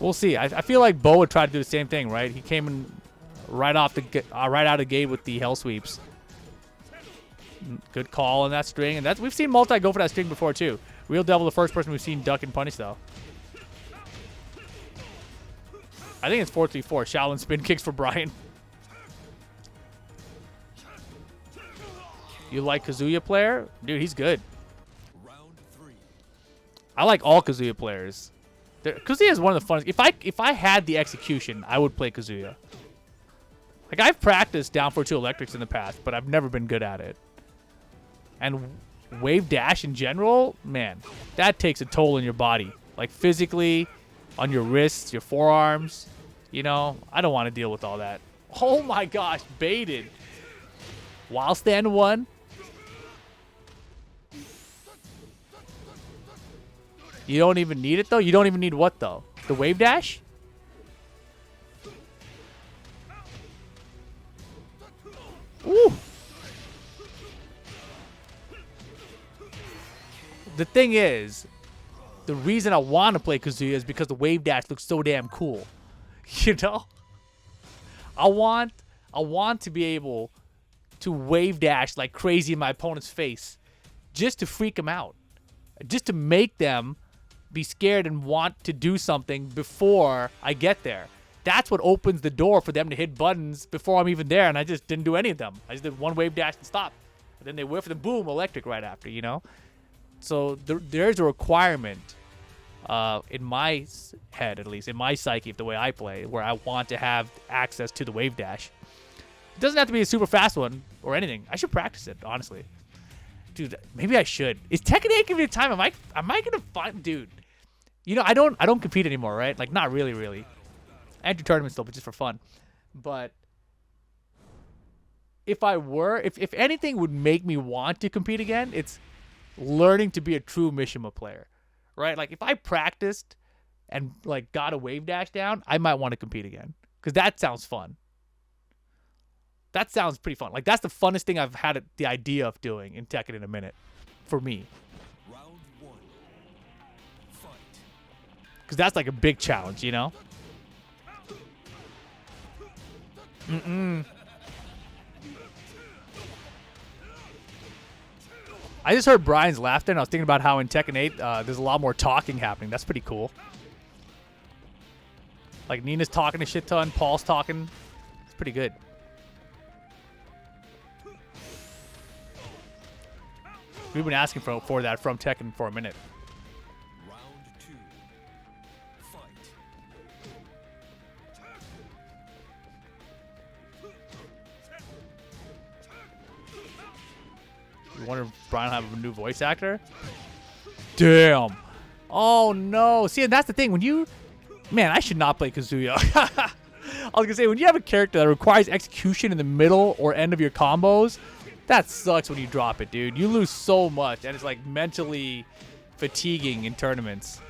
We'll see. I feel like BoA would try to do the same thing, right? He came in right out of the gate with the hell sweeps. Good call on that string, and we've seen Multi go for that string before too. Real Devil, the first person we've seen duck and punish though. I think it's 4-3-4. Shaolin spin kicks for Bryan. You like Kazuya player? Dude, he's good. I like all Kazuya players. Kazuya is one of the funnest. If I had the execution, I would play Kazuya. Like, I've practiced down 4-2 electrics in the past, but I've never been good at it. And wave dash in general, man, that takes a toll on your body. Like, physically, on your wrists, your forearms. I don't want to deal with all that. Oh my gosh, baited. While stand one. You don't even need it, though? You don't even need what, though? The wave dash? Ooh. The thing is, the reason I want to play Kazuya is because the wave dash looks so damn cool. I want to be able to wave dash like crazy in my opponent's face just to freak them out. Just to make them be scared and want to do something before I get there. That's what opens the door for them to hit buttons before I'm even there, and I just didn't do any of them. I just did one wave dash and stop. And then they whiff and boom, electric right after, So there's a requirement in my head, at least, in my psyche, the way I play, where I want to have access to the wave dash. It doesn't have to be a super fast one or anything. I should practice it, honestly. Dude, maybe I should. Is Tekken 8 giving me time? Am I gonna find... Dude. I don't compete anymore, right? Like, not really. I enter tournaments still, but just for fun. But if anything would make me want to compete again, it's learning to be a true Mishima player, right? Like, if I practiced and, like, got a wave dash down, I might want to compete again. Because that sounds fun. That sounds pretty fun. Like, that's the funnest thing I've had the idea of doing in Tekken in a minute. For me. Because that's like a big challenge, I just heard Bryan's laughter, and I was thinking about how in Tekken 8, there's a lot more talking happening. That's pretty cool. Like, Nina's talking a shit ton, Paul's talking. It's pretty good. We've been asking for that from Tekken for a minute. You wonder if Bryan will have a new voice actor? Damn. Oh, no. See, and that's the thing. Man, I should not play Kazuya. I was going to say, when you have a character that requires execution in the middle or end of your combos, that sucks when you drop it, dude. You lose so much, and it's, like, mentally fatiguing in tournaments.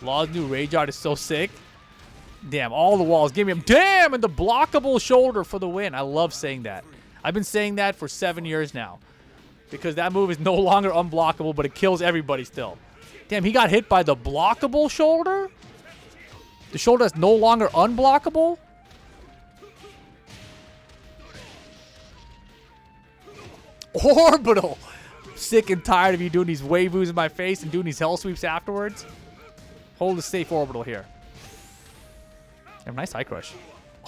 Law's new Rage Art is so sick. Damn, all the walls. Give me him. Damn, and the blockable shoulder for the win. I love saying that. I've been saying that for 7 years now. Because that move is no longer unblockable, but it kills everybody still. Damn, he got hit by the blockable shoulder? The shoulder is no longer unblockable? Orbital! Sick and tired of you doing these waivus in my face and doing these hell sweeps afterwards. Hold the safe orbital here. Damn, nice high crush.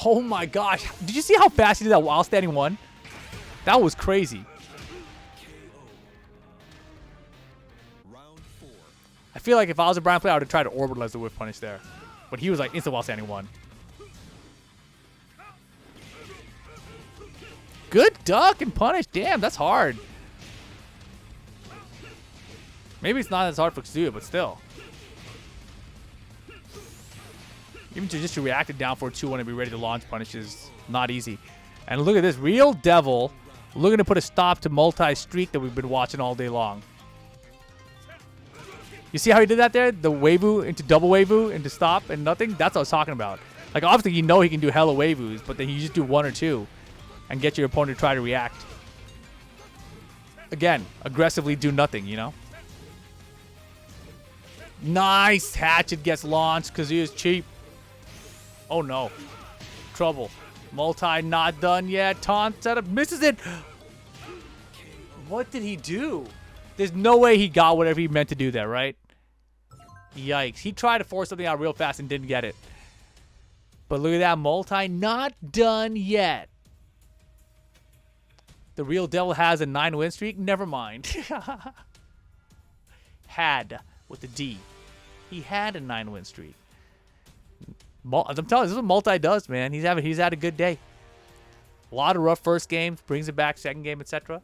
Oh my gosh. Did you see how fast he did that while standing one? That was crazy. Round 4. I feel like if I was a Brian player, I would have tried to orbitalize the whiff punish there. But he was like instant while standing one. Good duck and punish. Damn, that's hard. Maybe it's not as hard for Kazuya, but still. Even to react it down for 2-1 and be ready to launch punish is not easy. And look at this. Real Devil looking to put a stop to multi-streak that we've been watching all day long. You see how he did that there? The Weivu into double Weivu into stop and nothing? That's what I was talking about. Like, obviously, you know he can do hella Weivus, but then you just do 1 or 2 and get your opponent to try to react. Again, aggressively do nothing, you know? Nice. Hatchet gets launched. Kazuya's cheap. Oh, no. Trouble. Multi not done yet. Taunt setup. Misses it. What did he do? There's no way he got whatever he meant to do there, right? Yikes. He tried to force something out real fast and didn't get it. But look at that. Multi not done yet. The Real Devil has a 9-win streak? Never mind. Had with the D. He had a 9-win streak. I'm telling you, this is what Multi does, man. He's had a good day. A lot of rough first games, brings it back second game, etc.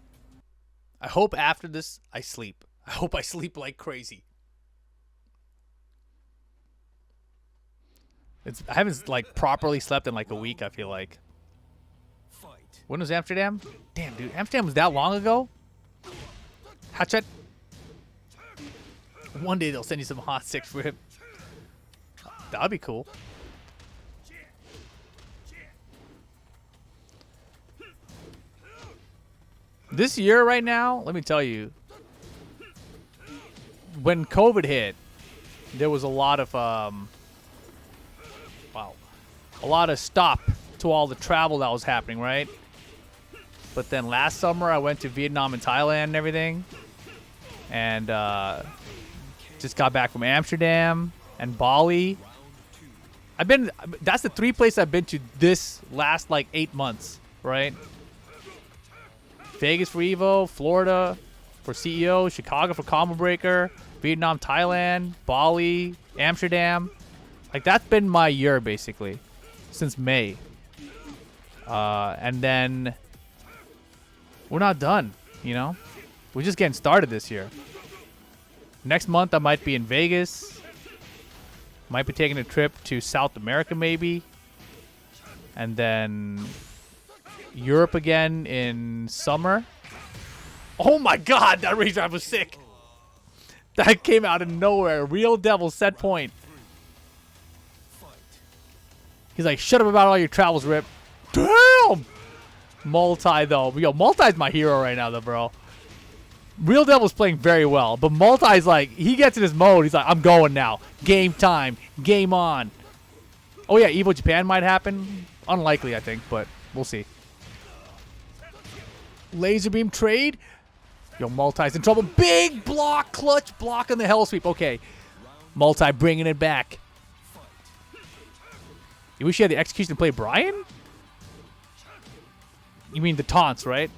I hope after this I sleep. I hope I sleep like crazy. I haven't like properly slept in like a week, I feel like. Fight. When was Amsterdam? Damn, dude, Amsterdam was that long ago? Hatchet. One day they'll send you some hot six for him. That'd be cool. This year right now, let me tell you, when COVID hit, there was a lot of a lot of stop to all the travel that was happening, right? But then last summer I went to Vietnam and Thailand and everything, and just got back from Amsterdam and Bali. That's the 3 places I've been to this last like 8 months, right? Vegas for Evo, Florida for CEO, Chicago for Combo Breaker, Vietnam, Thailand, Bali, Amsterdam. Like, that's been my year, basically, since May. And then we're not done, you know? We're just getting started this year. Next month, I might be in Vegas. Might be taking a trip to South America, maybe. And then Europe again in summer. Oh my god, that rage drive was sick. That came out of nowhere. Real Devil set point. He's like, shut up about all your travels, Rip. Damn! Multi, though. Yo, Multi's my hero right now, though, bro. Real Devil's playing very well, but Multi's like, he gets in his mode. He's like, I'm going now. Game time. Game on. Oh, yeah, Evo Japan might happen. Unlikely, I think, but we'll see. Laser beam trade. Yo, Multi's in trouble. Big block, clutch block on the hell sweep. Okay. Multi bringing it back. You wish you had the execution to play Brian? You mean the taunts, right?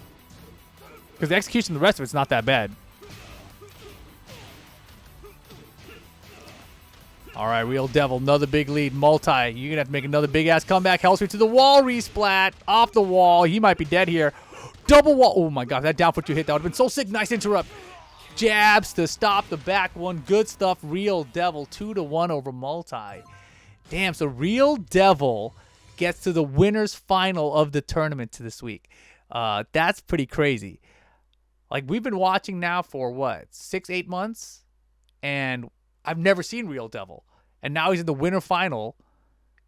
Because the execution, the rest of it's not that bad. All right, Real Devil, another big lead. Multi, you're going to have to make another big-ass comeback. Hell sweep to the wall, resplat. Off the wall. He might be dead here. Double wall. Oh, my God. That down for 2 hit. That would have been so sick. Nice interrupt. Jabs to stop the back one. Good stuff. Real Devil, 2-1 over Multi. Damn, so Real Devil gets to the winner's final of the tournament this week. That's pretty crazy. Like, we've been watching now for, what, 6-8 months? And I've never seen Real Devil. And now he's in the winner final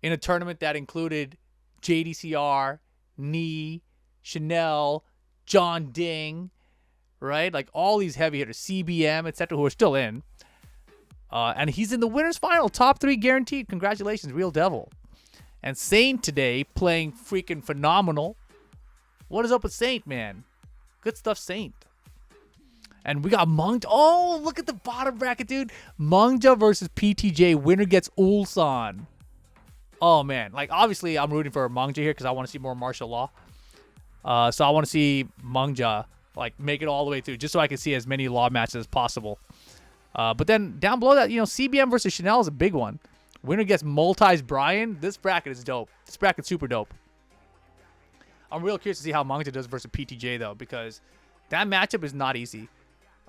in a tournament that included JDCR, Knee, Chanel, Jeondding, right? Like, all these heavy hitters, CBM, etc., who are still in. And he's in the winner's final. Top 3 guaranteed. Congratulations, Real Devil. And Saint today playing freaking phenomenal. What is up with Saint, man? Good stuff, Saint. And we got Mangja. Oh, look at the bottom bracket, dude. Mangja versus PTJ. Winner gets Ulsan. Oh man, like obviously I'm rooting for Mangja here because I want to see more martial law. So I want to see Mangja like make it all the way through, just so I can see as many law matches as possible. But then down below that, you know, CBM versus Chanel is a big one. Winner gets Multi's Brian. This bracket is dope. This bracket's super dope. I'm real curious to see how Mangja does versus PTJ though, because that matchup is not easy.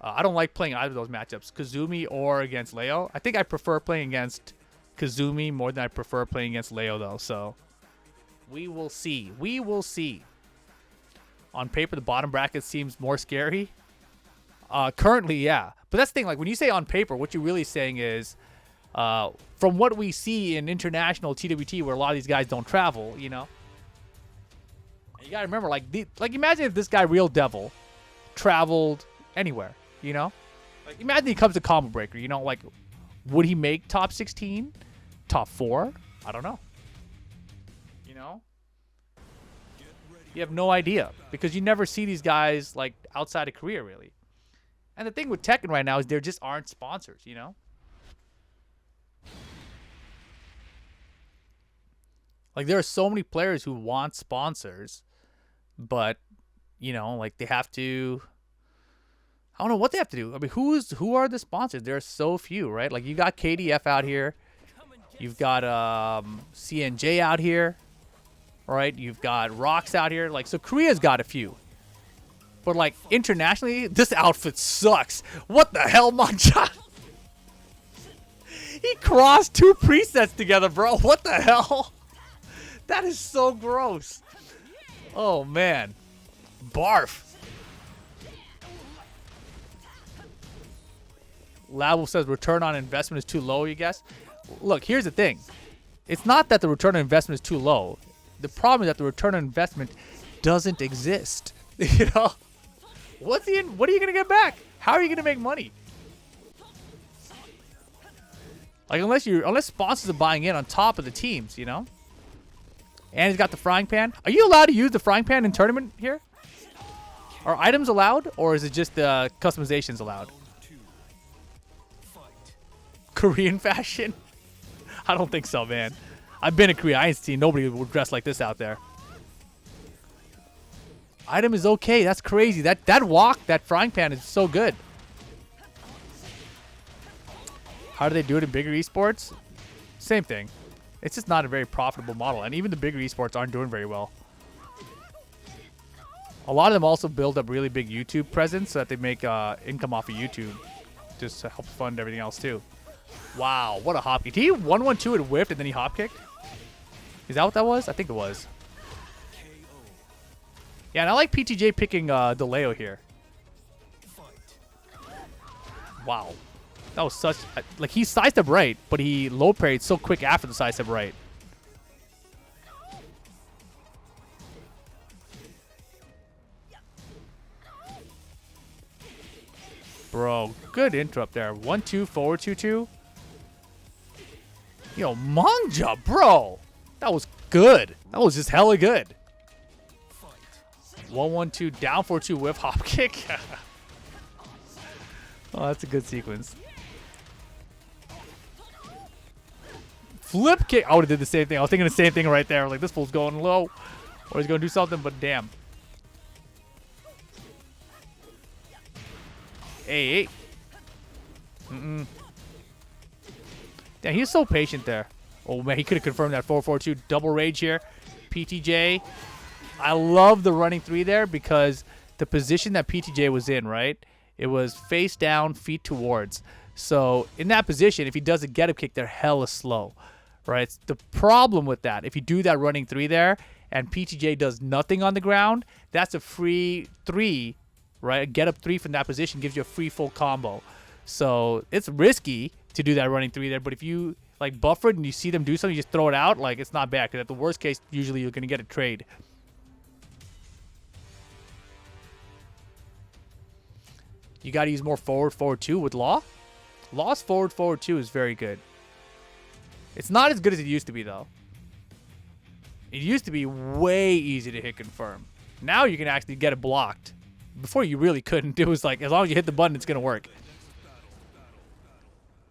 I don't like playing either of those matchups, Kazumi or against Leo. I think I prefer playing against Kazumi more than I prefer playing against Leo though. So we will see. We will see. On paper, the bottom bracket seems more scary. Currently, yeah. But that's the thing. Like when you say on paper, what you're really saying is, from what we see in international TWT, where a lot of these guys don't travel, you know. And you gotta remember, like imagine if this guy Real Devil traveled anywhere, you know. Like imagine he comes to Combo Breaker, you know. Like, would he make top 16, top 4? I don't know. You know. You have no idea because you never see these guys like outside of Korea really. And the thing with Tekken right now is there just aren't sponsors, you know? Like there are so many players who want sponsors, but you know, like they have to, I don't know what they have to do. I mean, who are the sponsors? There are so few, right? Like you got KDF out here. You've got CNJ out here. Right, you've got Rocks out here. Like, so Korea's got a few. But, like, internationally, this outfit sucks. What the hell, Mangja? He crossed 2 presets together, bro. What the hell? That is so gross. Oh, man. Barf. Lavo says return on investment is too low, you guess? Look, here's the thing. It's not that the return on investment is too low. The problem is that the return on investment doesn't exist. You know, what are you gonna get back? How are you gonna make money? Like unless sponsors are buying in on top of the teams, you know. And he's got the frying pan. Are you allowed to use the frying pan in tournament here? Are items allowed, or is it just the customizations allowed? Korean fashion? I don't think so, man. I've been in Korea. I ain't seen nobody would dress like this out there. Item is okay. That's crazy. That walk, that frying pan is so good. How do they do it in bigger esports? Same thing. It's just not a very profitable model. And even the bigger esports aren't doing very well. A lot of them also build up really big YouTube presence so that they make income off of YouTube. Just to help fund everything else too. Wow, what a hop kick. Did he 1-1-2 and whiffed and then he hop kicked? Is that what that was? I think it was. Yeah, and I like PTJ picking DeLeo here. Wow. That was such... Like, he sidestep right, but he low parried so quick after the sidestep right. Bro, good interrupt there. 1-2, forward 2-2. Yo, Mangja, bro. That was good. That was just hella good. 1-1-2, down 4-2 whiff hop kick. Oh, that's a good sequence. Flip kick. I would have did the same thing. I was thinking the same thing right there. Like, this fool's going low. Or he's going to do something, but damn. Hey. Yeah, he's so patient there. Oh, man, he could have confirmed that 4-4-2 double rage here. PTJ. I love the running 3 there because the position that PTJ was in, right? It was face down, feet towards. So in that position, if he does a get-up kick, they're hella slow, right? The problem with that, if you do that running 3 there and PTJ does nothing on the ground, that's a free 3, right? A get-up 3 from that position gives you a free full combo. So it's risky to do that running 3 there, but if you like buffer it and you see them do something, you just throw it out, like it's not bad. Because at the worst case, usually you're going to get a trade. You got to use more forward 2 with Law. Law's forward 2 is very good. It's not as good as it used to be, though. It used to be way easy to hit confirm. Now you can actually get it blocked. Before you really couldn't. It was like, as long as you hit the button, it's going to work.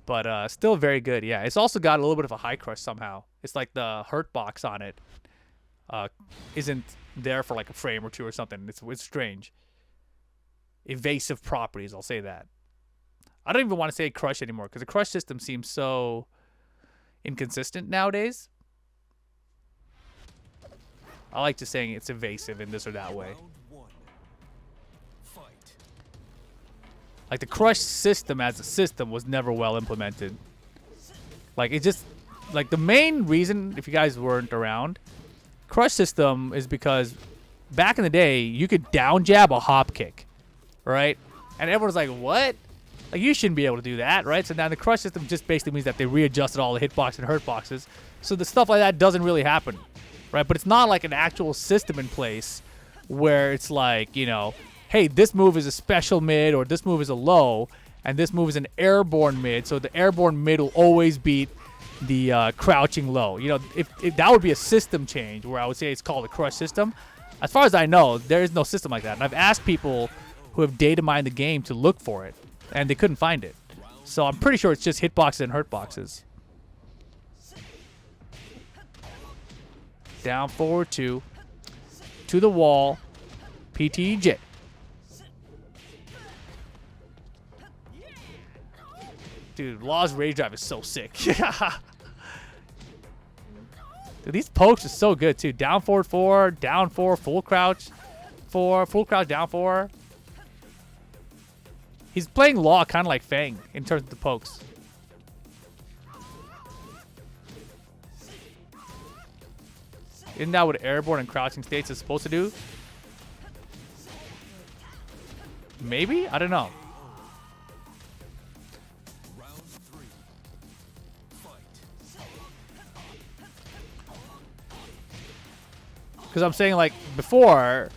But still very good. Yeah, it's also got a little bit of a high crush somehow. It's like the hurt box on it isn't there for like a frame or two or something. It's strange. Evasive properties, I'll say that. I don't even want to say crush anymore because the crush system seems so inconsistent nowadays. I like just saying it's evasive in this or that way. Like the crush system as a system was never well implemented. Like it just, like the main reason, if you guys weren't around, crush system is because back in the day you could down jab a hop kick, right? And everyone's like, what? Like you shouldn't be able to do that, right? So now the crush system just basically means that they readjusted all the hitbox and hurt boxes, so the stuff like that doesn't really happen, right? But it's not like an actual system in place where it's like, you know, hey, this move is a special mid, or this move is a low, and this move is an airborne mid, so the airborne mid will always beat the crouching low. You know, if that would be a system change where I would say it's called a crush system. As far as I know, there is no system like that. And I've asked people who have data mined the game to look for it, and they couldn't find it. So I'm pretty sure it's just hitboxes and hurt boxes. Down, forward, two. To the wall. PTJ. Dude, Law's rage drive is so sick. Dude, these pokes are so good too. Down forward 4, down 4, full crouch 4, full crouch down 4. He's playing Law kind of like Fang in terms of the pokes. Isn't that what airborne and crouching states is supposed to do? Maybe? I don't know. Because I'm saying, like, before,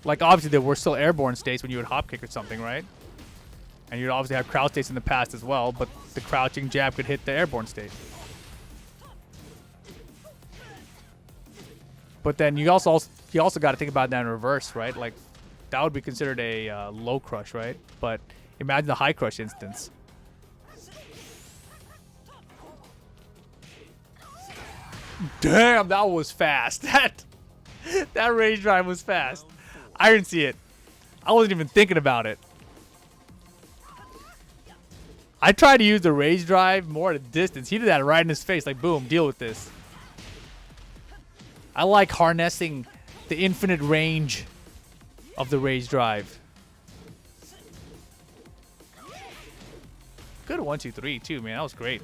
like, obviously there were still airborne states when you would hop kick or something, right? And you'd obviously have crouch states in the past as well, but the crouching jab could hit the airborne state. But then you also got to think about that in reverse, right? Like, that would be considered a low crush, right? But imagine the high crush instance. Damn, that was fast. That rage drive was fast. I didn't see it. I wasn't even thinking about it. I tried to use the rage drive more at a distance. He did that right in his face. Like, boom, deal with this. I like harnessing the infinite range of the rage drive. Good 1, 2, 3 too, man. That was great.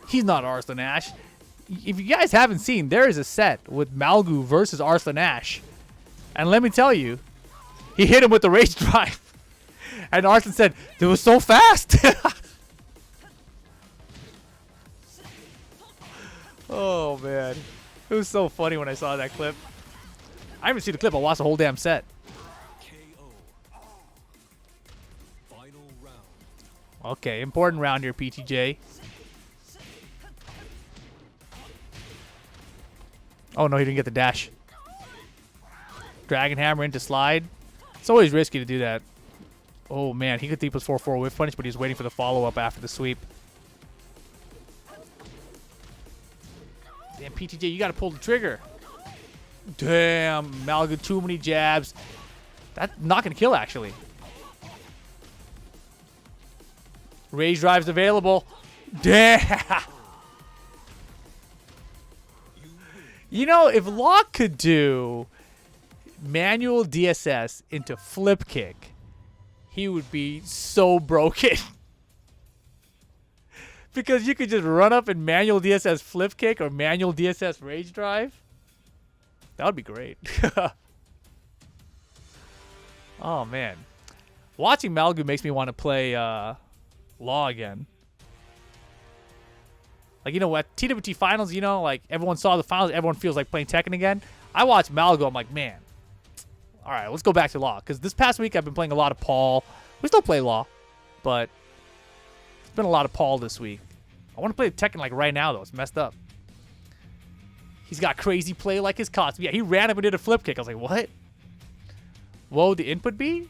He's not Arslan Ash. If you guys haven't seen, there is a set with Malgu versus Arslan Ash. And let me tell you, he hit him with the rage drive. And Arslan said, it was so fast. Oh, man. It was so funny when I saw that clip. I haven't seen the clip. I watched the whole damn set. Okay, important round here, PTJ. Oh, no, he didn't get the dash. Dragon Hammer into slide. It's always risky to do that. Oh, man. He could deep his 4-4 whiff punish, but he's waiting for the follow-up after the sweep. Damn, PTJ, you got to pull the trigger. Damn, Malgu, too many jabs. That's not going to kill, actually. Rage drive's available. Damn. You know, if Locke could do manual DSS into flip kick, he would be so broken. Because you could just run up and manual DSS flip kick or manual DSS rage drive. That would be great. Oh, man. Watching Malgu makes me want to play Law again. Like, you know what? TWT finals, you know, like everyone saw the finals. Everyone feels like playing Tekken again. I watch Malgu. I'm like, man. All right, let's go back to Law. Because this past week I've been playing a lot of Paul. We still play Law. But it's been a lot of Paul this week. I want to play Tekken like right now, though. It's messed up. He's got crazy play like his costume. Yeah, he ran up and did a flip kick. I was like, what? What would the input be?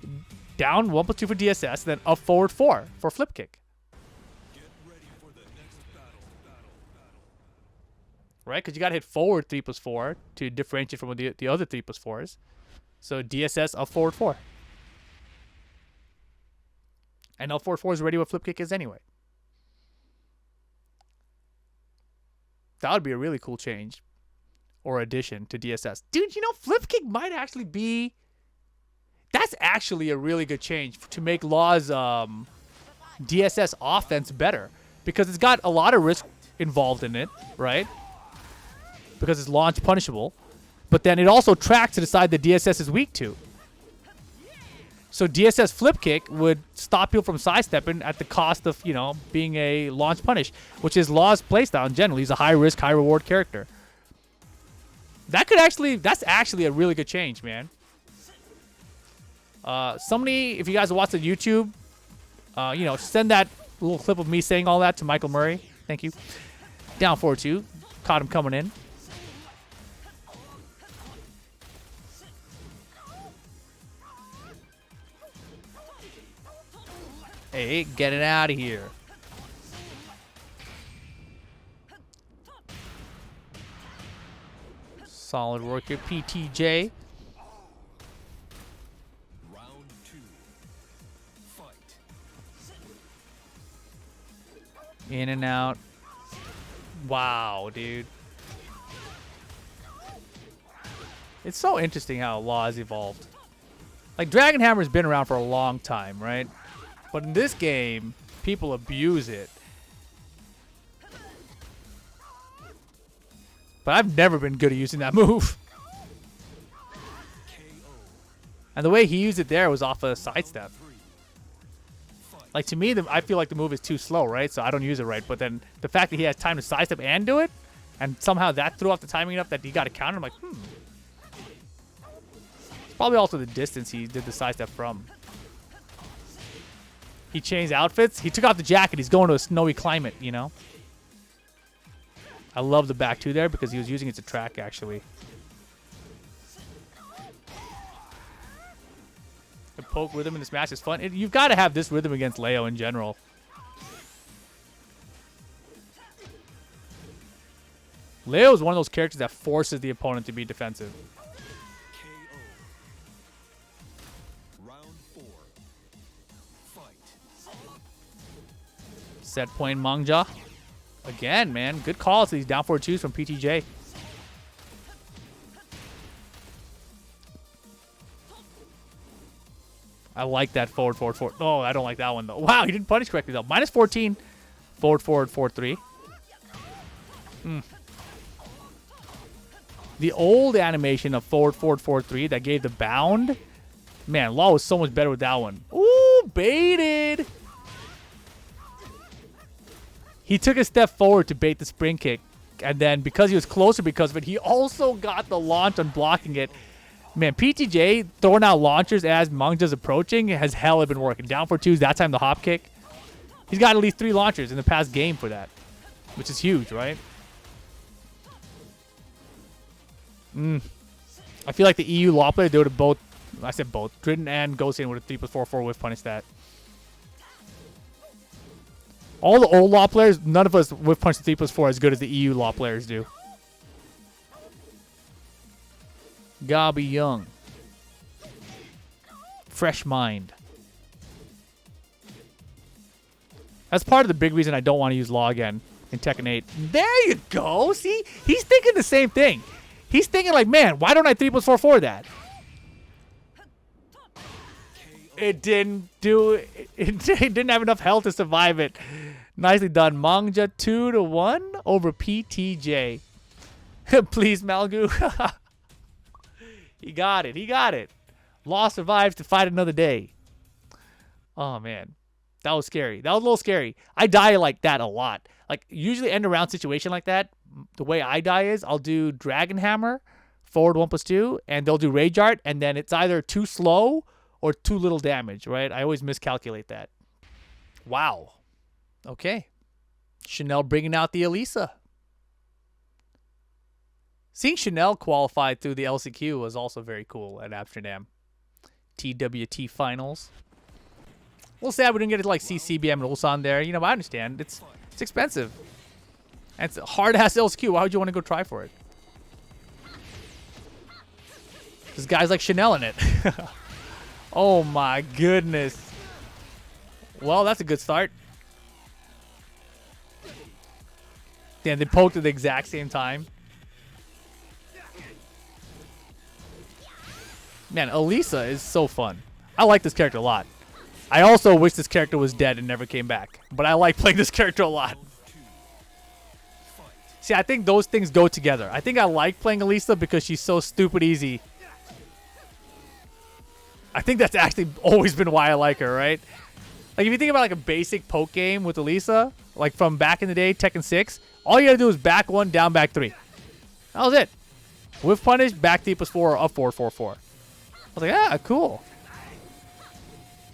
Down 1+2 for DSS, then up forward 4 for flip kick. right? Because you got to hit forward 3+4 to differentiate from the other 3+4s. So DSS up forward 4. And up forward 4 is already what flip kick is anyway. That would be a really cool change or addition to DSS. Dude, you know, flip kick might actually be... That's actually a really good change to make Law's DSS offense better. Because it's got a lot of risk involved in it, right? Because it's launch punishable. But then it also tracks to the side that DSS is weak to. So DSS flip kick would stop you from sidestepping at the cost of, you know, being a launch punish, which is Law's playstyle in general. He's a high risk, high reward character. That's actually a really good change, man. Somebody, if you guys watch the YouTube, you know, send that little clip of me saying all that to Michael Murray. Thank you. Down 4-2. Caught him coming in. Hey, get it out of here. Solid work here, PTJ. Round 2. Fight. In and out. Wow, dude. It's so interesting how Law has evolved. Like, Dragon Hammer's been around for a long time, right? But in this game, people abuse it. But I've never been good at using that move. And the way he used it there was off a sidestep. Like, to me, I feel like the move is too slow, right? So I don't use it right. But then the fact that he has time to sidestep and do it, and somehow that threw off the timing enough that he got a counter, I'm like, It's probably also the distance he did the sidestep from. He changed outfits. He took off the jacket. He's going to a snowy climate, you know? I love the back two there because he was using it to track, actually. The poke rhythm in this match is fun. You've got to have this rhythm against Leo in general. Leo is one of those characters that forces the opponent to be defensive. Set point Mangja. Again, man. Good calls to these down 4-2s from PTJ. I like that forward, forward, forward. Oh, I don't like that one, though. Wow, he didn't punish correctly, though. Minus 14. Forward, forward, 4-3. The old animation of forward, forward, 4-3 that gave the bound. Man, Law was so much better with that one. Ooh, baited. He took a step forward to bait the spring kick. And then because he was closer because of it, he also got the launch on blocking it. Man, PTJ throwing out launchers as Mangja's approaching has hella been working. Down 4-2s, that time the hop kick. He's got at least 3 launchers in the past game for that. Which is huge, right? I feel like the EU law player, they would have both, I said both, Dtnym and Gosen would have 3+4 whiff punished that. All the old law players, none of us whiff punch the 3+4 as good as the EU law players do. Gabi Young. Fresh mind. That's part of the big reason I don't want to use Law again in Tekken 8. There you go. See? He's thinking the same thing. He's thinking like, man, why don't I 3+4 for that? It didn't do it. It didn't have enough health to survive it. Nicely done. Mangja 2-1 over PTJ. Please, Malgu. He got it. He got it. Law survives to fight another day. Oh, man. That was scary. That was a little scary. I die like that a lot. Like, usually end around situation like that, the way I die is I'll do Dragon Hammer, forward 1+2, and they'll do Rage Art, and then it's either too slow or too little damage, right? I always miscalculate that. Wow. Okay. Chanel bringing out the Elisa. Seeing Chanel qualify through the LCQ was also very cool at Amsterdam. TWT Finals. A little sad we didn't get to like see CBM and Ulsan there. You know, I understand. It's expensive. And it's a hard-ass LSQ. Why would you want to go try for it? This guy's like Chanel in it. Oh my goodness. Well, that's a good start. Damn, they poked at the exact same time. Man, Elisa is so fun. I like this character a lot. I also wish this character was dead and never came back. But I like playing this character a lot. See, I think those things go together. I think I like playing Elisa because she's so stupid easy. I think that's actually always been why I like her, right? Like, if you think about, like, a basic poke game with Elisa, like, from back in the day, Tekken 6, all you gotta do is back 1, down back 3. That was it. Whiff punish, back T plus 4, up 4, 4, 4. I was like, ah, cool.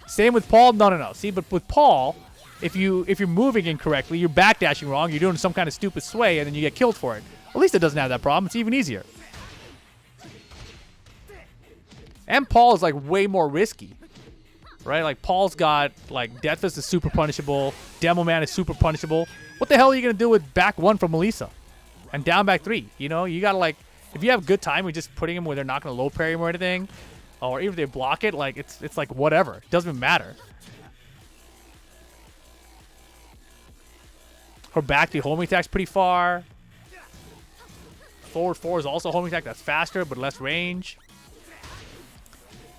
Same with Paul. No. See, but with Paul, if you're moving incorrectly, you're backdashing wrong, you're doing some kind of stupid sway, and then you get killed for it. Elisa doesn't have that problem. It's even easier. And Paul is, like, way more risky, right? Like, Paul's got, like, Death Fist is super punishable. Demo Man is super punishable. What the hell are you going to do with back 1 from Elisa? And down back 3, you know? You got to, like, if you have good time with just putting him where they're not going to low parry him or anything, or even if they block it, like, it's like, whatever. It doesn't matter. Her back to homing attack's pretty far. Forward 4 is also homing attack. That's faster, but less range.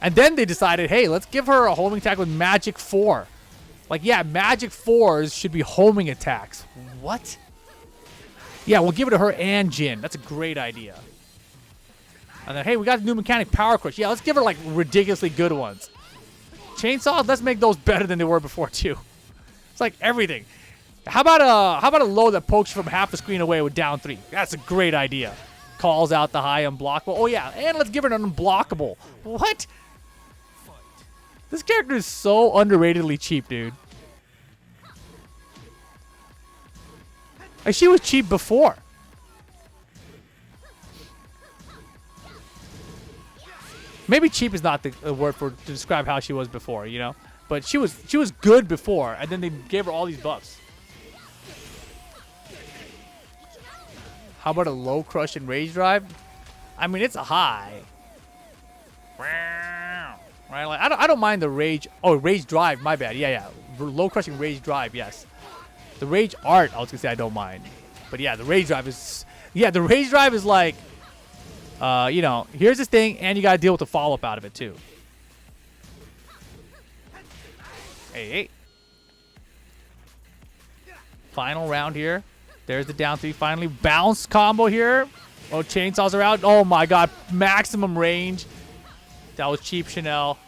And then they decided, hey, let's give her a homing attack with Magic 4. Like, yeah, Magic 4s should be homing attacks. What? Yeah, we'll give it to her and Jin. That's a great idea. And then, hey, we got the new mechanic, Power Crush. Yeah, let's give her, like, ridiculously good ones. Chainsaws, let's make those better than they were before, too. It's like everything. How about a low that pokes you from half the screen away with down 3? That's a great idea. Calls out the high unblockable. Oh, yeah, and let's give her an unblockable. What? This character is so underratedly cheap, dude. Like, she was cheap before. Maybe cheap is not the word to describe how she was before, you know? But she was good before, and then they gave her all these buffs. How about a low crush and rage drive? I mean, it's a high. Right? Like, I don't mind the rage. Oh, rage drive. My bad. Yeah. Low crushing rage drive. Yes. The rage art, I was gonna say I don't mind. But yeah, the rage drive is. Yeah, the rage drive is like. You know, here's this thing, and you gotta deal with the follow up out of it too. Hey. Final round here. There's the down 3. Finally, bounce combo here. Oh, chainsaws are out. Oh my god, maximum range. That was cheap, Chanel.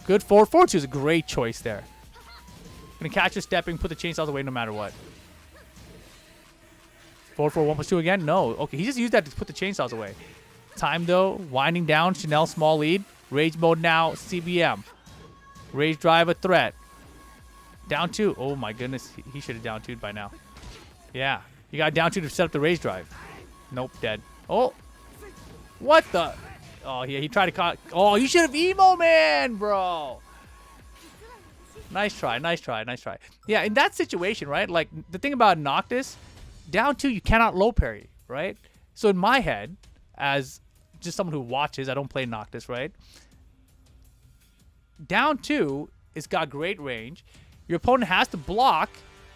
Good forward. Forward 2 is a great choice there. Gonna catch her stepping, put the chainsaws away no matter what. Forward 4, 1 plus 2 again? No. Okay, he just used that to put the chainsaws away. Time, though. Winding down. Chanel, small lead. Rage mode now. CBM. Rage drive, a threat. Down 2. Oh, my goodness. He should have down 2'd by now. Yeah. You got down 2 to set up the rage drive. Nope, dead. Oh. What the? Oh, yeah, he tried to caught. Oh, you should have emo man, bro. Nice try. Yeah, in that situation, right? Like, the thing about Noctis, down 2, you cannot low parry, right? So in my head, as just someone who watches, I don't play Noctis, right? Down 2, it's got great range. Your opponent has to block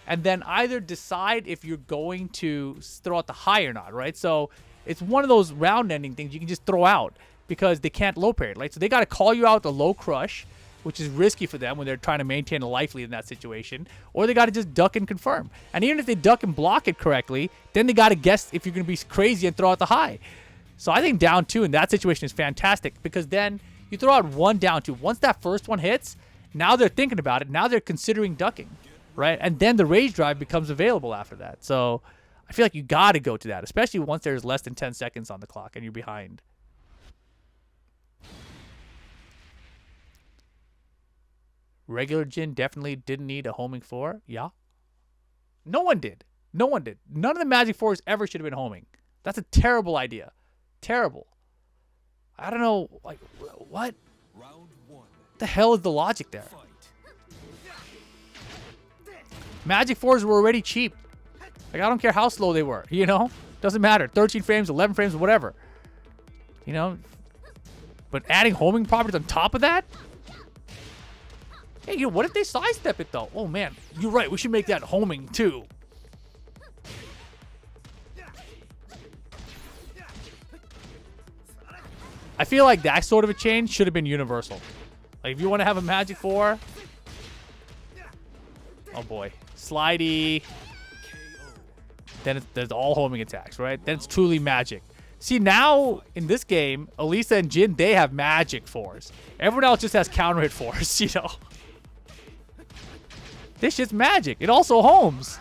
and then either decide if you're going to throw out the high or not, right? So it's one of those round ending things you can just throw out because they can't low parry, right? So they got to call you out the low crush, which is risky for them when they're trying to maintain a life lead in that situation, or they got to just duck and confirm. And even if they duck and block it correctly, then they got to guess if you're going to be crazy and throw out the high. So I think down 2 in that situation is fantastic because then you throw out 1 down 2. Once that first one hits, now they're thinking about it. Now they're considering ducking, right? And then the rage drive becomes available after that. So I feel like you got to go to that, especially once there's less than 10 seconds on the clock and you're behind. Regular Jin definitely didn't need a homing 4. Yeah. No one did. None of the Magic 4s ever should have been homing. That's a terrible idea. Terrible. I don't know. Like, what? Round 1. The hell is the logic there? Magic 4s were already cheap. Like, I don't care how slow they were, you know? Doesn't matter. 13 frames, 11 frames, whatever. You know? But adding homing properties on top of that? Hey, you know, what if they sidestep it, though? Oh, man. You're right. We should make that homing, too. I feel like that sort of a change should have been universal. Like, if you want to have a Magic 4... Oh, boy. Slidey. Then there's all homing attacks, right? Then it's truly magic. See, now, in this game, Elisa and Jin, they have magic 4s. Everyone else just has counter hit 4s, you know? This shit's magic. It also homes.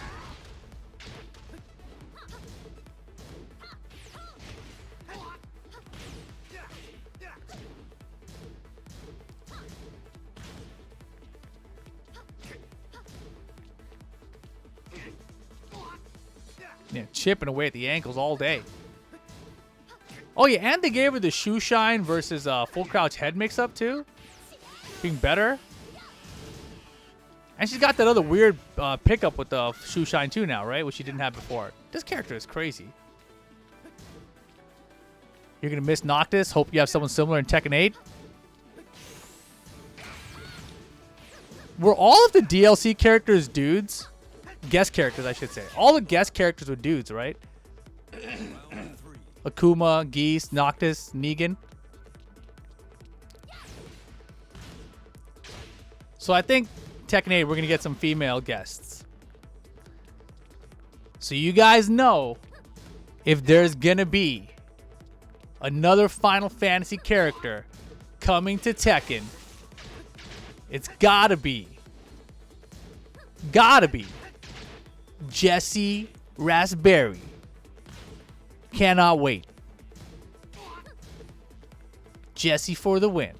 Yeah, chipping away at the ankles all day. Oh, yeah, and they gave her the shoe shine versus full crouch head mix-up, too. Being better. And she's got that other weird pickup with the shoe shine, too, now, right? Which she didn't have before. This character is crazy. You're going to miss Noctis. Hope you have someone similar in Tekken 8. Were all of the DLC characters dudes? Guest characters, I should say. All the guest characters were dudes, right? Akuma, Geese, Noctis, Negan. So I think Tekken 8, we're going to get some female guests. So you guys know if there's going to be another Final Fantasy character coming to Tekken, it's gotta be Jessie Raspberry. Cannot wait. Jessie for the win.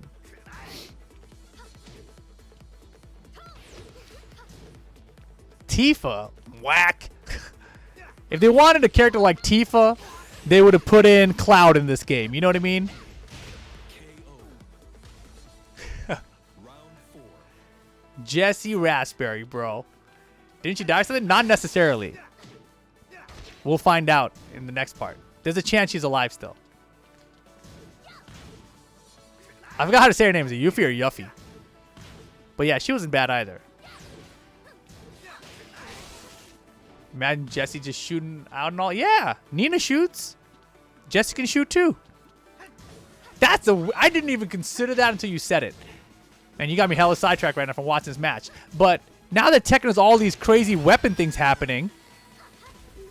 Tifa, whack. If they wanted a character like Tifa, they would have put in Cloud in this game. You know what I mean? Jessie Raspberry, bro. Didn't she die something? Not necessarily. We'll find out in the next part. There's a chance she's alive still. I forgot how to say her name. Is it Yuffie or Yuffie? But yeah, she wasn't bad either. Imagine Jessie just shooting out and all. Yeah, Nina shoots. Jessie can shoot too. I didn't even consider that until you said it. And you got me hella sidetracked right now from watching this match. But now that Tekken has all these crazy weapon things happening,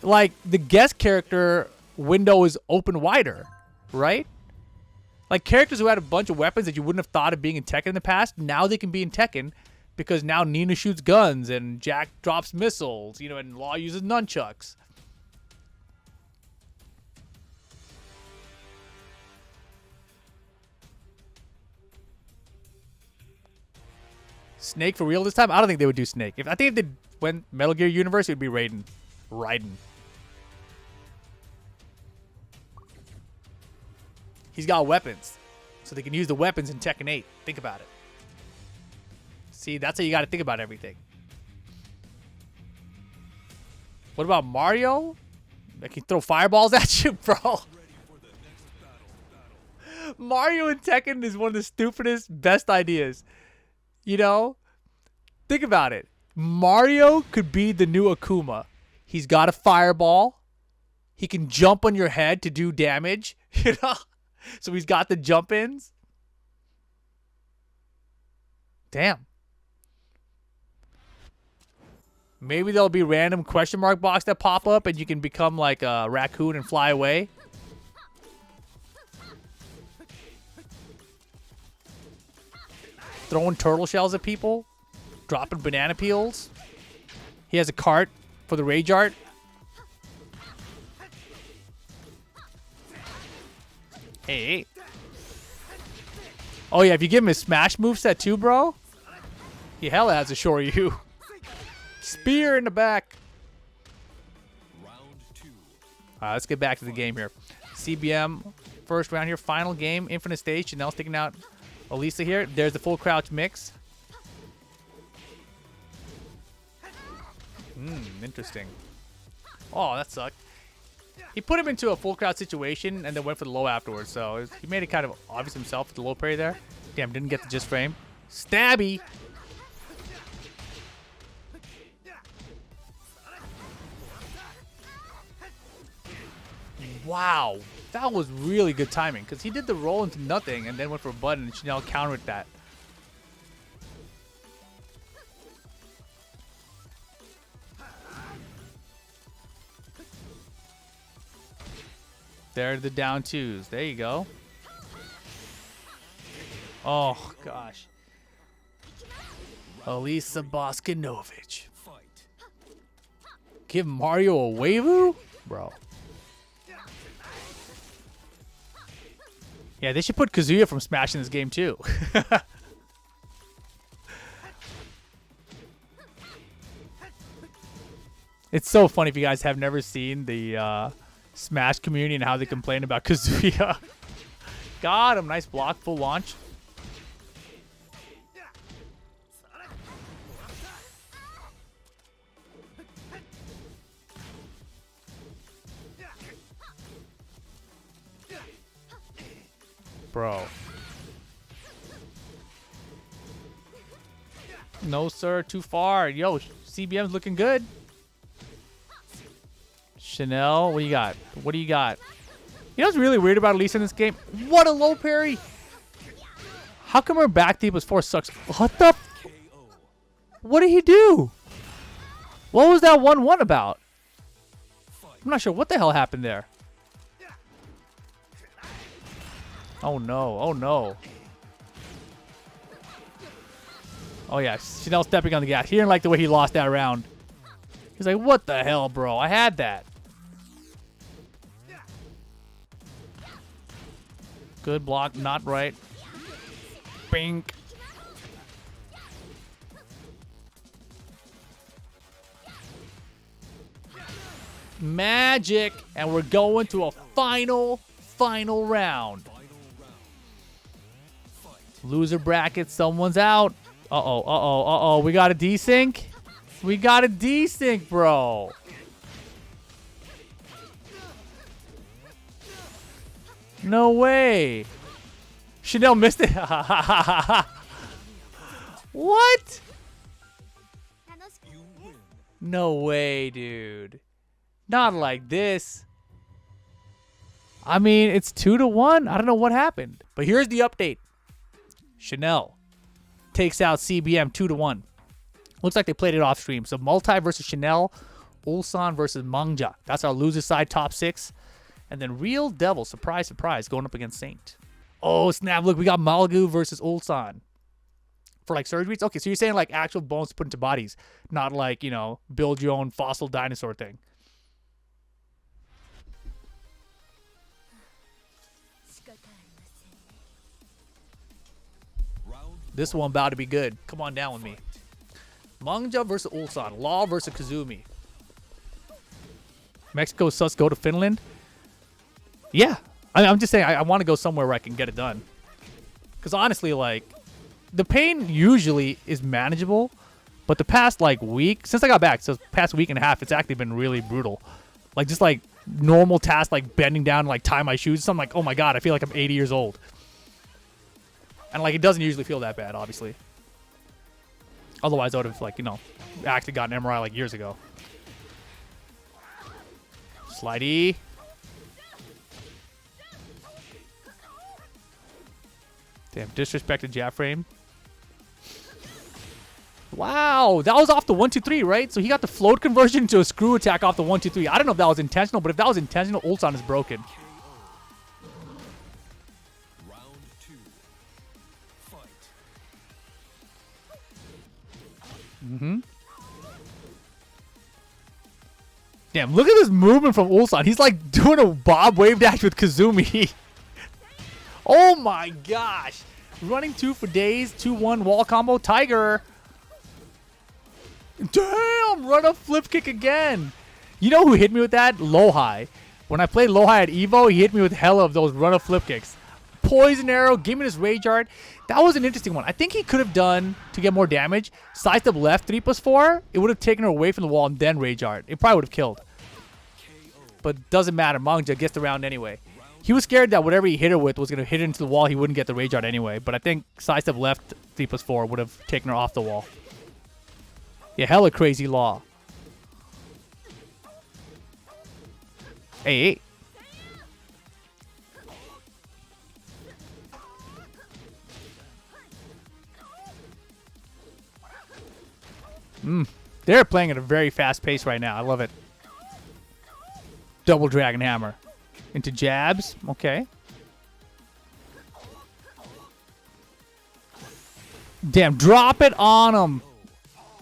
like the guest character window is open wider, right? Like characters who had a bunch of weapons that you wouldn't have thought of being in Tekken in the past, now they can be in Tekken because now Nina shoots guns and Jack drops missiles, you know, and Law uses nunchucks. Snake for real this time? I don't think they would do Snake. I think if they went Metal Gear Universe, it would be Raiden. He's got weapons. So they can use the weapons in Tekken 8. Think about it. See, that's how you got to think about everything. What about Mario? They can throw fireballs at you, bro. Mario in Tekken is one of the stupidest, best ideas. You know? Think about it. Mario could be the new Akuma. He's got a fireball. He can jump on your head to do damage. You know? So he's got the jump-ins. Damn. Maybe there'll be random question mark box that pop up and you can become like a raccoon and fly away. Throwing turtle shells at people. Dropping banana peels. He has a cart for the rage art. Hey. Oh yeah, if you give him his smash moveset too, bro, he hella has a Shoryu. Spear in the back. Alright, let's get back to the game here. CBM, first round here, final game, infinite stage. Chanel sticking out Elisa here. There's the full crouch mix. Interesting. Oh, that sucked. He put him into a full crowd situation and then went for the low afterwards. So he made it kind of obvious himself with the low parry there. Damn, didn't get the just frame. Stabby. Wow. That was really good timing because he did the roll into nothing and then went for a button and Chanel countered that. There are the down twos. There you go. Oh, gosh. Elisa Boskanovic. Give Mario a waifu? Bro. Yeah, they should put Kazuya from Smash in this game, too. It's so funny if you guys have never seen the Smash community and how they complain about Kazuya. Got him. Nice block. Full launch. Bro. No, sir. Too far. Yo, CBM's looking good. Chanel, what do you got? What do you got? You know what's really weird about Elisa in this game? What a low parry. How come her back deep was 4 sucks? What the? What did he do? What was that 1-1 about? I'm not sure what the hell happened there. Oh no, oh no. Oh yeah, Chanel stepping on the gas. He didn't like the way he lost that round. He's like, what the hell, bro? I had that. Good block, not right. Bink. Magic. And we're going to a final round. Loser bracket, someone's out. Uh-oh. We got a desync? We got a desync, bro. No way. Chanel missed it. What? No way, dude. Not like this. I mean, it's 2-1. I don't know what happened. But here's the update. Chanel takes out CBM 2-1. Looks like they played it off stream. So Multi versus Chanel, Ulsan versus Mangja. That's our loser side top 6. And then Real Devil, surprise, surprise, going up against Saint. Oh, snap. Look, we got Malgu versus Ulsan. For like surgeries? Okay, so you're saying like actual bones put into bodies. Not like, you know, build your own fossil dinosaur thing. This one about to be good. Come on down with me. Mangja versus Ulsan. Law versus Kazumi. Mexico sus go to Finland? Yeah. I'm just saying I want to go somewhere where I can get it done. Because honestly, like, the pain usually is manageable. But the past, like, week, since I got back, so the past week and a half, it's actually been really brutal. Like, just, like, normal tasks, like, bending down and, like, tie my shoes. So I'm like, oh, my God, I feel like I'm 80 years old. And, like, it doesn't usually feel that bad, obviously. Otherwise, I would have, like, you know, actually gotten an MRI, like, years ago. Slidey. Damn, disrespected jab frame. Wow, that was off the 1-2-3, right? So he got the float conversion to a screw attack off the 1-2-3. I don't know if that was intentional, but if that was intentional, Ulsan is broken. Damn, look at this movement from Ulsan. He's like doing a bob wave dash with Kazumi. Oh my gosh. Running 2 for days. 2-1 wall combo. Tiger. Damn, run up flip kick again. You know who hit me with that? Low-High. When I played Low-High at Evo, he hit me with hella of those run up flip kicks. Poison arrow, give me this rage art. That was an interesting one. I think he could have done, to get more damage, sidestep left 3+4. It would have taken her away from the wall and then rage art. It probably would have killed. but doesn't matter. Mangja gets the round anyway. He was scared that whatever he hit her with was going to hit into the wall. He wouldn't get the rage art anyway. But I think sidestep left 3+4 would have taken her off the wall. Yeah, hella crazy law. Hey. They're playing at a very fast pace right now. I love it. Double Dragon Hammer. Into jabs. Okay. Damn, drop it on him.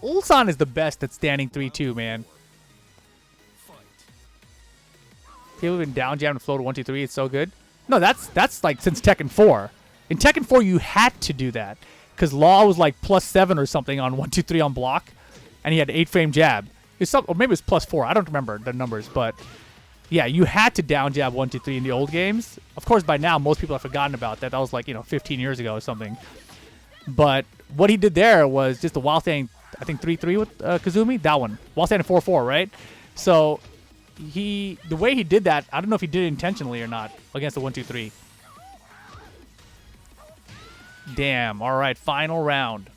Ulsan is the best at standing 3-2, man. People have been down jam and float 1-2-3. It's so good. No, that's like since Tekken 4. In Tekken 4, you had to do that because Law was like +7 or something on 1-2-3 on block, and he had 8-frame jab. It's some, or maybe it was +4. I don't remember the numbers, but yeah, you had to down jab 1-2-3 in the old games. Of course, by now most people have forgotten about that. That was like 15 years ago or something. But what he did there was just a while standing, I think 3-3 with Kazumi. That one, while standing 4-4, right? So the way he did that, I don't know if he did it intentionally or not against the 1-2-3. Damn. All right, final round.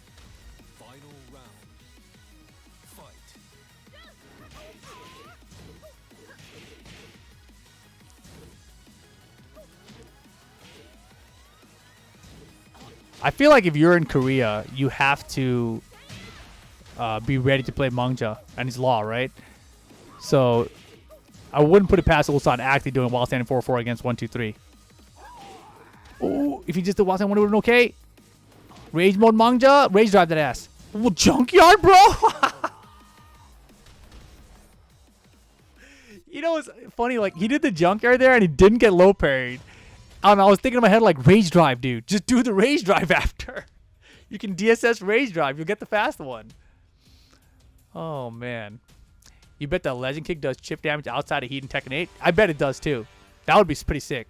I feel like if you're in Korea, you have to be ready to play Mangja and his Law, right? So I wouldn't put it past Ulsan actually doing while standing 4-4 against 1-2-3. Ooh, if he just did while standing 1, it would have been okay. Rage mode Mangja, rage drive that ass. Ooh, junkyard, bro. You know, it's funny. Like he did the junkyard there and he didn't get low parried. I was thinking in my head like rage drive, dude. Just do the rage drive after. You can DSS rage drive. You'll get the fast one. Oh man, you bet that legend kick does chip damage outside of heat in Tekken 8? I bet it does too. That would be pretty sick.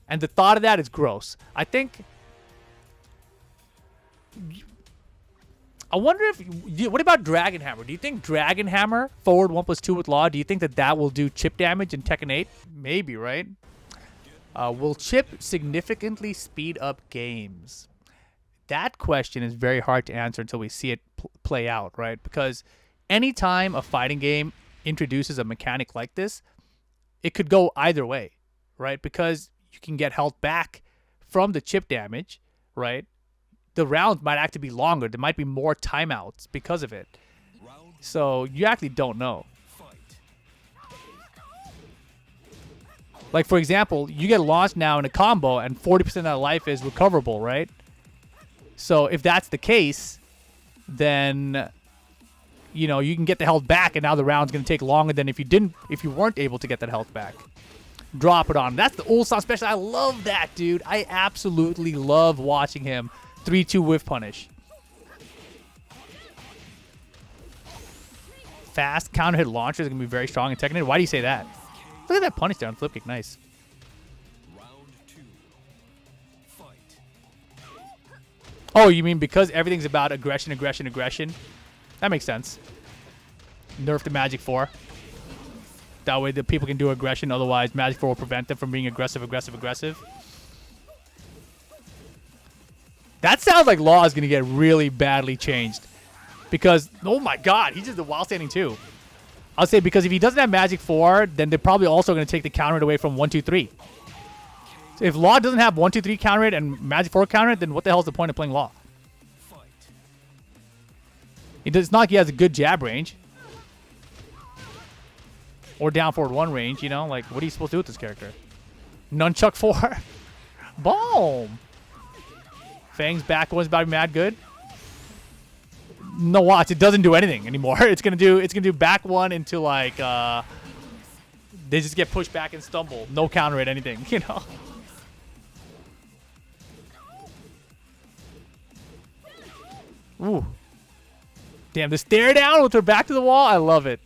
And the thought of that is gross. I think. I wonder if. What about Dragon Hammer? Do you think Dragon Hammer forward 1+2 with Law? Do you think that will do chip damage in Tekken 8? Maybe, right? Will chip significantly speed up games? That question is very hard to answer until we see it play out, right? Because anytime a fighting game introduces a mechanic like this, it could go either way, right? Because you can get health back from the chip damage, right? The rounds might actually be longer. There might be more timeouts because of it. So you actually don't know. Like, for example, you get launched now in a combo and 40% of that life is recoverable, right? So if that's the case, then, you know, you can get the health back and now the round's going to take longer than if you weren't able to get that health back. Drop it on. That's the Ulsan special. I love that, dude. I absolutely love watching him 3-2 whiff punish. Fast counter hit launcher is going to be very strong in Tekken 8. Why do you say that? Look at that punish down. Flip kick. Nice. Oh, you mean because everything's about aggression, aggression, aggression? That makes sense. Nerf the Magic 4. That way the people can do aggression. Otherwise, Magic 4 will prevent them from being aggressive, aggressive, aggressive. That sounds like Law is going to get really badly changed. Because, oh my god, he just did while standing too. I'll say because if he doesn't have Magic 4, then they're probably also going to take the counter hit away from 1-2-3. So if Law doesn't have 1-2-3 counter hit and Magic 4 counter hit, then what the hell is the point of playing Law? It's not like he has a good jab range. Or down forward 1 range, you know? Like, what are you supposed to do with this character? Nunchuck 4? Boom! Fang's back one's about to be mad good. No, watch. It doesn't do anything anymore. It's gonna do back 1 into like they just get pushed back and stumble. No counter hit anything, you know. Ooh. Damn, the stare down with her back to the wall. I love it.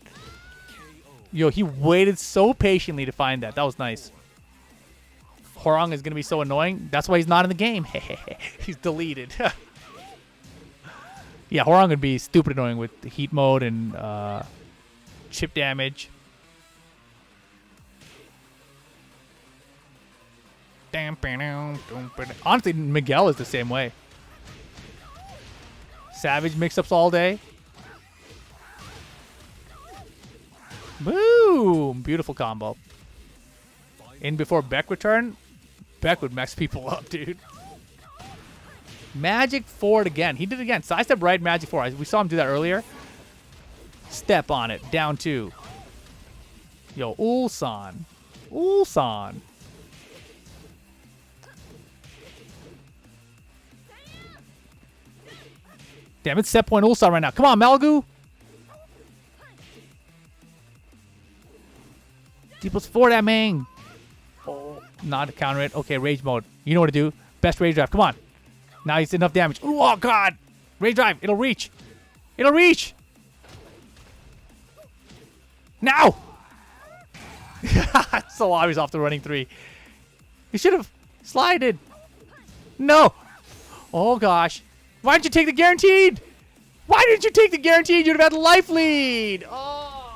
Yo, he waited so patiently to find that. That was nice. Hwoarang is gonna be so annoying. That's why he's not in the game. He's deleted. Yeah, Hwoarang would be stupid annoying with the heat mode and chip damage. Honestly, Miguel is the same way. Savage mix-ups all day. Boom! Beautiful combo. In before Beck return, Beck would mess people up, dude. Magic forward again. He did it again. Sidestep right, magic forward. We saw him do that earlier. Step on it. Down 2. Yo, Ulsan. Ulsan. Damn, it's set point Ulsan right now. Come on, Malgu. Deeples for that man. Oh, not to counter it. Okay, rage mode. You know what to do. Best rage drive. Come on. Now he's enough damage. Ooh, oh, God. Rage drive. It'll reach. It'll reach. Now. So obvious off the running 3. He should have slided. No. Oh, gosh. Why didn't you take the guaranteed? Why didn't you take the guaranteed? You'd have had the life lead. Oh,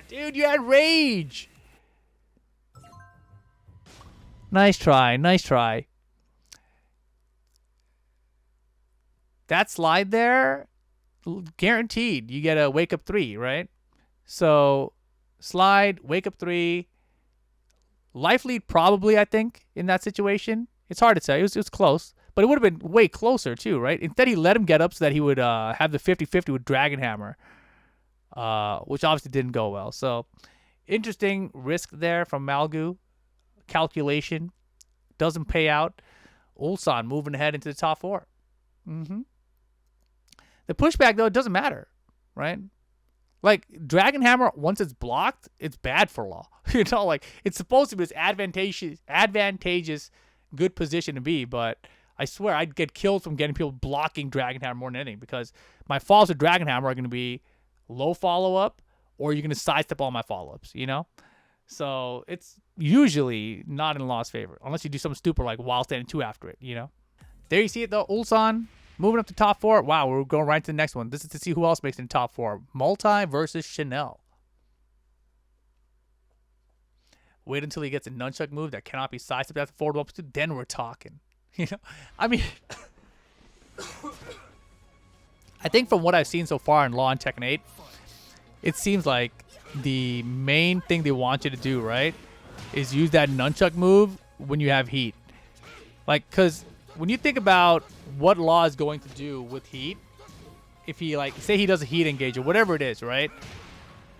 dude, you had rage. Nice try. Nice try. That slide there, guaranteed. You get a wake up 3, right? So, slide, wake up 3. Life lead probably, I think, in that situation. It's hard to say. It was close. But it would have been way closer, too, right? Instead, he let him get up so that he would have the 50-50 with Dragon Hammer, which obviously didn't go well. So, interesting risk there from Malgu. Calculation. Doesn't pay out. Ulsan moving ahead into the top 4. The pushback, though, it doesn't matter, right? Like, Dragon Hammer, once it's blocked, it's bad for Law. You know, like, it's supposed to be this advantageous, good position to be, but I swear I'd get killed from getting people blocking Dragon Hammer more than anything, because my follows with Dragon Hammer are going to be low follow-up, or you're going to sidestep all my follow-ups, you know? So it's usually not in Law's favor, unless you do something stupid like while standing 2 after it, you know? There you see it, though. Ulsan moving up to top 4. Wow, we're going right to the next one. This is to see who else makes it in top 4. Multi versus Chanel. Wait until he gets a nunchuck move that cannot be sidestepped after forward up to, then we're talking. You know, I mean, I think from what I've seen so far in Law and Tekken 8, it seems like the main thing they want you to do, right, is use that nunchuck move when you have heat. Like, because when you think about what Law is going to do with heat, if he, like, say he does a heat engage or whatever it is, right?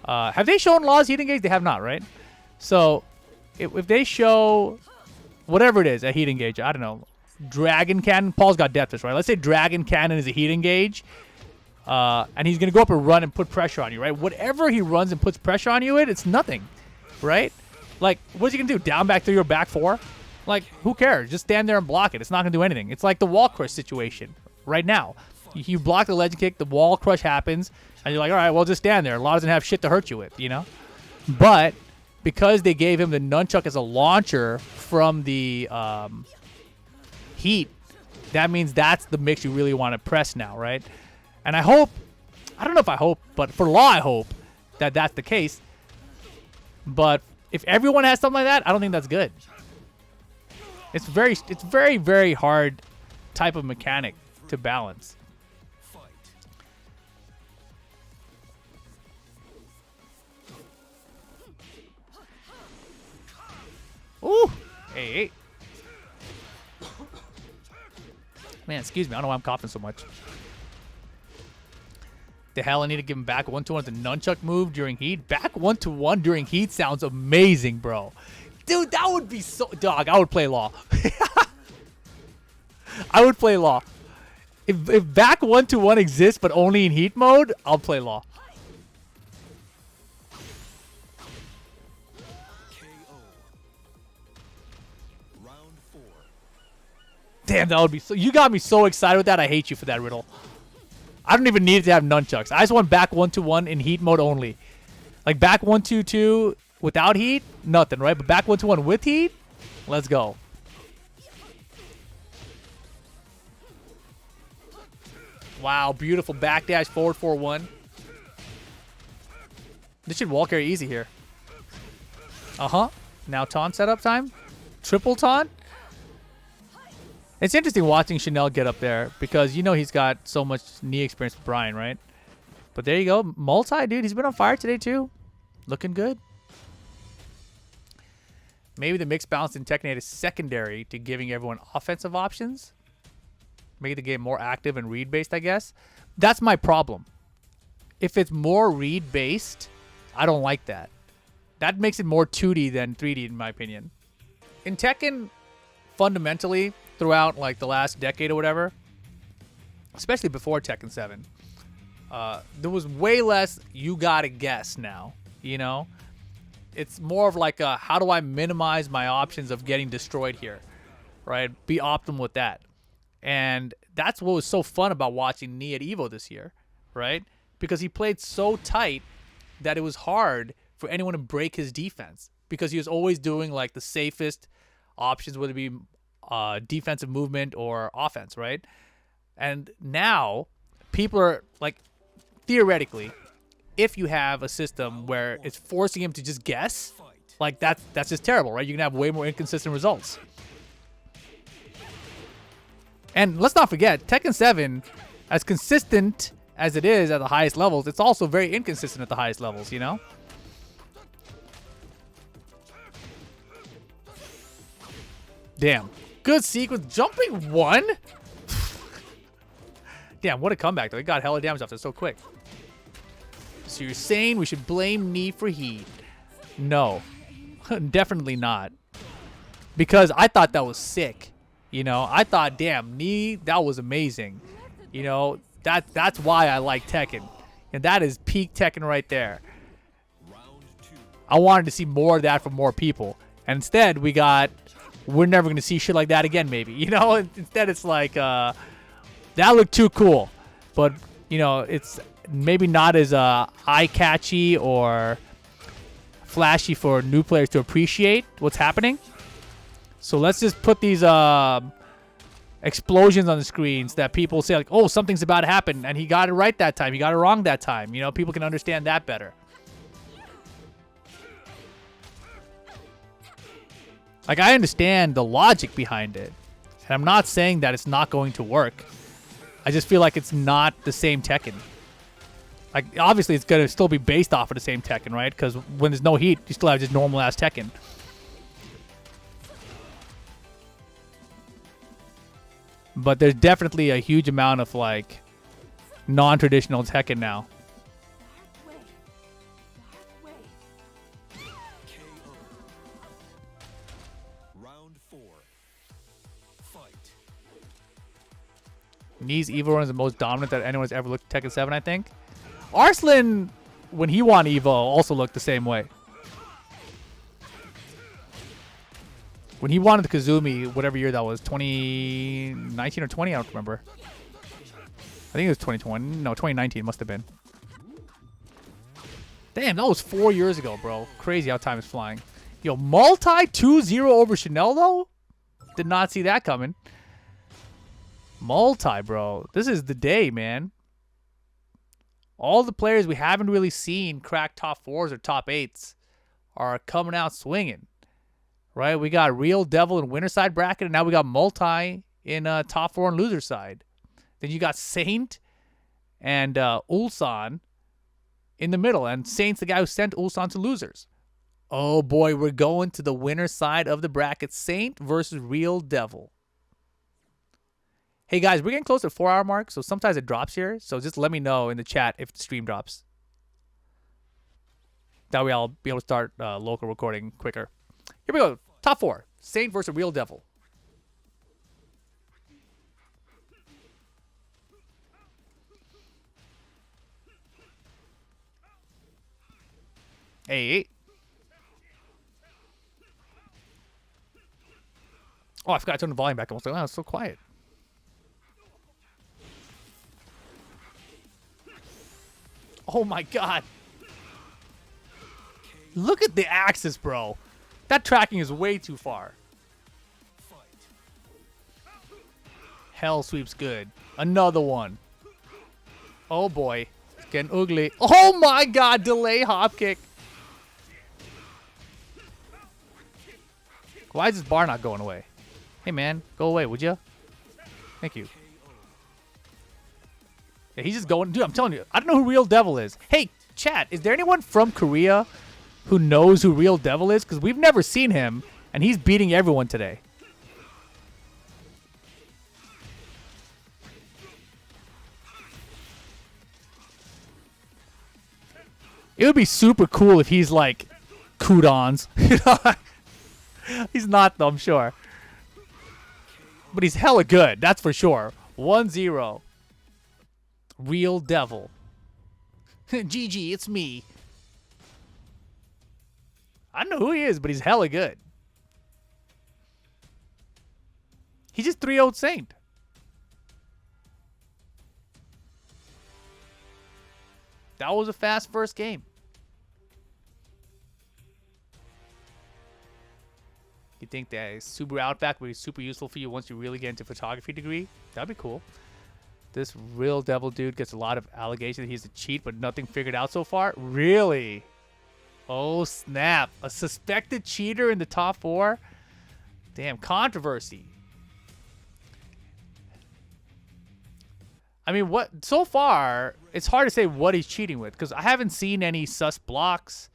Have they shown Law's heat engage? They have not, right? So, if they show whatever it is, a heat engage, I don't know, Dragon Cannon, Paul's got Death Fist, right? Let's say Dragon Cannon is a heat engage, and he's going to go up and run and put pressure on you, right? Whatever he runs and puts pressure on you with, it's nothing, right? Like, what's he going to do? Down back 3 or back 4? Like, who cares? Just stand there and block it. It's not going to do anything. It's like the wall crush situation right now. You block the legend kick, the wall crush happens, and you're like, all right, well, just stand there. Law doesn't have shit to hurt you with, you know? But because they gave him the nunchuck as a launcher from the heat, that means that's the mix you really want to press now, right? And I hope, I don't know if I hope, but for Law, I hope that that's the case. But if everyone has something like that, I don't think that's good. It's very, very hard type of mechanic to balance. Ooh! Hey. Man, excuse me. I don't know why I'm coughing so much. The hell, I need to give him back 1-1 with the nunchuck move during heat. Back 1-1 during heat sounds amazing, bro. Dude, that would be so... Dog, I would play Law. I would play Law. If back 1-1 exists, but only in heat mode, I'll play Law. Damn, that would be so... You got me so excited with that. I hate you for that riddle. I don't even need it to have nunchucks. I just want back 1-1 in heat mode only. Like back 1-2 without heat, nothing, right? But back 1-1 with heat, let's go. Wow, beautiful backdash forward 4-1. This should wall carry easy here. Now taunt setup time. triple taunt. It's interesting watching Chanel get up there because you know he's got so much knee experience with Bryan, right? But there you go. Multi, dude. He's been on fire today, too. Looking good. Maybe the mixed balance in Tekken 8 is secondary to giving everyone offensive options. Make the game more active and read-based, I guess. That's my problem. If it's more read-based, I don't like that. That makes it more 2D than 3D, in my opinion. In Tekken, fundamentally, throughout like the last decade or whatever, especially before Tekken 7, there was way less you gotta guess now, you know? It's more of like a, how do I minimize my options of getting destroyed here, right? Be optimal with that. And that's what was so fun about watching Knee at EVO this year, right? Because he played so tight that it was hard for anyone to break his defense because he was always doing like the safest options, whether it be defensive movement or offense, right? And now people are like, theoretically, if you have a system where it's forcing him to just guess, like that's just terrible, right? You can have way more inconsistent results. And let's not forget, Tekken 7, as consistent as it is at the highest levels, it's also very inconsistent at the highest levels, you know? Damn. Good sequence. Jumping 1? Damn, what a comeback, though. He got hella damage off that so quick. So you're saying we should blame Knee for heat? No. Definitely not. Because I thought that was sick. You know, I thought, damn, Knee, that was amazing. You know, that's why I like Tekken. And that is peak Tekken right there. I wanted to see more of that from more people. And instead, we got, we're never going to see shit like that again, maybe. You know, instead it's like, that looked too cool. But, you know, it's maybe not as eye-catchy or flashy for new players to appreciate what's happening. So let's just put these explosions on the screens that people say like, oh, something's about to happen, and he got it right that time. He got it wrong that time. You know, people can understand that better. Like, I understand the logic behind it, and I'm not saying that it's not going to work. I just feel like it's not the same Tekken. Like, obviously, it's going to still be based off of the same Tekken, right? Because when there's no heat, you still have just normal-ass Tekken. But there's definitely a huge amount of, like, non-traditional Tekken now. Round 4. Fight. Knee's Evo run is the most dominant that anyone's ever looked at Tekken 7, I think. Arslan, when he won Evo, also looked the same way. When he won the Kazumi, whatever year that was, 2019 or 20, I don't remember. I think it was 2020. No, 2019 must have been. Damn, that was 4 years ago, bro. Crazy how time is flying. Yo, multi 2-0 over Chanel, though? Did not see that coming. Multi, bro. This is the day, man. All the players we haven't really seen crack top 4s or top 8s are coming out swinging. Right? We got Real Devil in winner side bracket, and now we got Multi in top 4 and loser side. Then you got Saint and Ulsan in the middle, and Saint's the guy who sent Ulsan to losers. Oh boy, we're going to the winner side of the bracket. Saint versus Real Devil. Hey guys, we're getting close to the 4-hour mark, so sometimes it drops here. So just let me know in the chat if the stream drops. That way I'll be able to start local recording quicker. Here we go. Top 4. Saint versus Real Devil. Hey. Oh, I forgot to turn the volume back. I was like, wow, it's so quiet. Oh my god. Look at the axis, bro. That tracking is way too far. Hell sweeps good. Another one. Oh boy. It's getting ugly. Oh my god, delay hop kick. Why is this bar not going away? Hey, man. Go away, would you? Thank you. Yeah, he's just going. Dude, I'm telling you. I don't know who Real Devil is. Hey, chat. Is there anyone from Korea who knows who Real Devil is? Because we've never seen him, and he's beating everyone today. It would be super cool if he's like Kudons. He's not, though, I'm sure. But he's hella good, that's for sure. 1-0. Real Devil. GG, it's me. I don't know who he is, but he's hella good. He just 3-0'd Saint. That was a fast first game. You think that Subaru Outback would be super useful for you once you really get into photography degree? That'd be cool. This Real Devil dude gets a lot of allegations that he's a cheat, but nothing figured out so far. Really? Oh, snap. A suspected cheater in the top 4? Damn, controversy. I mean, what so far, it's hard to say what he's cheating with because I haven't seen any sus blocks.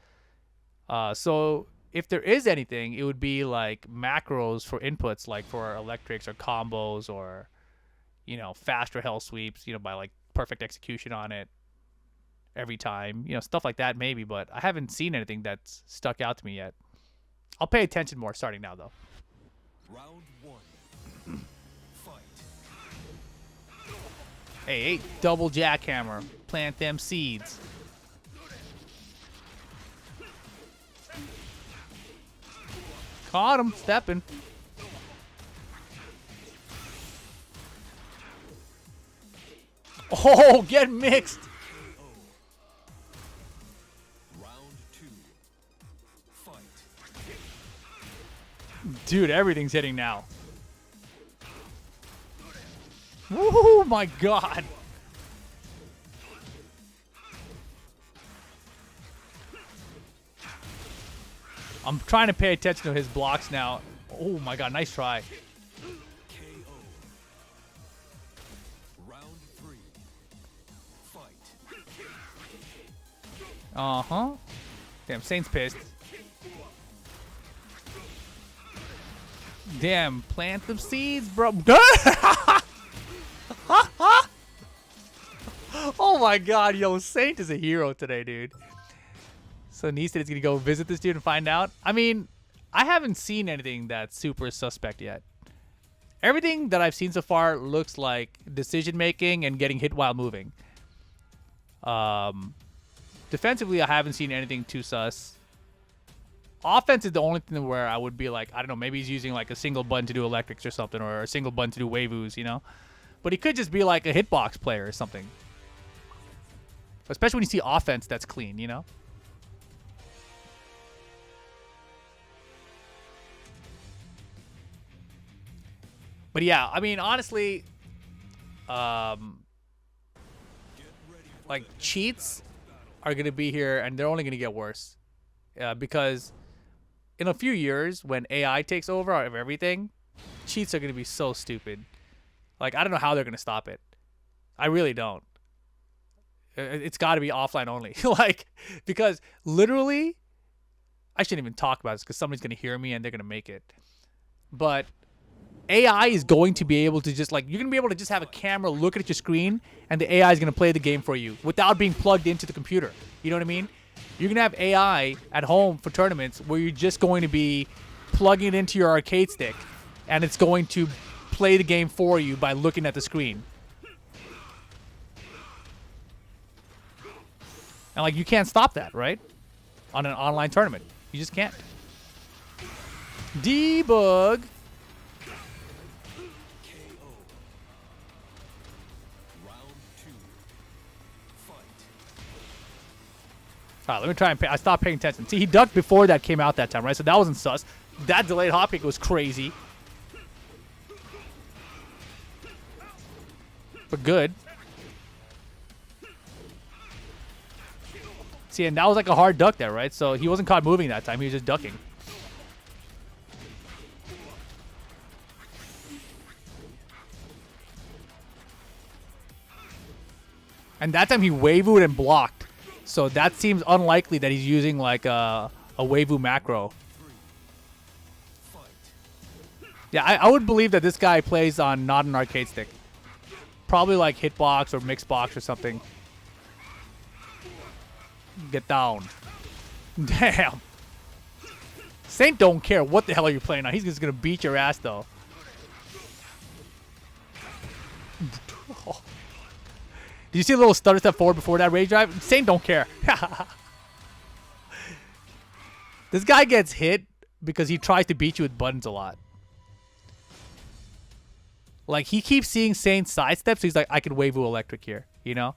So if there is anything, it would be like macros for inputs, like for electrics or combos or, you know, faster hell sweeps, you know, by like perfect execution on it every time, you know, stuff like that maybe. But I haven't seen anything that's stuck out to me yet. I'll pay attention more starting now, though. Round 1. Fight. Hey, double jackhammer. Plant them seeds. Caught him, stepping. Oh, get mixed. Round 2. Fight. Dude, everything's hitting now. Oh my god. I'm trying to pay attention to his blocks now. Oh my god, nice try. KO. Round 3. Fight. Uh-huh. Damn, Saint's pissed. Damn, plant them seeds, bro. Oh my god, yo, Saint is a hero today, dude. So Neested is going to go visit this dude and find out. I mean, I haven't seen anything that's super suspect yet. Everything that I've seen so far looks like decision-making and getting hit while moving. Defensively, I haven't seen anything too sus. Offense is the only thing where I would be like, I don't know, maybe he's using like a single button to do electrics or something, or a single button to do waivus, you know? But he could just be like a hitbox player or something. Especially when you see offense that's clean, you know? But yeah, I mean, honestly, like cheats are going to be here and they're only going to get worse. Because in a few years, when AI takes over of everything, cheats are going to be so stupid. Like, I don't know how they're going to stop it. I really don't. It's got to be offline only. Like, because literally, I shouldn't even talk about this because somebody's going to hear me and they're going to make it. But AI is going to be able to just, like, you're going to be able to just have a camera looking at your screen and the AI is going to play the game for you without being plugged into the computer. You know what I mean? You're going to have AI at home for tournaments where you're just going to be plugging it into your arcade stick and it's going to play the game for you by looking at the screen. And, like, you can't stop that, right? On an online tournament. You just can't. Debug. All right, let me try and I stopped paying attention. See, he ducked before that came out that time, right? So that wasn't sus. That delayed hop kick was crazy. But good. See, and that was like a hard duck there, right? So he wasn't caught moving that time. He was just ducking. And that time he Waivu'd and blocked. So that seems unlikely that he's using like a Waivu macro. Yeah, I would believe that this guy plays on not an arcade stick. Probably like Hitbox or Mixbox or something. Get down. Damn. Saint don't care what the hell are you playing on. He's just going to beat your ass though. Did you see a little stutter step forward before that rage drive? Saint don't care. This guy gets hit because he tries to beat you with buttons a lot. Like, he keeps seeing Saint sidestep, so he's like, I could Waivu electric here, you know?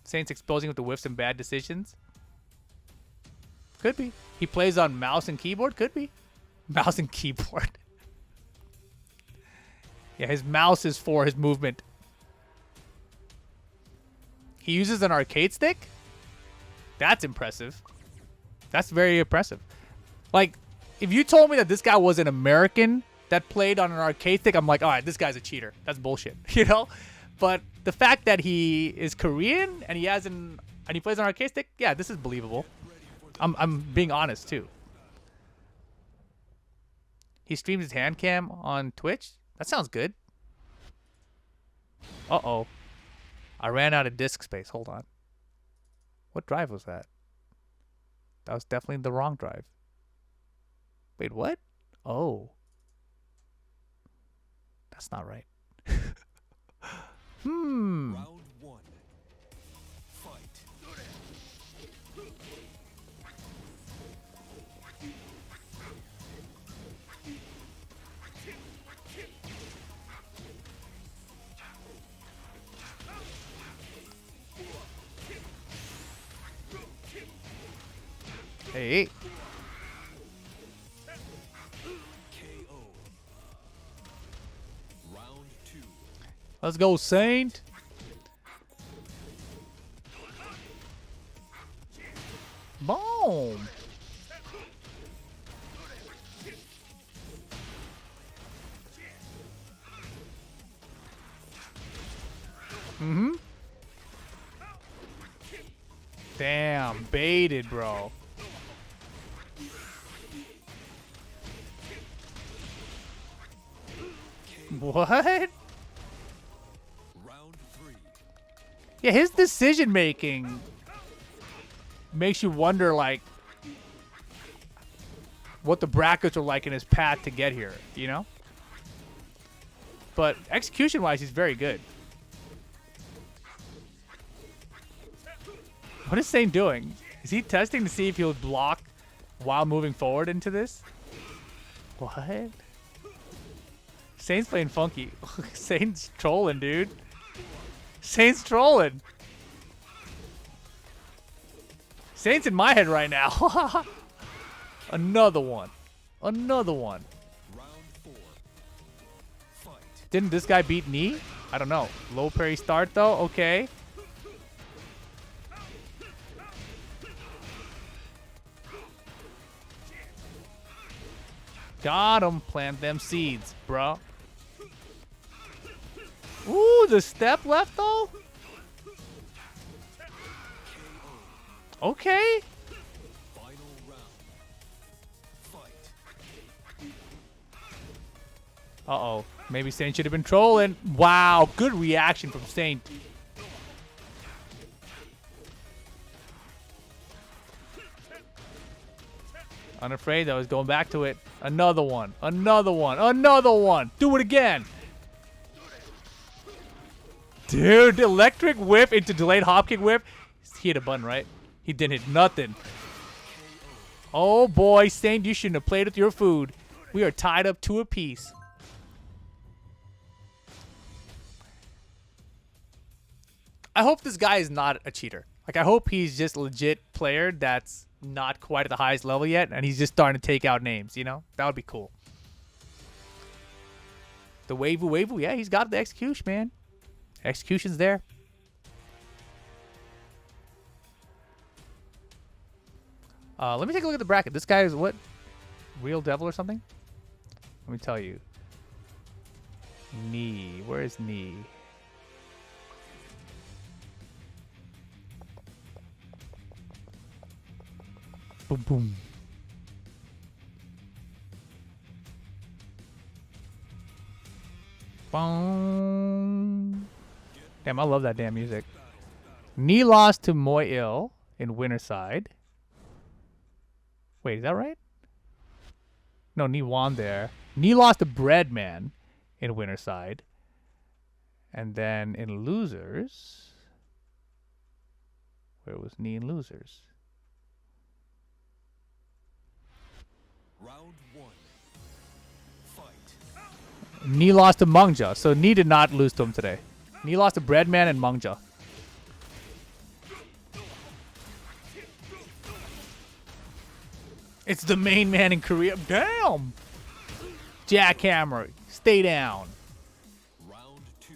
Saint's exposing with the whiffs and bad decisions. Could be. He plays on mouse and keyboard? Could be. Mouse and keyboard. Yeah, his mouse is for his movement. He uses an arcade stick? That's impressive. That's very impressive. Like, if you told me that this guy was an American that played on an arcade stick, I'm like, all right, this guy's a cheater. That's bullshit, you know? But the fact that he is Korean and he plays on an arcade stick, yeah, this is believable. I'm being honest too. He streams his hand cam on Twitch. That sounds good. Uh-oh. I ran out of disk space. Hold on. What drive was that? That was definitely the wrong drive. Wait, what? Oh. That's not right. Round one. Fight. Hey. KO. Round two. Let's go, Saint. Boom. Mm-hmm. Damn, baited, bro. What? Round three. Yeah, his decision making makes you wonder, like, what the brackets are like in his path to get here, you know? But execution-wise, he's very good. What is Saint doing? Is he testing to see if he'll block while moving forward into this? What? Saint's playing funky. Saint's trolling, dude. Saint's trolling. Saint's in my head right now. Another one. Another one. Round four. Fight. Didn't this guy beat Knee? I don't know. Low parry start, though. Okay. Got him. Plant them seeds, bro. Ooh, the step left, though? Okay. Final round. Fight. Uh-oh. Maybe Saint should have been trolling. Wow, good reaction from Saint. Unafraid, though, is going back to it. Another one. Another one. Another one. Do it again. Dude, electric whip into delayed hop kick whip. He hit a button, right? He didn't hit nothing. Oh, boy. Saint, you shouldn't have played with your food. We are tied up to a piece. I hope this guy is not a cheater. Like, I hope he's just a legit player that's not quite at the highest level yet, and he's just starting to take out names, you know? That would be cool. The Waivu, yeah, he's got the execution, man. Execution's there. Let me take a look at the bracket. This guy is what? Real Devil or something? Let me tell you. Knee. Where is Knee? Boom, boom. Boom. Damn, I love that damn music. Knee lost to Meo-IL in winner side. Wait, is that right? No, Knee won there. Knee lost to Breadman in winner side. And then in losers, where was Knee in losers? Round 1. Fight. Knee lost to Mangja, so Knee did not lose to him today. Knee lost to Breadman and Mangja. It's the main man in Korea. Damn! Jackhammer, stay down. Round 2.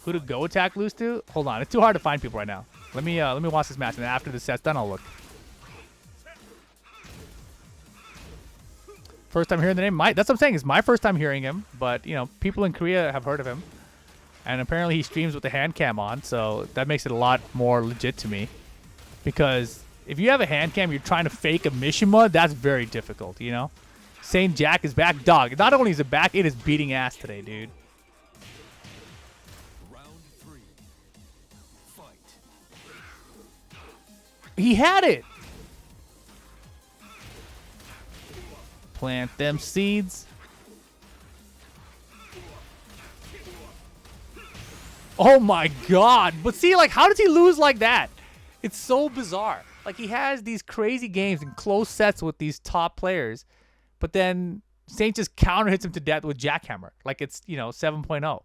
Who did GoAttack lose to? Hold on, it's too hard to find people right now. Let me watch this match, and then after the set's done, I'll look. First time hearing the name. That's what I'm saying. It's my first time hearing him, but you know, people in Korea have heard of him, and apparently he streams with the hand cam on, so that makes it a lot more legit to me. Because if you have a hand cam, you're trying to fake a Mishima, that's very difficult, you know? Saint Jack is back. Dog, not only is it back, it is beating ass today, dude. Round 3. Fight. He had it! Plant them seeds. Oh my god. But see, like, how does he lose like that? It's so bizarre. Like, he has these crazy games and close sets with these top players, but then Saint just counter hits him to death with Jackhammer. Like it's, you know, 7.0.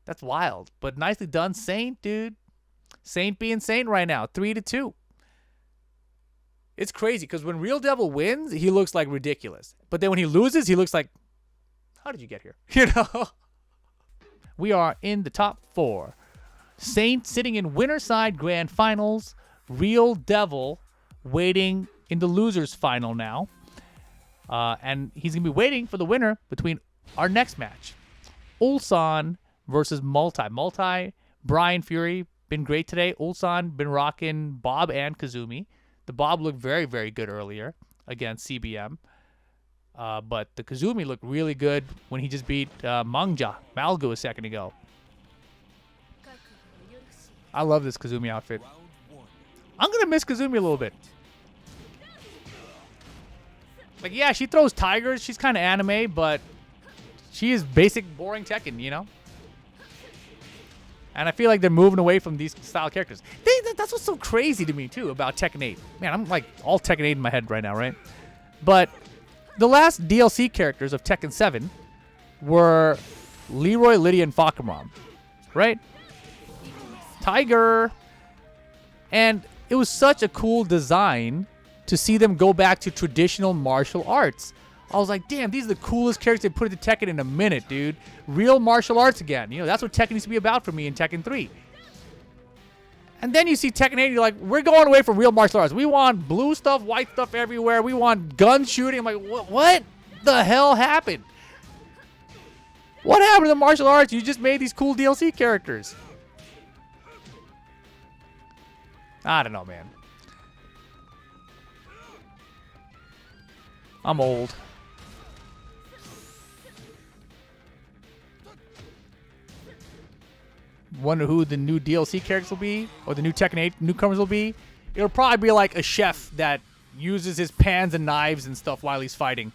That's wild. But nicely done, Saint, dude. Saint being Saint right now. 3-2. It's crazy because when Real Devil wins, he looks like ridiculous. But then when he loses, he looks like, how did you get here? You know? We are in the top 4. Saint sitting in winner side grand finals. Real Devil waiting in the losers final now. And he's going to be waiting for the winner between our next match. Ulsan versus Multi. Multi, Bryantheory, been great today. Ulsan been rocking Bob and Kazumi. The Bob looked very, very good earlier against CBM. But the Kazumi looked really good when he just beat Mangja, Malgu a second ago. I love this Kazumi outfit. Round 1. I'm going to miss Kazumi a little bit. Like, yeah, she throws tigers. She's kind of anime, but she is basic, boring Tekken, you know? And I feel like they're moving away from these style characters. That's what's so crazy to me, too, about Tekken 8. Man, I'm like all Tekken 8 in my head right now, right? But the last DLC characters of Tekken 7 were Leroy, Lydia, and Fakamram, right? Tiger. And it was such a cool design to see them go back to traditional martial arts. I was like, damn, these are the coolest characters they put into Tekken in a minute, dude. Real martial arts again. You know, that's what Tekken used to be about for me in Tekken 3. And then you see Tekken 8, and you're like, we're going away from real martial arts. We want blue stuff, white stuff everywhere. We want gun shooting. I'm like, what the hell happened? What happened to the martial arts? You just made these cool DLC characters. I don't know, man. I'm old. Wonder who the new DLC characters will be, or the new Tekken 8 newcomers will be. It'll probably be like a chef that uses his pans and knives and stuff while he's fighting.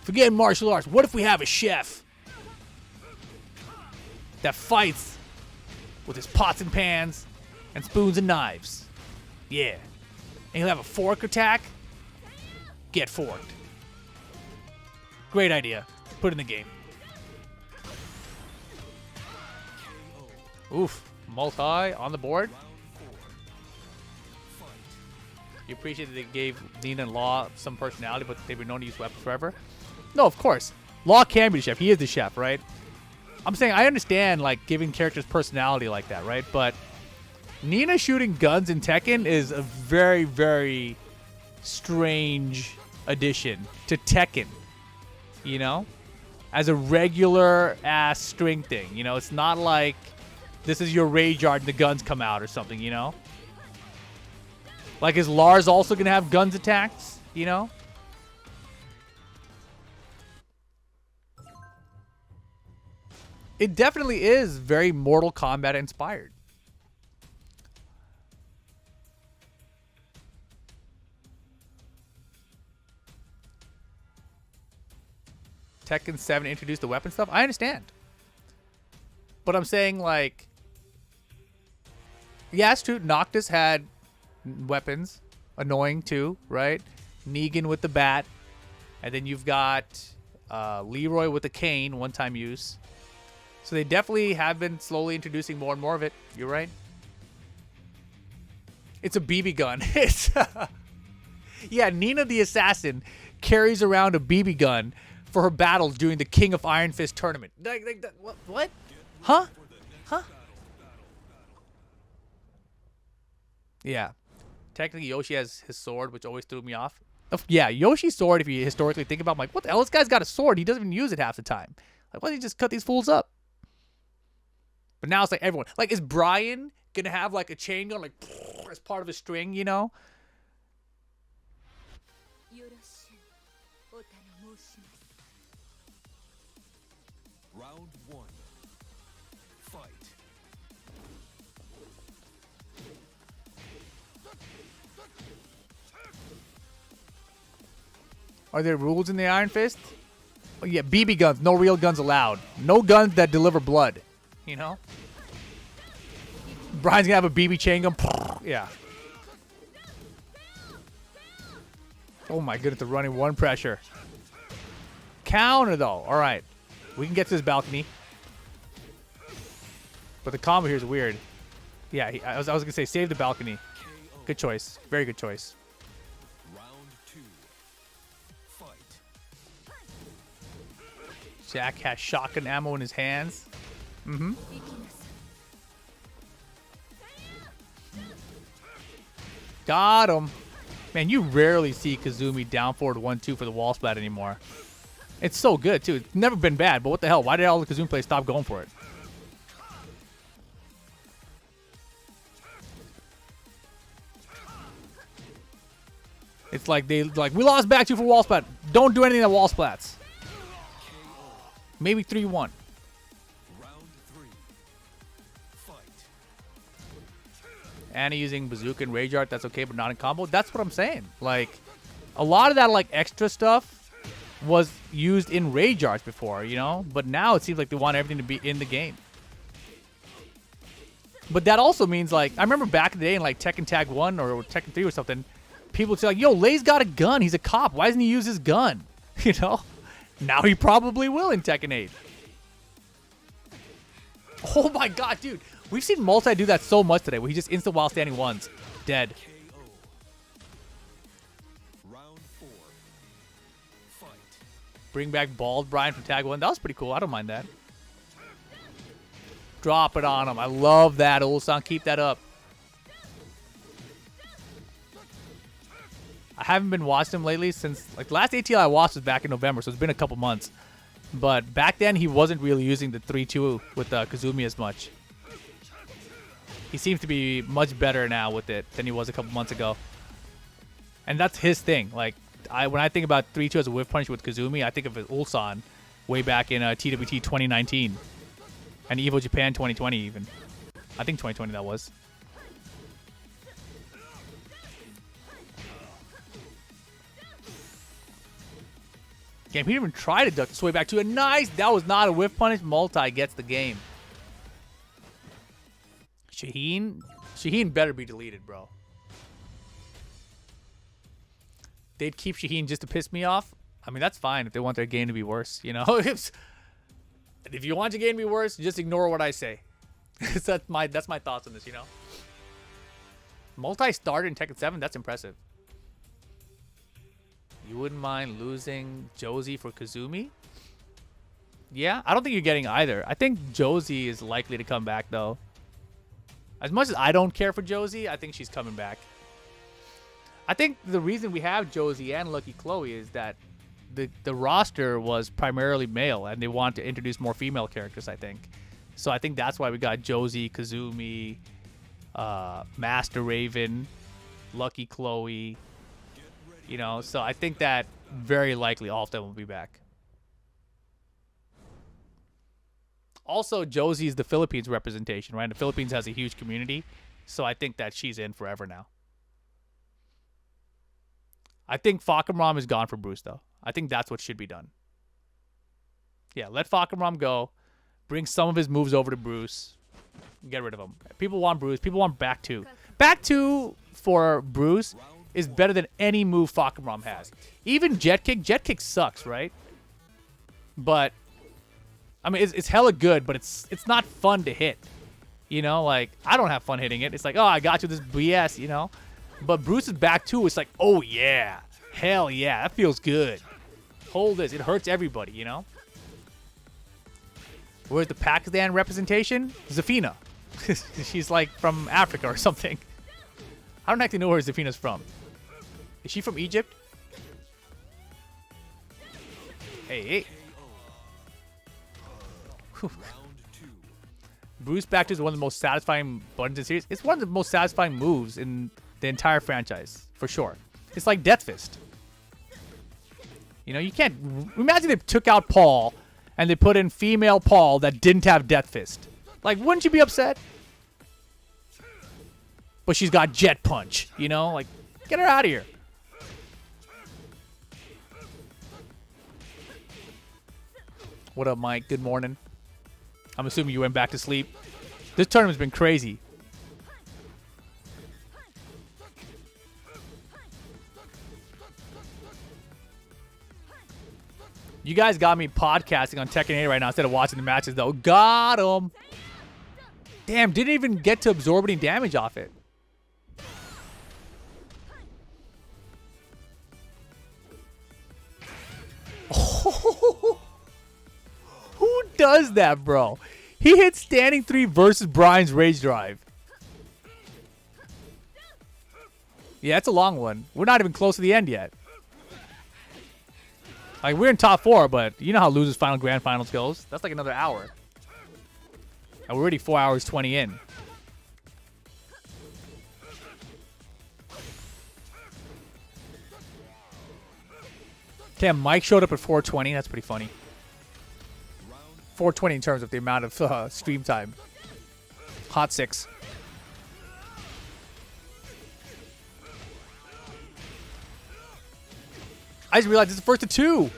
Forget martial arts. What if we have a chef that fights with his pots and pans and spoons and knives? Yeah. And he'll have a fork attack. Get forked. Great idea. Put it in the game. Oof. Multi on the board. You appreciate that they gave Nina and Law some personality, but they've been known to use weapons forever? No, of course. Law can be the chef. He is the chef, right? I'm saying I understand, like, giving characters personality like that, right? But Nina shooting guns in Tekken is a very, very strange addition to Tekken, you know? As a regular-ass string thing, you know? It's not like this is your rage art and the guns come out or something, you know? Like, is Lars also going to have guns attacks, you know? It definitely is very Mortal Kombat inspired. Tekken 7 introduced the weapon stuff. I understand. But I'm saying, like... Yeah, it's true. Noctis had weapons. Annoying, too, right? Negan with the bat. And then you've got Leroy with the cane, one-time use. So they definitely have been slowly introducing more and more of it. You're right. It's a BB gun. It's yeah, Nina the Assassin carries around a BB gun for her battles during the King of Iron Fist tournament. What? Huh? Huh? Yeah. Technically, Yoshi has his sword, which always threw me off. Yeah, Yoshi's sword, if you historically think about it, I'm like, what the hell? This guy's got a sword. He doesn't even use it half the time. Like, why don't you just cut these fools up? But now it's like everyone. Like, is Brian going to have, like, a chain gun, like, as part of a string, you know? Round 1. Fight. Are there rules in the Iron Fist? Oh, yeah, BB guns. No real guns allowed. No guns that deliver blood. You know? Brian's gonna have a BB chain gun. Yeah. Oh my goodness, the running one pressure. Counter though. Alright. We can get to this balcony. But the combo here is weird. Yeah, I was gonna say save the balcony. Good choice. Very good choice. Round 2. Fight. Jack has shotgun ammo in his hands. Mm-hmm. Got him. Man, you rarely see Kazumi down forward 1-2 for the wall splat anymore. It's so good, too. It's never been bad, but what the hell? Why did all the Kazumi players stop going for it? It's like we lost back 2 for wall splat. Don't do anything that wall splats. Maybe 3-1. Round 3. Fight. Anna using bazooka and rage art, that's okay, but not in combo. That's what I'm saying. Like, a lot of that like extra stuff was used in rage arts before, you know? But now it seems like they want everything to be in the game. But that also means, like, I remember back in the day in like Tekken Tag 1 or Tekken 3 or something, people would say like, yo, Lei's got a gun. He's a cop. Why doesn't he use his gun? You know? Now he probably will in Tekken 8. Oh my god, dude. We've seen Multi do that so much today where he just instant while standing ones. Dead. KO. Round 4. Fight. Bring back Bald Brian from Tag 1. That was pretty cool. I don't mind that. Drop it on him. I love that, Ulsan. Keep that up. I haven't been watching him lately since, like, the last ATL I watched was back in November, so it's been a couple months. But back then, he wasn't really using the 3-2 with Kazumi as much. He seems to be much better now with it than he was a couple months ago. And that's his thing. Like, when I think about 3-2 as a whiff punch with Kazumi, I think of Ulsan way back in TWT 2019. And Evo Japan 2020 even. I think 2020 that was. Damn, he didn't even try to duck this way back to a nice. That was not a whiff punish. Multi gets the game. Shaheen better be deleted, bro. They'd keep Shaheen just to piss me off. I mean, that's fine if they want their game to be worse, you know? If you want your game to be worse, just ignore what I say. that's my thoughts on this, you know? Multi started in Tekken 7, that's impressive. You wouldn't mind losing Josie for Kazumi? Yeah, I don't think you're getting either. I think Josie is likely to come back, though. As much as I don't care for Josie, I think she's coming back. I think the reason we have Josie and Lucky Chloe is that the roster was primarily male, and they want to introduce more female characters, I think. So I think that's why we got Josie, Kazumi, Master Raven, Lucky Chloe. You know, so I think that very likely all of them will be back. Also, Josie is the Philippines representation, right? The Philippines has a huge community, so I think that she's in forever now. I think Fakamram is gone for Bruce, though. I think that's what should be done. Yeah, let Fakamram go. Bring some of his moves over to Bruce. Get rid of him. People want Bruce. People want back two. Back two for Bruce is better than any move Fakamram has. Even Jet Kick. Jet Kick sucks, right? But I mean, it's hella good, but it's not fun to hit. You know, like, I don't have fun hitting it. It's like, oh, I got you this BS, you know? But Bruce's back two, it's like, oh, yeah. Hell yeah, that feels good. Hold this. It hurts everybody, you know? Where's the Pakistan representation? Zafina. She's like from Africa or something. I don't actually know where Zafina's from. Is she from Egypt? Hey. Bruce back two is one of the most satisfying buttons in the series. It's one of the most satisfying moves in the entire franchise, for sure. It's like Death Fist. You know, you can't... Imagine they took out Paul and they put in female Paul that didn't have Death Fist. Like, wouldn't you be upset? But she's got Jet Punch, you know? Like, get her out of here. What up, Mike? Good morning. I'm assuming you went back to sleep. This tournament's been crazy. You guys got me podcasting on Tekken 8 right now instead of watching the matches, though. Got him. Damn, didn't even get to absorb any damage off it. Oh, who does that, bro? He hit standing 3 versus Brian's Rage Drive. Yeah, it's a long one. We're not even close to the end yet. Like, we're in top 4, but you know how losers final grand finals goes. That's like another hour. And we're already 4 hours 20 in. Damn, Mike showed up at 4:20. That's pretty funny. 4:20 in terms of the amount of stream time. Hot 6. I just realized it's the first of 2.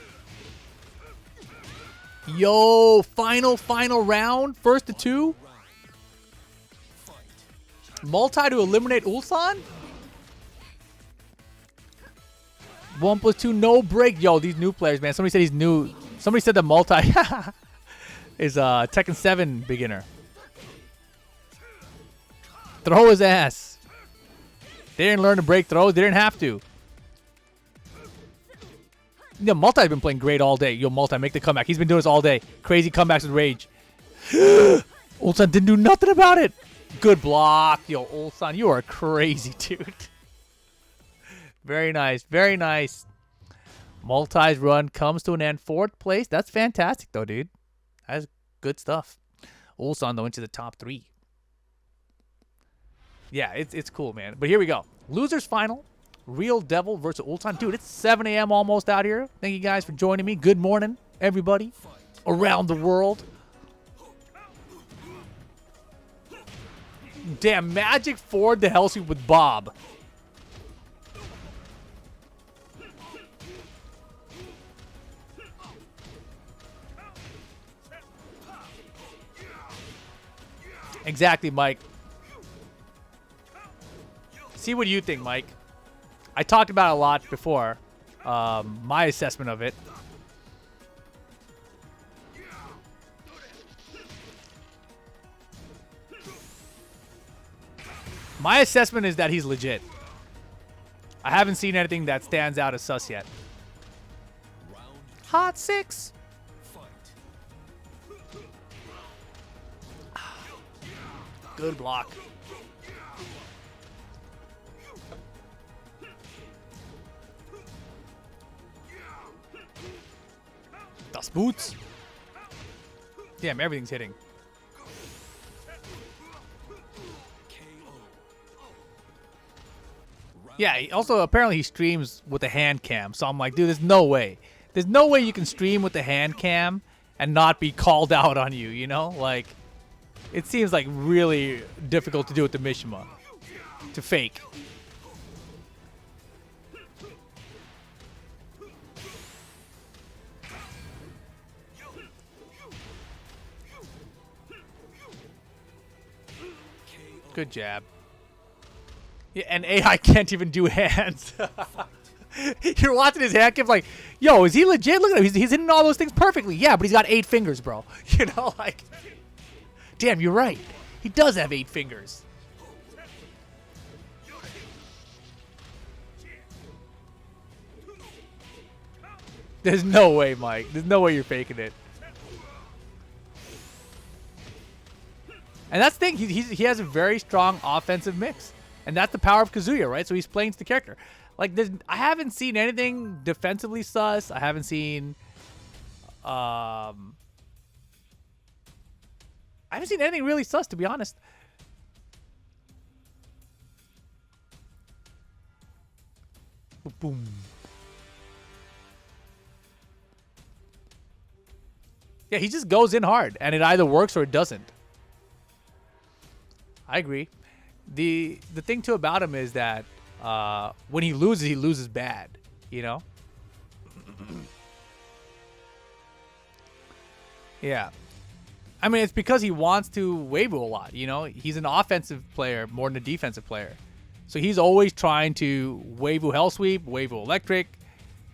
Yo, final round. First of 2. Multi to eliminate Ulsan? 1+2, no break. Yo, these new players, man. Somebody said he's new. Somebody said the multi is Tekken 7 beginner. Throw his ass. They didn't learn to break throws. They didn't have to. Yo, Multi's been playing great all day. Yo, Multi, make the comeback. He's been doing this all day. Crazy comebacks with Rage. Ulsan didn't do nothing about it. Good block. Yo, Ulsan, you are crazy, dude. Very nice. Very nice. Multi's run comes to an end. 4th place. That's fantastic, though, dude. That's good stuff. Ulsan, though, into the top 3. Yeah, it's cool, man. But here we go. Losers final. Real Devil versus Ulsan. Dude, it's 7 a.m. almost out here. Thank you guys for joining me. Good morning, everybody around the world. Damn, Magic forward the hell sweep with Bob. Exactly, Mike. See what you think, Mike. I talked about it a lot before. My assessment of it. My assessment is that he's legit. I haven't seen anything that stands out as sus yet. Hot 6. Good block. Das Boots. Damn, everything's hitting. Yeah, also apparently he streams with a hand cam. So I'm like, dude, there's no way. There's no way you can stream with the hand cam and not be called out on you, you know? Like, it seems like really difficult to do with the Mishima. To fake. Good jab. Yeah, and AI can't even do hands. You're watching his hand cam like, yo, is he legit? Look at him. He's hitting all those things perfectly. Yeah, but he's got 8 fingers, bro. You know, like, damn, you're right. He does have 8 fingers. There's no way, Mike. There's no way you're faking it. And that's the thing. He has a very strong offensive mix. And that's the power of Kazuya, right? So he's playing to the character. Like, I haven't seen anything defensively sus. I haven't seen... I haven't seen anything really sus, to be honest. Boom. Yeah, he just goes in hard. And it either works or it doesn't. I agree. The thing too about him is that when he loses bad, you know? Yeah. I mean, it's because he wants to waivu a lot, you know? He's an offensive player more than a defensive player. So he's always trying to waivu hell sweep, waivu electric,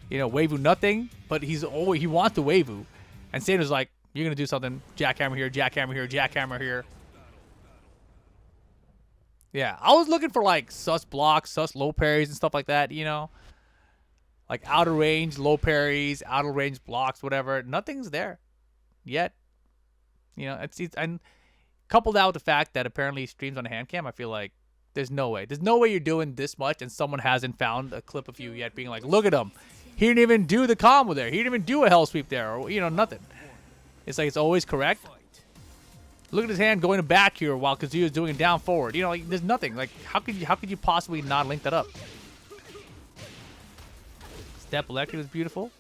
you know, waivu nothing, but he wants to waivu. And Sato's like, you're going to do something, jackhammer here, jackhammer here, jackhammer here. Yeah, I was looking for like sus blocks, sus low parries and stuff like that, you know? Like outer range, low parries, outer range blocks, whatever. Nothing's there yet. You know, it's and coupled out with the fact that apparently he streams on a hand cam, I feel like there's no way. There's no way you're doing this much and someone hasn't found a clip of you yet being like, look at him. He didn't even do the combo there. He didn't even do a hell sweep there or, you know, nothing. It's like it's always correct. Look at his hand going to back here while Kazuya's doing it down forward. You know, like there's nothing. Like how could you possibly not link that up? Step electric is beautiful.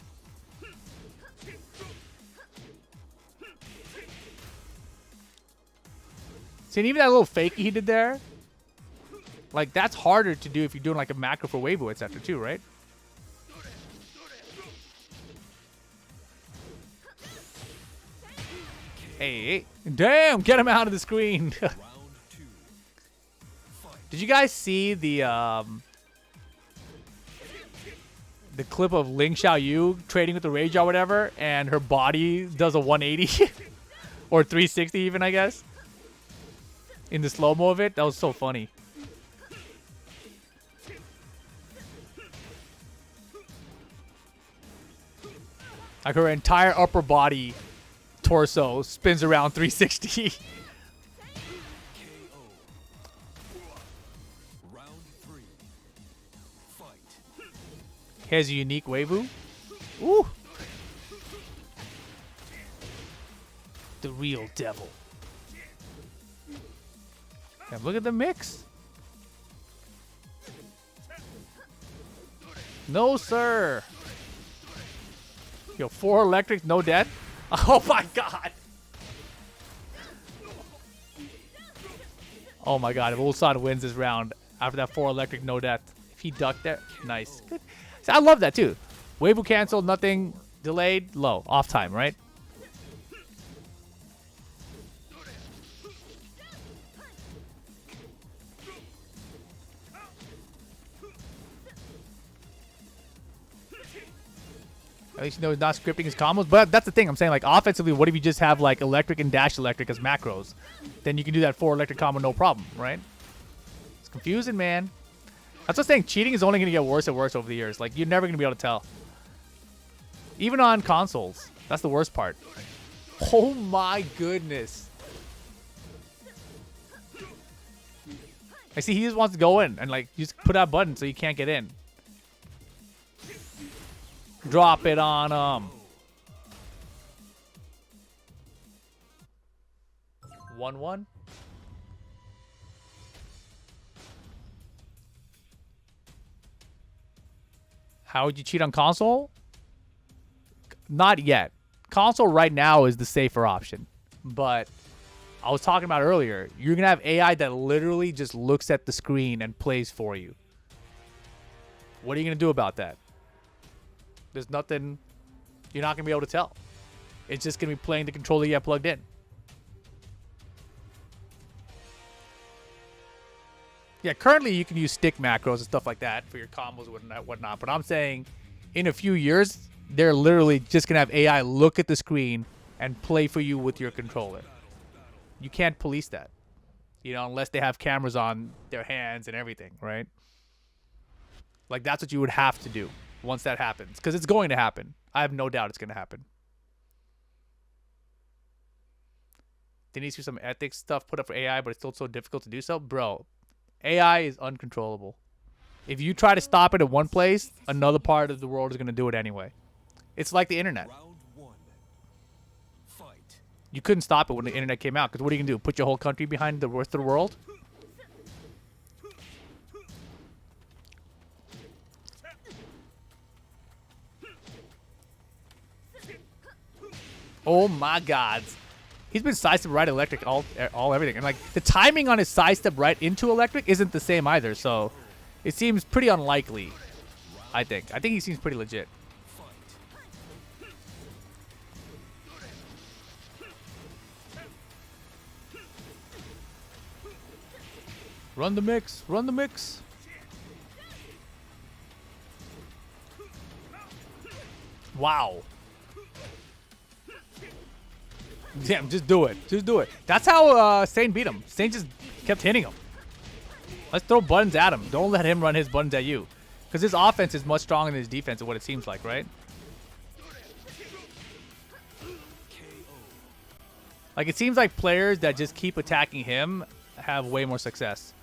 See, and even that little fakey he did there, like that's harder to do if you're doing like a macro for waivu, etc. too, right? Hey, damn, get him out of the screen. Did you guys see the clip of Ling Xiaoyu trading with the Rage or whatever, and her body does a 180 or 360 even, I guess, in the slow-mo of it? That was so funny. Like her entire upper body torso spins around 360. Has a unique waivu. Ooh. The real devil. Yeah, look at the mix. No, sir. Yo, 4 electrics, no death. Oh my god. Oh my god, if Ulsan wins this round after that 4 electric, no death. If he ducked there, nice. Good. See, I love that too. Waivu canceled, nothing delayed, low, off time, right? At least you know he's not scripting his combos. But that's the thing. I'm saying, like, offensively, what if you just have, like, electric and dash electric as macros? Then you can do that 4 electric combo no problem, right? It's confusing, man. That's what I'm saying. Cheating is only going to get worse and worse over the years. Like, you're never going to be able to tell. Even on consoles. That's the worst part. Oh, my goodness. I see he just wants to go in and, like, just put that button so you can't get in. Drop it on him. 1-1. How would you cheat on console? Not yet. Console right now is the safer option. But I was talking about earlier, you're going to have AI that literally just looks at the screen and plays for you. What are you going to do about that? There's nothing. You're not going to be able to tell. It's just going to be playing the controller you have plugged in. Yeah, currently you can use stick macros and stuff like that for your combos and whatnot. But I'm saying in a few years, they're literally just going to have AI look at the screen and play for you with your controller. You can't police that, you know, unless they have cameras on their hands and everything, right? Like, that's what you would have to do once that happens, because it's going to happen. I have no doubt it's going to happen. There needs to be some ethics stuff put up for AI, but it's still so difficult to do so. Bro, AI is uncontrollable. If you try to stop it at one place, another part of the world is going to do it anyway. It's like the internet. Round one. Fight. You couldn't stop it when the internet came out, because what are you going to do? Put your whole country behind the rest of the world? Oh my God. He's been sidestep right electric all everything. And like the timing on his sidestep right into electric isn't the same either, so it seems pretty unlikely, I think. I think he seems pretty legit. Run the mix. Run the mix. Wow. Damn, just do it. Just do it. That's how Sane beat him. Sane just kept hitting him. Let's throw buttons at him. Don't let him run his buttons at you. Because his offense is much stronger than his defense, is what it seems like, right? Like, it seems like players that just keep attacking him have way more success.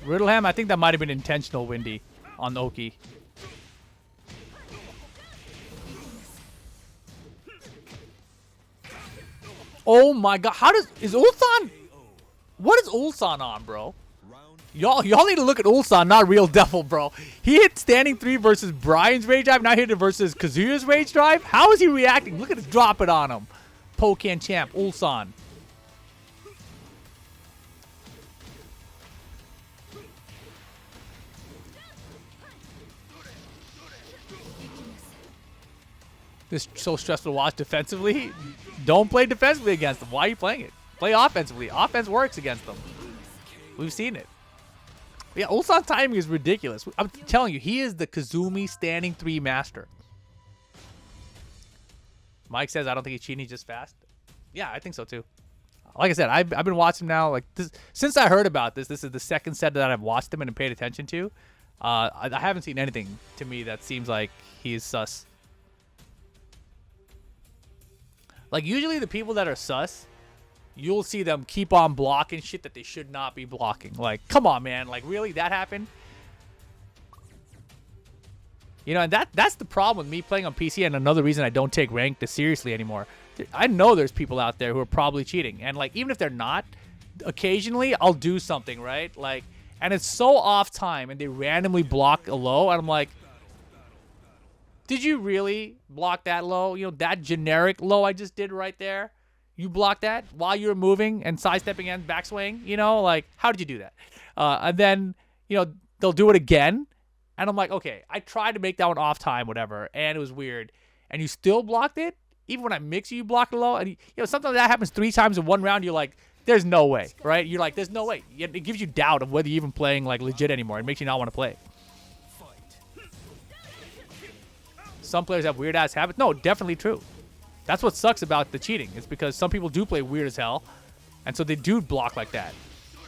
Riddleham, I think that might have been intentional, Windy, on Oki. Oh my God! Is Ulsan? What is Ulsan on, bro? Y'all need to look at Ulsan, not Real Devil, bro. He hit standing 3 versus Brian's Rage Drive, now hit it versus Kazuya's Rage Drive. How is he reacting? Look at it, drop it on him. Pokan champ, Ulsan. This is so stressful to watch defensively. Don't play defensively against them. Why are you playing it? Play offensively. Offense works against them. We've seen it. Yeah, Ulsan's timing is ridiculous. I'm telling you, he is the Kazumi standing 3 master. Mike says, I don't think he's cheating, he's just fast. Yeah, I think so too. Like I said, I've been watching now. Like this, since I heard about this is the second set that I've watched him and paid attention to. I haven't seen anything to me that seems like he's sus. Like, usually the people that are sus, you'll see them keep on blocking shit that they should not be blocking. Like, come on, man. Like, really? That happened? You know, and that's the problem with me playing on PC, and another reason I don't take ranked as seriously anymore. I know there's people out there who are probably cheating. And, like, even if they're not, occasionally I'll do something, right? Like, and it's so off time, and they randomly block a low, and I'm like, did you really block that low? You know, that generic low I just did right there? You blocked that while you were moving and sidestepping and backswing? You know, like, how did you do that? And then, you know, they'll do it again. And I'm like, okay, I tried to make that one off time, whatever, and it was weird. And you still blocked it? Even when I mix you block it low? And, you know, sometimes that happens 3 times in one round. You're like, there's no way, right? You're like, there's no way. It gives you doubt of whether you're even playing, like, legit anymore. It makes you not want to play. Some players have weird-ass habits. No, definitely true. That's what sucks about the cheating. It's because some people do play weird as hell, and so they do block like that.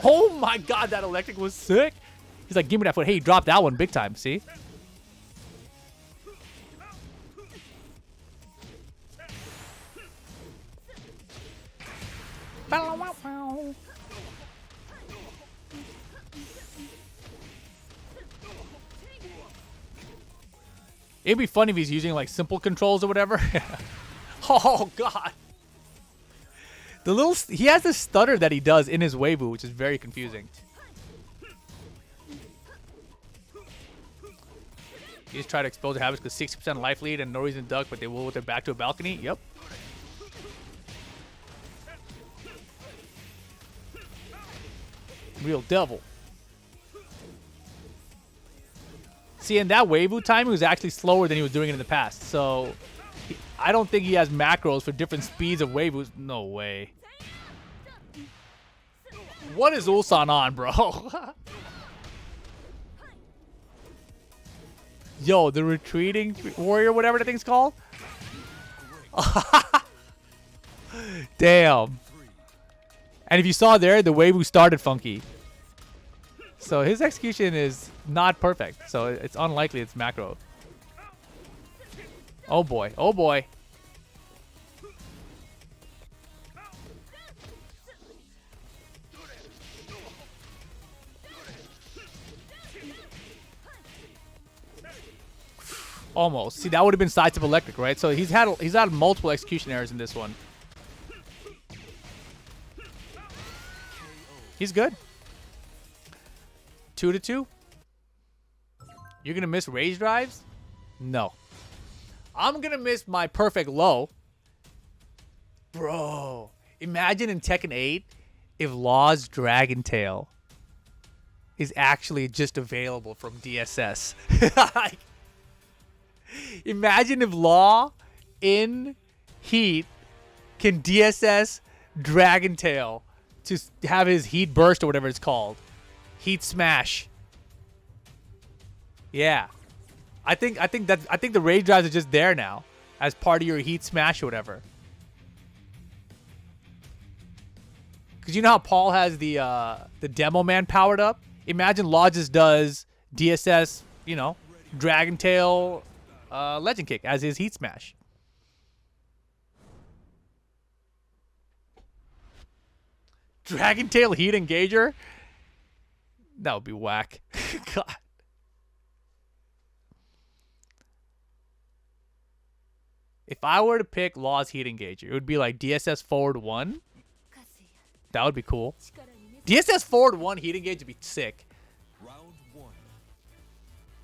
Oh my God, that electric was sick. He's like, give me that foot. Hey, he dropped that one big time. See? It'd be funny if he's using like simple controls or whatever. Oh God. He has this stutter that he does in his Weibo, which is very confusing. You just try to expose their habits because 60% life lead and no reason to duck, but they will with their back to a balcony. Yep. Real devil. See, and that Weibo timing was actually slower than he was doing it in the past. So, I don't think he has macros for different speeds of Weibos. No way. What is Ulsan on, bro? Yo, the retreating warrior, whatever that thing's called. Damn. And if you saw there, the Weibo started funky. So his execution is not perfect. So it's unlikely it's macro. Oh boy. Oh boy. Almost. See, that would have been sidestep electric, right? So he's had multiple execution errors in this one. He's good. 2-2. You're gonna miss rage drives? No. I'm gonna miss my perfect low. Bro, imagine in Tekken 8 if Law's Dragon Tail is actually just available from DSS. Imagine if Law in Heat can DSS Dragon Tail to have his Heat Burst or whatever it's called. Heat Smash. Yeah. I think the rage drives are just there now as part of your Heat Smash or whatever. Cause you know how Paul has the Demo Man powered up? Imagine Law just does DSS, you know, Dragon Tail Legend Kick as his Heat Smash. Dragon Tail Heat Engager? That would be whack. God. If I were to pick Law's Heat Engager, it would be like DSS Forward 1. That would be cool. DSS Forward 1 Heat Engage would be sick. Round 1.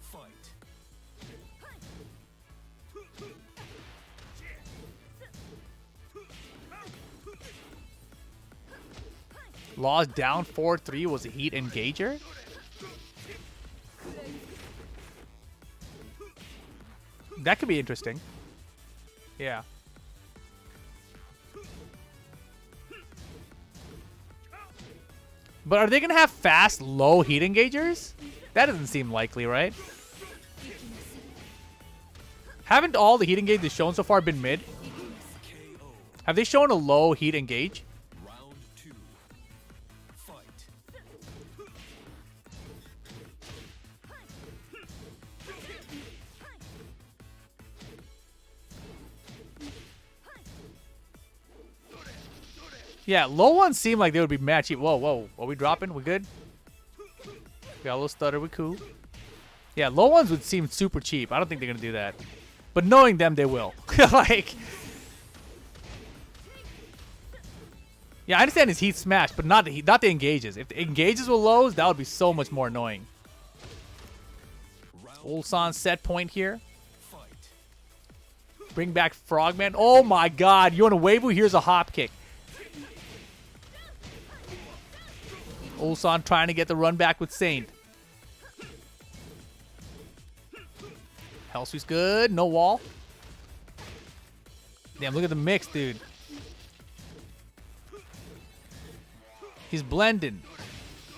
Fight. Law's down 4-3 was a Heat Engager? That could be interesting. Yeah. But are they going to have fast, low Heat Engagers? That doesn't seem likely, right? Haven't all the Heat Engages shown so far been mid? Have they shown a low Heat Engage? Round 2. Fight. Yeah, low ones seem like they would be mad cheap. Whoa, whoa. Are we dropping? We good? Got a little stutter. We cool. Yeah, low ones would seem super cheap. I don't think they're going to do that. But knowing them, they will. Like... Yeah, I understand his Heat Smash, but not the engages. If the engages were lows, that would be so much more annoying. Ulsan set point here. Bring back Frogman. Oh my god, you want a Weibo? Here's a hop kick. Ulsan trying to get the run back with Saint. Hellsweet's good. No wall. Damn, look at the mix, dude. He's blending.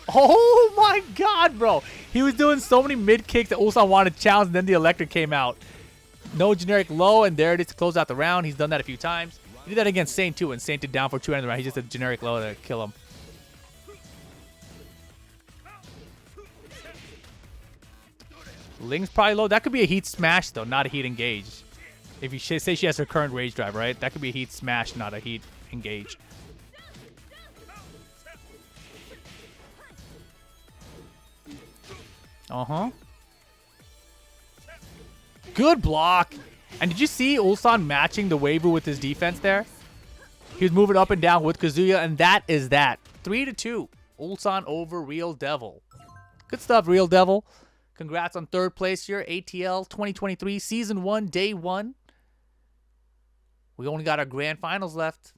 Oh my god, bro. He was doing so many mid kicks that Ulsan wanted to challenge, and then the electric came out. No generic low, and there it is to close out the round. He's done that a few times. He did that against Saint too, and Saint did down for 2 ends of the round. He just did a generic low to kill him. Ling's probably low. That could be a Heat Smash, though, not a Heat Engage. If you say she has her current Rage Drive, right? That could be a Heat Smash, not a Heat Engage. Uh-huh. Good block. And did you see Ulsan matching the Weibo with his defense there? He was moving up and down with Kazuya, and that is that. 3-2. Ulsan over Real Devil. Good stuff, Real Devil. Congrats on 3rd place here. ATL 2023 Season 1, Day 1. We only got our grand finals left.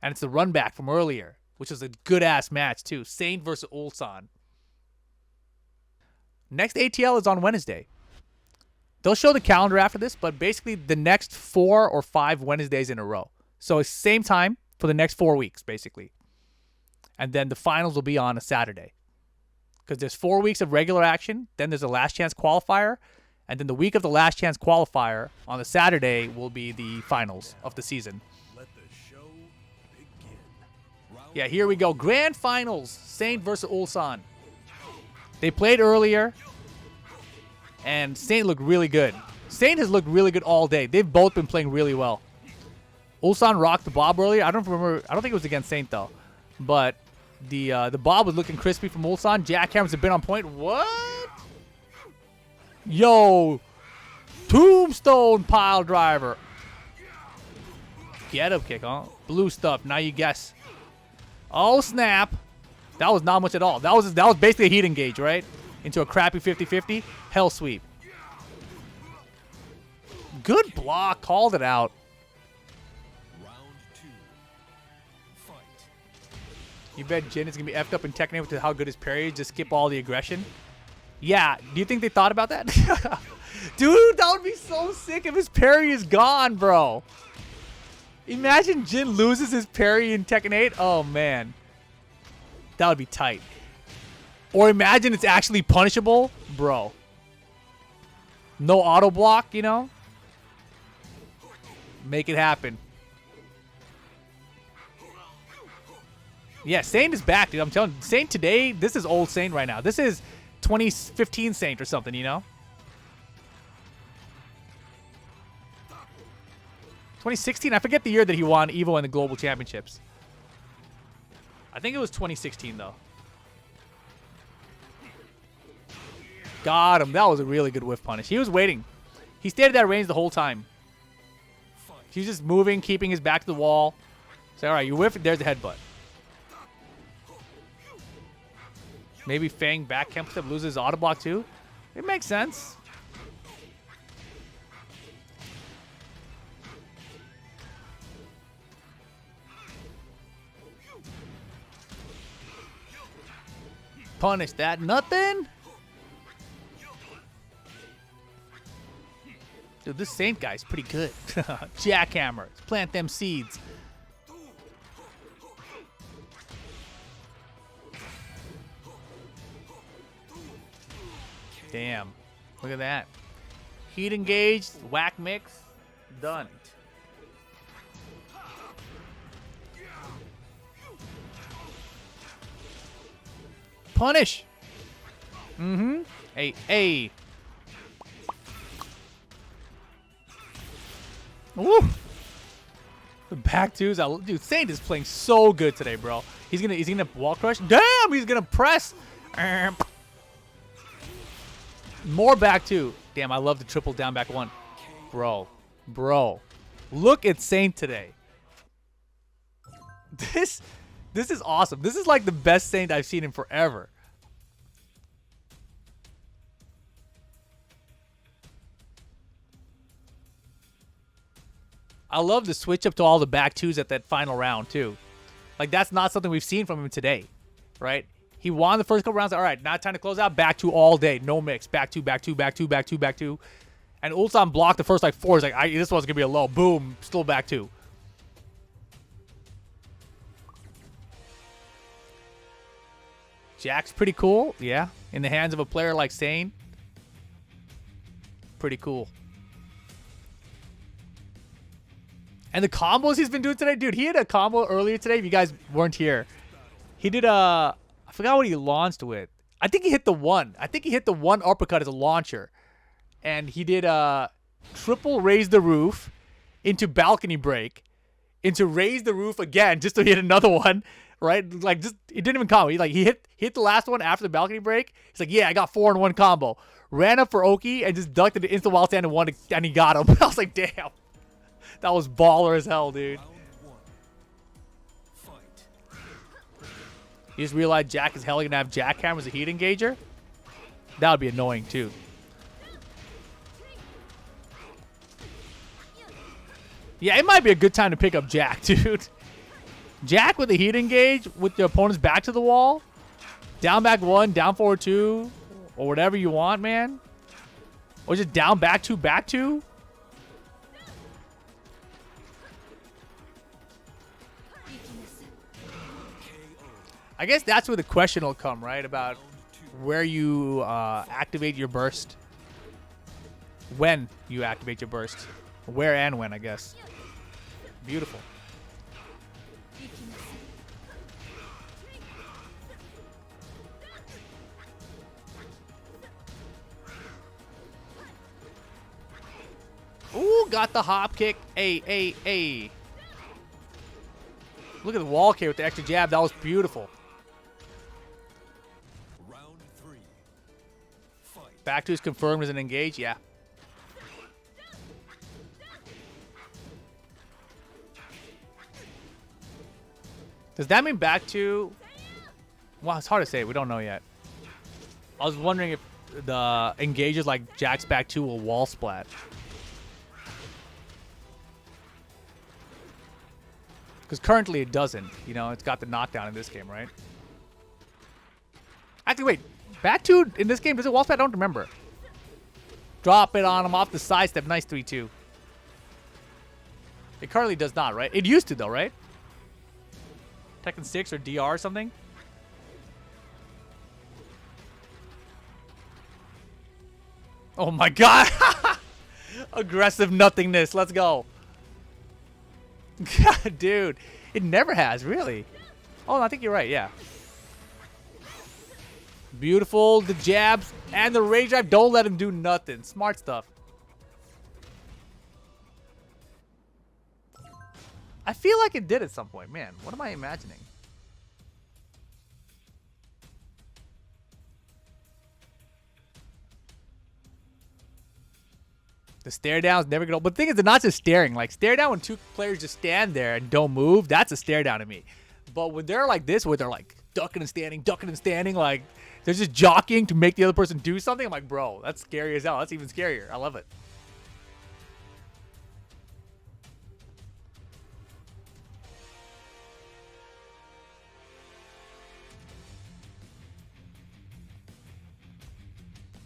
And it's the run back from earlier, which was a good-ass match, too. Saint versus Ulsan. Next ATL is on Wednesday. They'll show the calendar after this, but basically the next 4 or 5 Wednesdays in a row. So it's same time for the next 4 weeks, basically. And then the finals will be on a Saturday. Because there's 4 weeks of regular action, then there's a last chance qualifier, and then the week of the last chance qualifier on the Saturday will be the finals of the season. Let the show begin. Round Yeah, here we go. Grand finals. Saint versus Ulsan. They played earlier, and Saint looked really good. Saint has looked really good all day. They've both been playing really well. Ulsan rocked the bob earlier. I don't remember. I don't think it was against Saint, though. But the bob was looking crispy from Ulsan. Jackhammers have been on point. What? Yo. Tombstone pile driver. Get up kick, huh? Blue stuff. Now you guess. Oh, snap. That was not much at all. That was basically a heat engage, right? Into a crappy 50-50. Hell sweep. Good block. Called it out. Round 2. Fight. You bet Jin is going to be effed up in Tekken with how good his parry is. Just skip all the aggression. Yeah. Do you think they thought about that? Dude, that would be so sick if his parry is gone, bro. Imagine Jin loses his parry in Tekken 8. Oh, man. That would be tight. Or imagine it's actually punishable. Bro. No auto block, you know? Make it happen. Yeah, Saint is back, dude. I'm telling you. Saint today, this is old Saint right now. This is 2015 Saint or something, you know? 2016? I forget the year that he won EVO in the Global Championships. I think it was 2016, though. Got him. That was a really good whiff punish. He was waiting. He stayed at that range the whole time. He's just moving, keeping his back to the wall. Say, all right, you whiff it. There's the headbutt. Maybe Fang back camps up, loses auto block too. It makes sense. Punish that. Nothing? Dude, this Saint guy's pretty good. Jackhammers. Plant them seeds. Damn. Look at that. Heat engaged. Whack mix. Done. Punish. Mm-hmm. Hey, hey. Woo. The back twos. Dude, Saint is playing so good today, bro. He's gonna wall crush. Damn, he's gonna press. More back two. Damn, I love the triple down back one. Bro. Look at Saint today. This is awesome. This is like the best Saint I've seen in forever. I love the switch up to all the back twos at that final round, too. Like, that's not something we've seen from him today, right? He won the first couple rounds. All right, now time to close out. Back two all day. No mix. Back two, back two, back two, back two, back two. And Ulsan blocked the first, like, 4. He's like, this one's going to be a low. Boom. Still back two. Jack's pretty cool. Yeah. In the hands of a player like Sane. Pretty cool. And the combos he's been doing today, dude. He had a combo earlier today. If you guys weren't here, he did I forgot what he launched with. I think he hit the one. I think he hit the one uppercut as a launcher, and he did triple raise the roof into balcony break, into raise the roof again just to hit another one. Right? Like, just it didn't even combo. He hit the last one after the balcony break. He's like, yeah, I got 4-in-1 combo. Ran up for Oki and just ducked into instant wild stand and won, and he got him. I was like, damn. That was baller as hell, dude. You just realize Jack is hell gonna have Jackhammer as a heat engager. That would be annoying too. Yeah, it might be a good time to pick up Jack, dude. Jack with a heat engage with the opponent's back to the wall. Down back 1, down forward 2, or whatever you want, man. Or just down back 2, back 2. I guess that's where the question will come, right? About where you activate your burst. When you activate your burst. Where and when, I guess. Beautiful. Ooh, got the hop kick. Hey. Look at the wall kick with the extra jab. That was beautiful. Round 3. Fight. Back to is confirmed as an engage. Yeah. Does that mean back to... Well, it's hard to say. We don't know yet. I was wondering if the engages like Jack's back 2 will wall splat. Because currently it doesn't. You know, it's got the knockdown in this game, right? Actually, wait. Back 2 in this game, does it wall splat? I don't remember. Drop it on him off the side step. Nice 3-2. It currently does not, right? It used to, though, right? Tekken 6 or DR or something? Oh my god! Aggressive nothingness. Let's go. God, dude. It never has, really. Oh, I think you're right, yeah. Beautiful. The jabs and the rage drive. Don't let him do nothing. Smart stuff. I feel like it did at some point. Man, what am I imagining? The stare down's never gonna... But the thing is, they're not just staring. Like, stare down when 2 players just stand there and don't move, that's a stare down to me. But when they're like this, where they're like ducking and standing, like, they're just jockeying to make the other person do something, I'm like, bro, that's scary as hell. That's even scarier. I love it.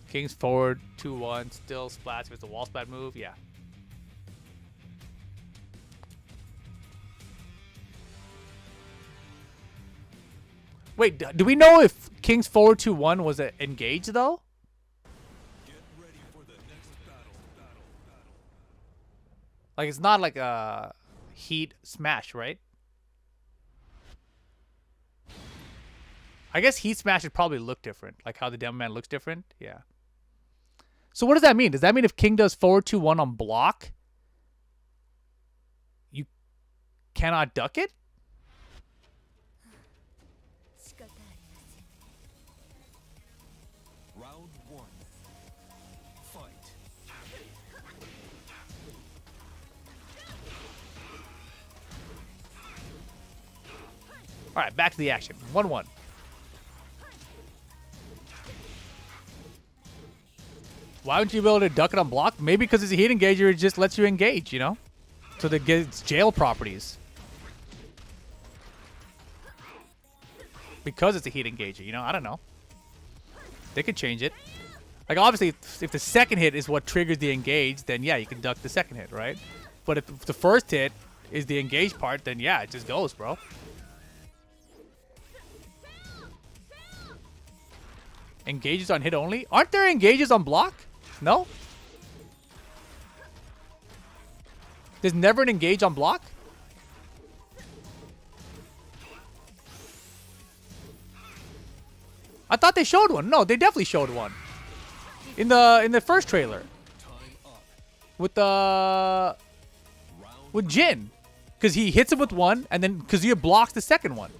King's forward, 2-1, still splats if it's a wall splat move, yeah. Wait, do we know if King's forward 2-1 was an engage, though? Get ready for the next battle. Like, it's not like a heat smash, right? I guess heat smash would probably look different. Like how the Demo Man looks different, yeah. So what does that mean? Does that mean if King does forward 2-1 on block, you cannot duck it? Round 1. Fight. All right, back to the action. 1-1. Why wouldn't you be able to duck it on block? Maybe because it's a heat engager, it just lets you engage, you know? So that gets jail properties. Because it's a heat engager, you know? I don't know. They could change it. Like, obviously, if the second hit is what triggers the engage, then yeah, you can duck the second hit, right? But if the first hit is the engage part, then yeah, it just goes, bro. Engages on hit only? Aren't there engages on block? No? There's never an engage on block? I thought they showed one. No, they definitely showed one. In the first trailer. With Jin. Because he hits him with one, and then Kazuya blocks the second one.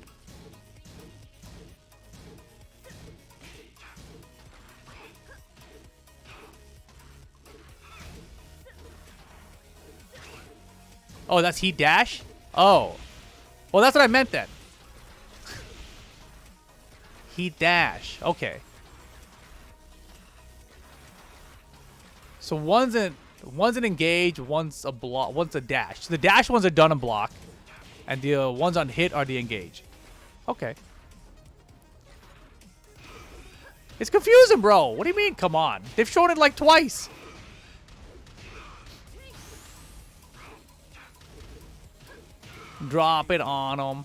Oh, that's heat dash? Oh. Well, that's what I meant then. Heat dash. Okay. So one's an engage, one's a block, one's a dash. So the dash ones are done on block, and the ones on hit are the engage. Okay. It's confusing, bro. What do you mean? Come on. They've shown it like twice. Drop it on them.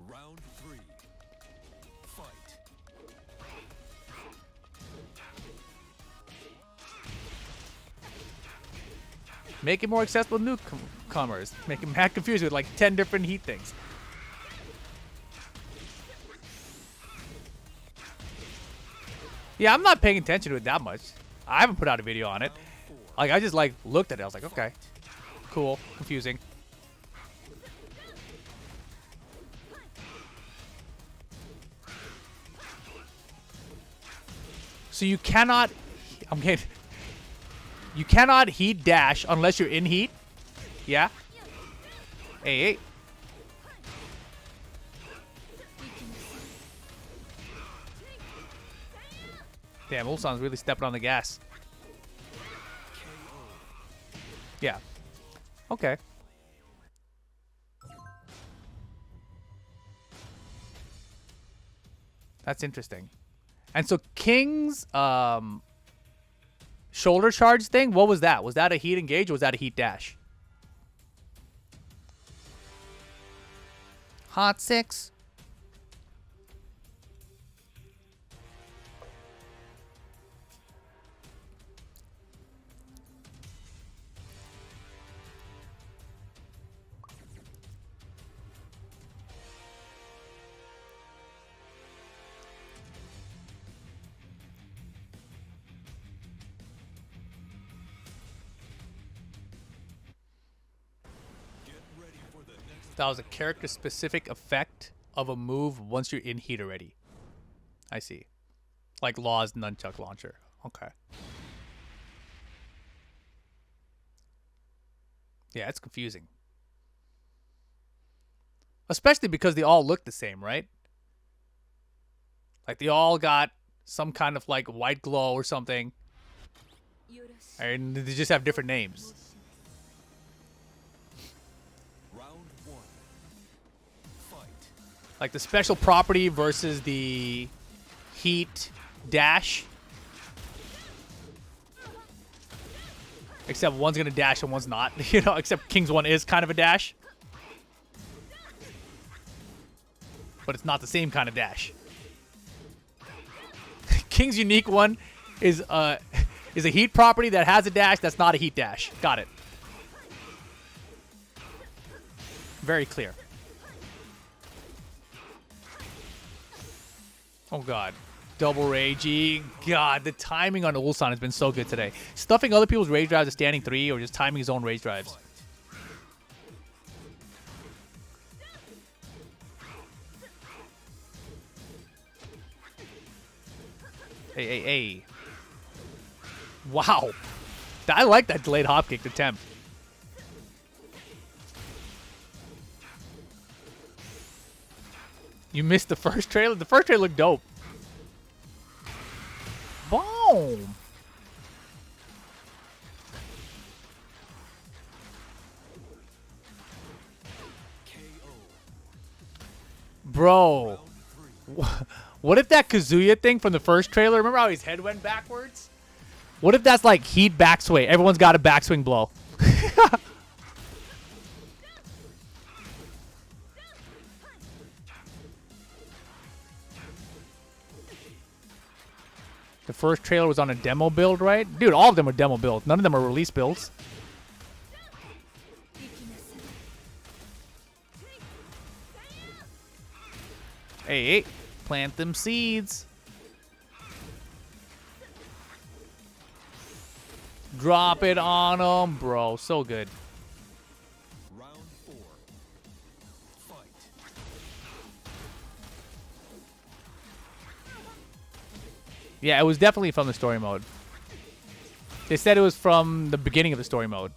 Round 3. Fight. Make it more accessible to newcomers. Make it mad confused with like 10 different heat things. Yeah, I'm not paying attention to it that much. I haven't put out a video on it. Like, I just like looked at it. I was like, okay, cool, confusing. So you cannot, you cannot heat dash unless you're in heat. Yeah. Hey. Damn, Ulsan's really stepping on the gas. Yeah. Okay. That's interesting. And so King's shoulder charge thing, what was that? Was that a heat engage or was that a heat dash? Hot 6. That was a character-specific effect of a move once you're in heat already. I see. Like Law's nunchuck launcher. Okay. Yeah, it's confusing. Especially because they all look the same, right? Like they all got some kind of like white glow or something. And they just have different names. Like the special property versus the heat dash. Except one's going to dash and one's not. You know, except King's one is kind of a dash. But it's not the same kind of dash. King's unique one is a heat property that has a dash that's not a heat dash. Got it. Very clear. Oh, God. Double ragey. God, the timing on Ulsan has been so good today. Stuffing other people's rage drives at standing 3 or just timing his own rage drives. Hey. Wow. I like that delayed hop kick attempt. You missed the first trailer? The first trailer looked dope. Boom. Bro. What if that Kazuya thing from the first trailer, remember how his head went backwards? What if that's like heat backswing? Everyone's got a backswing blow. The first trailer was on a demo build, right? Dude, all of them are demo builds. None of them are release builds. Hey, plant them seeds. Drop it on them, bro. So good. Round 4. Fight. Yeah, it was definitely from the story mode. They said it was from the beginning of the story mode.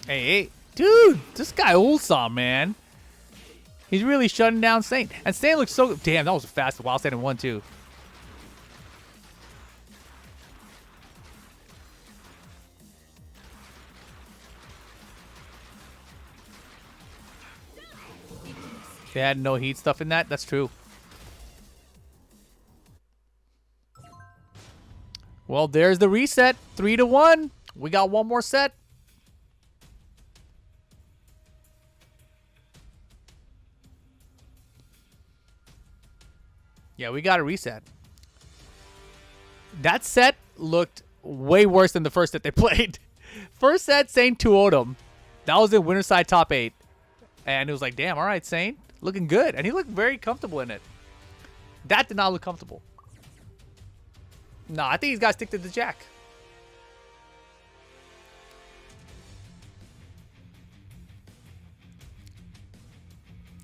Hey, dude, this guy Ulsan, man. He's really shutting down Saint. And Saint looks so... Damn, that was fast. Wild Saint in 1, too. They had no heat stuff in that? That's true. Well, there's the reset. 3-1. We got one more set. Yeah, we got a reset. That set looked way worse than the first set they played. First set, Saint 2-0'd him. That was in winner side top 8. And it was like, damn, all right, Saint. Looking good. And he looked very comfortable in it. That did not look comfortable. Nah, I think he's got to stick to the Jack.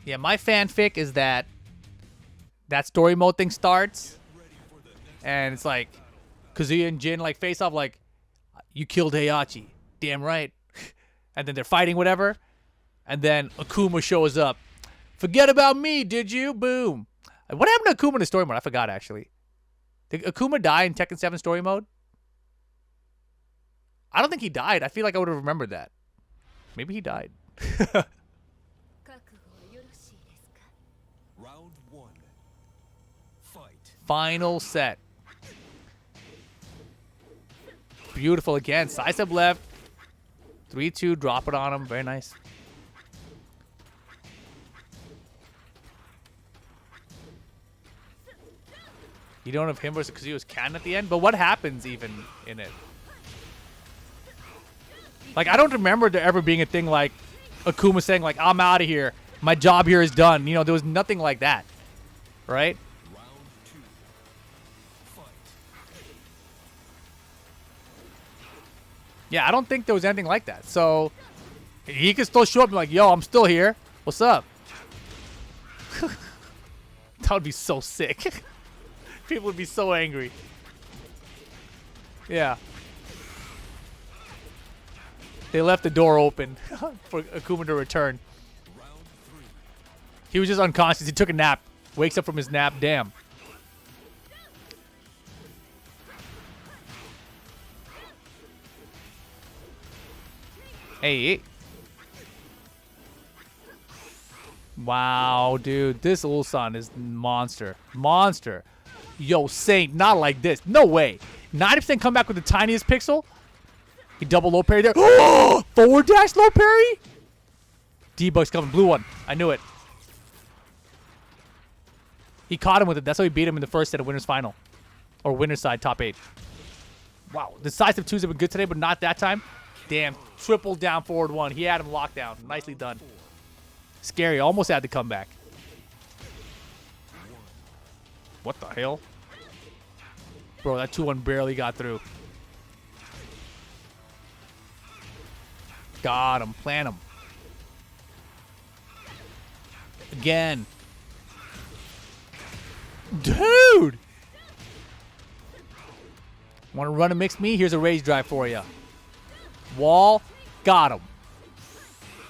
Yeah, my fanfic is that story mode thing starts, and it's like Kazuya and Jin like face off like, you killed Heihachi. Damn right. And then they're fighting whatever, and then Akuma shows up. Forget about me, did you? Boom. What happened to Akuma in the story mode? I forgot, actually. Did Akuma die in Tekken 7 story mode? I don't think he died. I feel like I would have remembered that. Maybe he died. Round 1. Fight. Final set. Beautiful again. Side step left. 3-2. Drop it on him. Very nice. You don't have him versus Kazuya's cannon at the end, but what happens even in it? Like, I don't remember there ever being a thing like Akuma saying, like, I'm out of here. My job here is done. You know, there was nothing like that. Right? Round 2. Fight. Yeah, I don't think there was anything like that. So, he could still show up and be like, yo, I'm still here. What's up? That would be so sick. People would be so angry. Yeah. They left the door open for Akuma to return. Round 3. He was just unconscious. He took a nap. Wakes up from his nap. Damn. Hey. Wow, dude. This Ulsan is monster. Monster. Yo, Saint, not like this. No way. 90% come back with the tiniest pixel. He double low parry there. Oh! Forward dash low parry? D-Bug's coming. Blue one. I knew it. He caught him with it. That's how he beat him in the first set of winner's final. Or winner's side top 8. Wow. The size of twos have been good today, but not that time. Damn. Triple down forward 1. He had him locked down. Nicely done. Scary. Almost had to come back. What the hell? Bro, that 2-1 barely got through. Got him. Plant him. Again. Dude! Want to run a mix me? Here's a rage drive for you. Wall. Got him.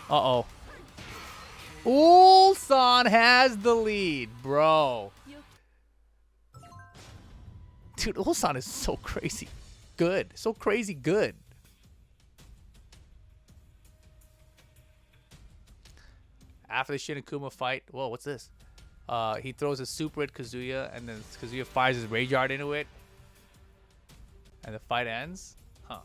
Uh-oh. Ulsan has the lead, bro. Dude, Ulsan is so crazy good. So crazy good. After the Shin and Kuma fight, whoa, what's this? He throws a super at Kazuya, and then Kazuya fires his Rage Art into it. And the fight ends? Huh.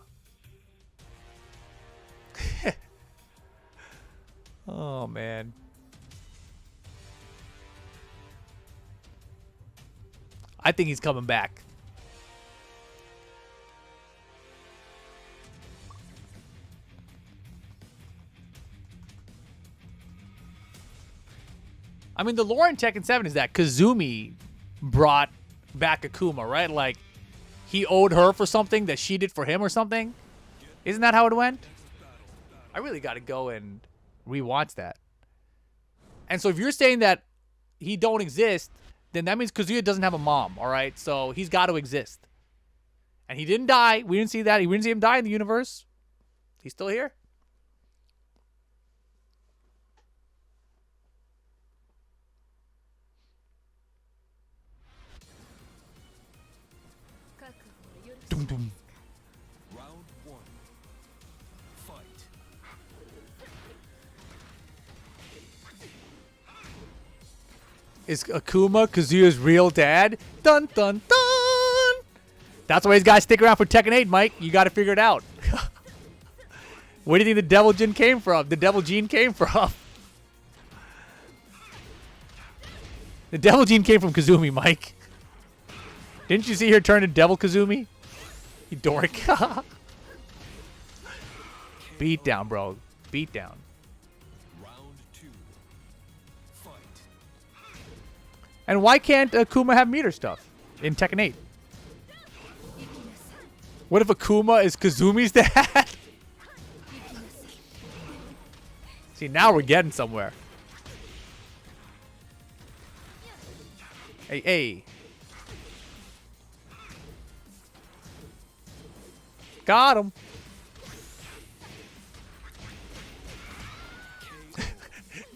Oh, man. I think he's coming back. I mean, the lore in Tekken 7 is that Kazumi brought back Akuma, right? Like, he owed her for something that she did for him or something. Isn't that how it went? I really got to go and rewatch that. And so if you're saying that he don't exist, then that means Kazuya doesn't have a mom, all right? So he's got to exist. And he didn't die. We didn't see that. We didn't see him die in the universe. He's still here. Is Akuma Kazuya's real dad? Dun dun dun! That's why he's got to stick around for Tekken 8, Mike. You got to figure it out. Where do you think the Devil Gene came from? The Devil Gene came from. The Devil Gene came from Kazumi, Mike. Didn't you see her turn to Devil Kazumi? You dork. Beat down, bro. Beat down. Round 2. Fight. And why can't Akuma have meter stuff in Tekken 8? What if Akuma is Kazumi's dad? See, now we're getting somewhere. Hey, hey. Got him.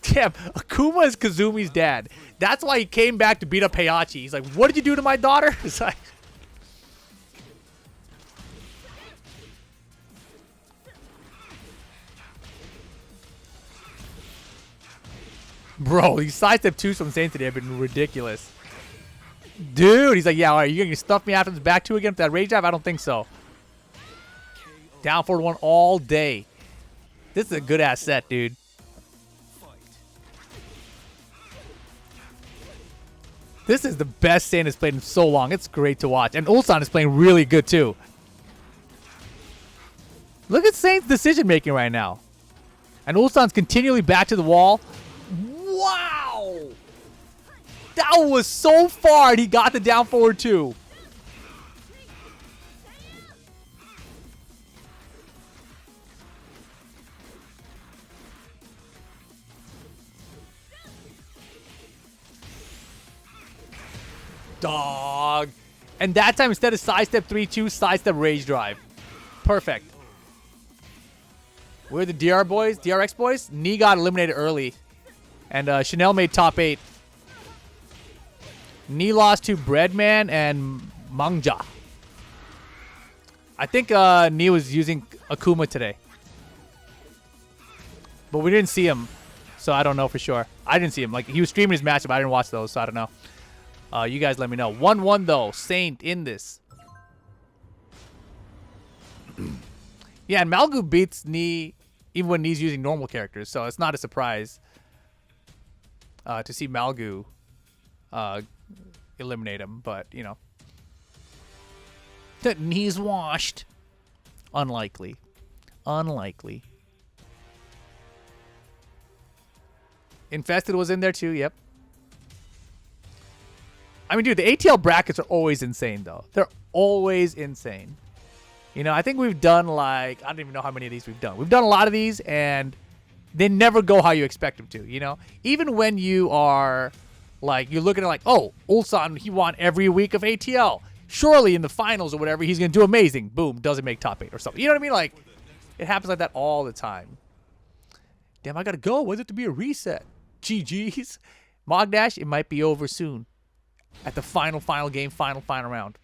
Damn, Akuma is Kazumi's dad. That's why he came back to beat up Heihachi. He's like, what did you do to my daughter? It's like... Bro, these sidestep 2s from Saint today have been ridiculous. Dude, he's like, yeah, all right, you're going to stuff me after this back 2 again for that rage drive? I don't think so. Down forward 1 all day. This is a good-ass set, dude. This is the best Saint has played in so long. It's great to watch. And Ulsan is playing really good, too. Look at Saint's decision-making right now. And Ulsan's continually back to the wall. Wow! That was so far, and he got the down forward, too. Dog. And that time, instead of sidestep 3-2, sidestep rage drive. Perfect. We're the DR boys, DRX boys. Knee got eliminated early. And Chanel made top 8. Knee lost to Breadman and Mangja. I think Knee was using Akuma today. But we didn't see him. So I don't know for sure. I didn't see him. Like, he was streaming his matchup. I didn't watch those, so I don't know. You guys let me know. 1-1 though. Saint in this. Yeah, and Malgu beats Knee even when Knee's using normal characters, so it's not a surprise to see Malgu eliminate him, but, you know. That Knee's washed. Unlikely. Unlikely. Infested was in there too, yep. I mean, dude, the ATL brackets are always insane, though. They're always insane. You know, I think we've done, like, I don't even know how many of these we've done. We've done a lot of these, and they never go how you expect them to, you know? Even when you are, like, you're looking at, like, oh, Ulsan, he won every week of ATL. Surely in the finals or whatever, he's going to do amazing. Boom, doesn't make top 8 or something. You know what I mean? Like, it happens like that all the time. Damn, I got to go. When's it to be a reset? GG's. Mogdash, it might be over soon. At the final game, final round.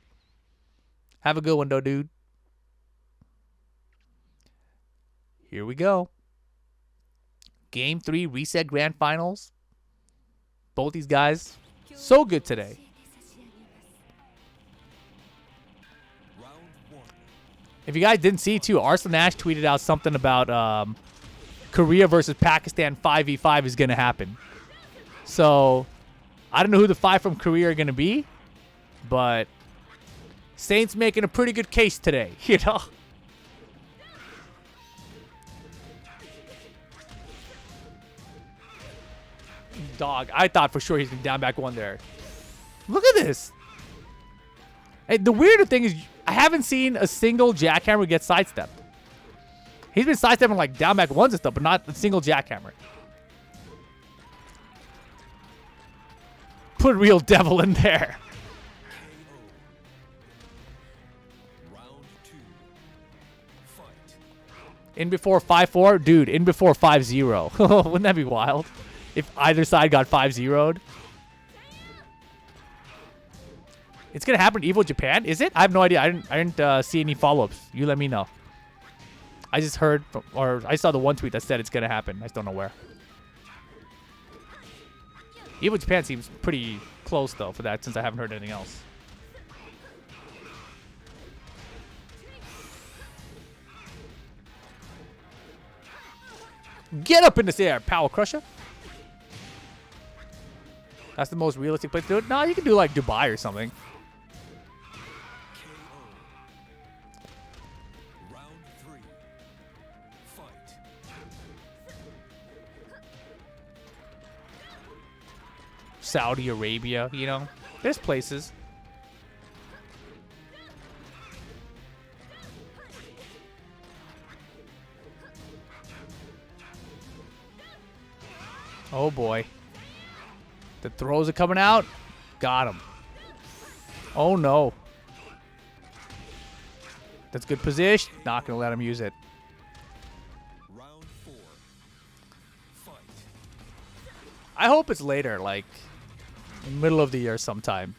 Have a good one, though, dude. Here we go. Game 3 reset grand finals. Both these guys, so good today. If you guys didn't see, too, Arslan Ash tweeted out something about Korea versus Pakistan 5v5 is going to happen. So... I don't know who the 5 from Korea are going to be, but Saint's making a pretty good case today, you know? Dog, I thought for sure he's going to down back 1 there. Look at this. Hey, the weirder thing is I haven't seen a single jackhammer get sidestepped. He's been sidestepping like down back 1s and stuff, but not a single jackhammer. Put real devil in there. In before 5-4? Dude, in before 5-0. Wouldn't that be wild? If either side got 5-0'd. It's going to happen to Evo Japan? Is it? I have no idea. I didn't see any follow-ups. You let me know. I just heard, or I saw the one tweet that said it's going to happen. I just don't know where. Evo Japan seems pretty close though for that since I haven't heard anything else. Get up in this air, Power Crusher. That's the most realistic place to do it. No, you can do like Dubai or something. Saudi Arabia, you know, there's places. Oh boy. The throws are coming out. Got him. Oh no. That's good position. Not gonna let him use it. Round 4. Fight. I hope it's later, like middle of the year sometime.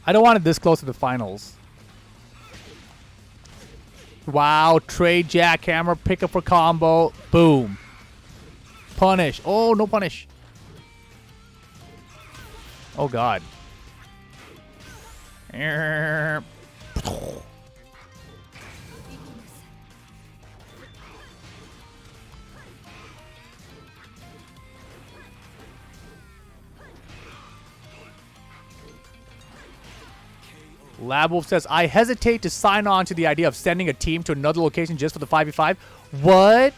I don't want it this close to the finals. Wow, trade jackhammer, pick up for combo, boom. Punish. Oh, no punish. Oh god. LabWolf says, I hesitate to sign on to the idea of sending a team to another location just for the 5v5. What?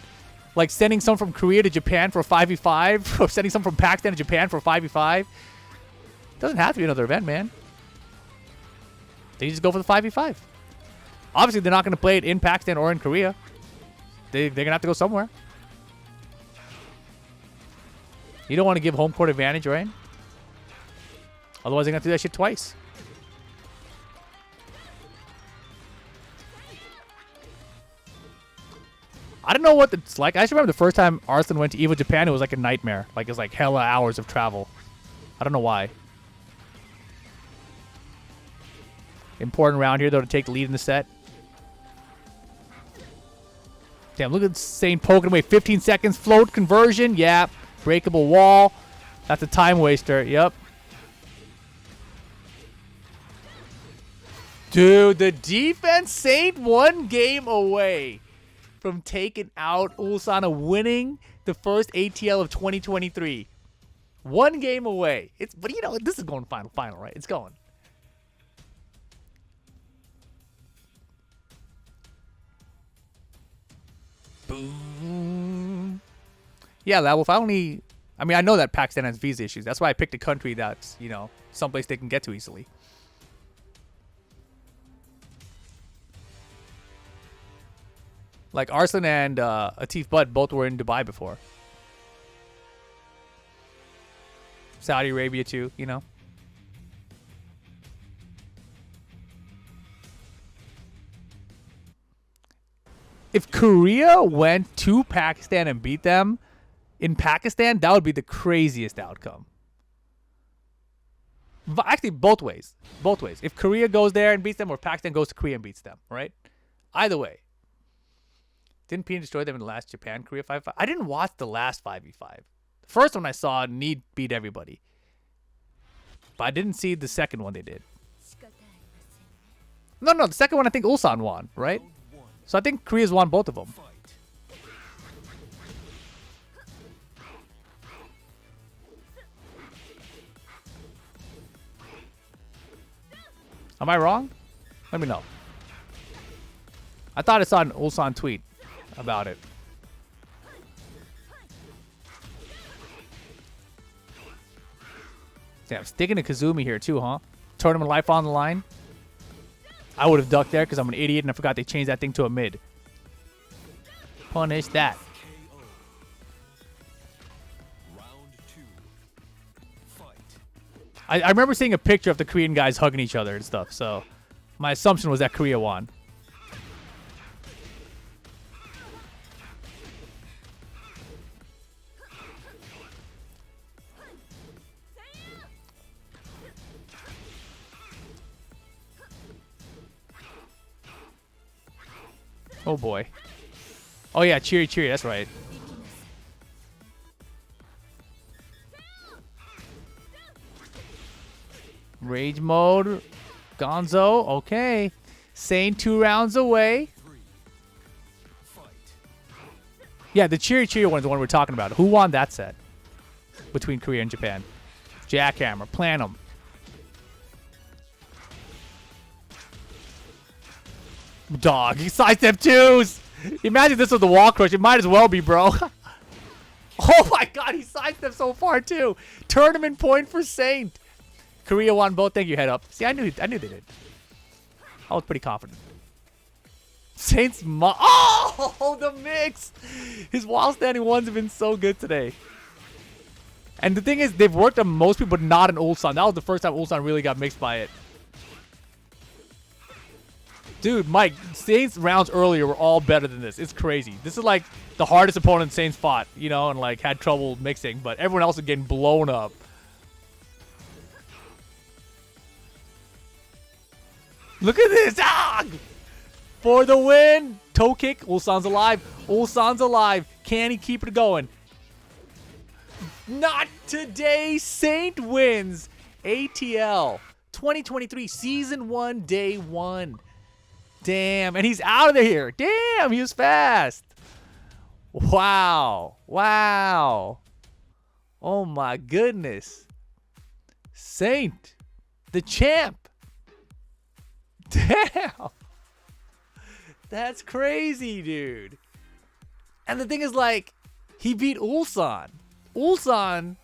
Like sending someone from Korea to Japan for a 5v5? Or sending someone from Pakistan to Japan for a 5v5? Doesn't have to be another event, man. They just go for the 5v5. Obviously, they're not going to play it in Pakistan or in Korea. They're going to have to go somewhere. You don't want to give home court advantage, right? Otherwise, they're going to do that shit twice. I don't know what it's like. I just remember the first time Arslan went to Evo Japan, it was like a nightmare. Like, it was like hella hours of travel. I don't know why. Important round here, though, to take the lead in the set. Damn, look at Saint poking away. 15 seconds. Float conversion. Yeah. Breakable wall. That's a time waster. Yep. Dude, the defense, Saint 1 game away from taking out Ulsan, winning the first ATL of 2023. 1 game away. But you know, this is going final, right? It's going. Boom. Yeah, Lab Wolf, I mean, I know that Pakistan has visa issues. That's why I picked a country that's, you know, someplace they can get to easily. Like Arslan and Atif Butt both were in Dubai before. Saudi Arabia too, you know. If Korea went to Pakistan and beat them in Pakistan, that would be the craziest outcome. Actually, both ways. Both ways. If Korea goes there and beats them or Pakistan goes to Korea and beats them, right? Either way. Didn't Pina destroy them in the last Japan-Korea 5v5? I didn't watch the last 5v5. The first one I saw, Need beat everybody. But I didn't see the second one they did. No, the second one I think Ulsan won, right? So I think Korea's won both of them. Am I wrong? Let me know. I thought I saw an Ulsan tweet about it. Damn, sticking to Kazumi here too, huh? Tournament life on the line. I would have ducked there because I'm an idiot and I forgot they changed that thing to a mid. Punish that. I remember seeing a picture of the Korean guys hugging each other and stuff, so my assumption was that Korea won. Oh boy. Oh yeah, cheery, cheery, that's right. Rage mode. Gonzo. Okay. Saint 2 rounds away. Yeah, the Cheery one is the one we're talking about. Who won that set between Korea and Japan? Jackhammer. Planum. Dog. Sidestep 2s. Imagine this was the wall crush. It might as well be, bro. Oh my god, he sidestepped so far too. Tournament point for Saint. Korea won both. Thank you, head up. See, I knew they did. I was pretty confident. Saint's oh, the mix. His while standing ones have been so good today. And the thing is, they've worked on most people, but not in Ulsan. That was the first time Ulsan really got mixed by it. Dude, Mike, Saints rounds earlier were all better than this. It's crazy. This is like the hardest opponent Saints fought, you know, and like had trouble mixing, but everyone else is getting blown up. Look at this. Ah! For the win. Toe kick. Ulsan's alive. Ulsan's alive. Can he keep it going? Not today. Saint wins ATL 2023 Season 1 Day 1. Damn. And he's out of here. Damn. He was fast. Wow. Wow. Oh my goodness. Saint. The champ. Damn. That's crazy, dude. And the thing is, like, he beat Ulsan. Ulsan,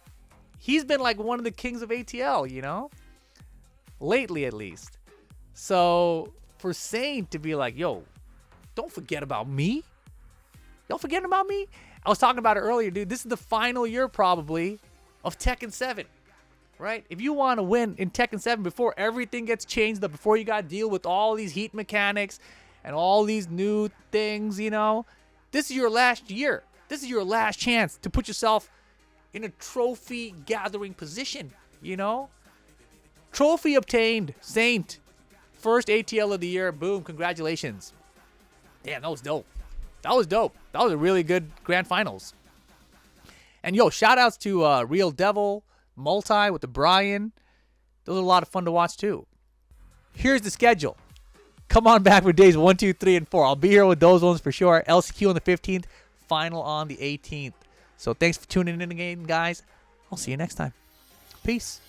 he's been like one of the kings of ATL, you know? Lately, at least. So, for Saint to be like, yo, don't forget about me. Y'all forgetting about me? I was talking about it earlier, dude. This is the final year, probably, of Tekken 7. Right? If you want to win in Tekken 7 before everything gets changed up, before you got to deal with all these heat mechanics and all these new things, you know, this is your last year. This is your last chance to put yourself in a trophy gathering position, you know? Trophy obtained. Saint. First ATL of the year. Boom. Congratulations. Damn, that was dope. That was dope. That was a really good grand finals. And yo, shout outs to Real Devil, Multi with the Brian. Those are a lot of fun to watch too. Here's the schedule. Come on back for days 1, 2, 3, and 4. I'll be here with those ones for sure. LCQ on the 15th, final on the 18th. So thanks for tuning in again, guys. I'll see you next time. Peace.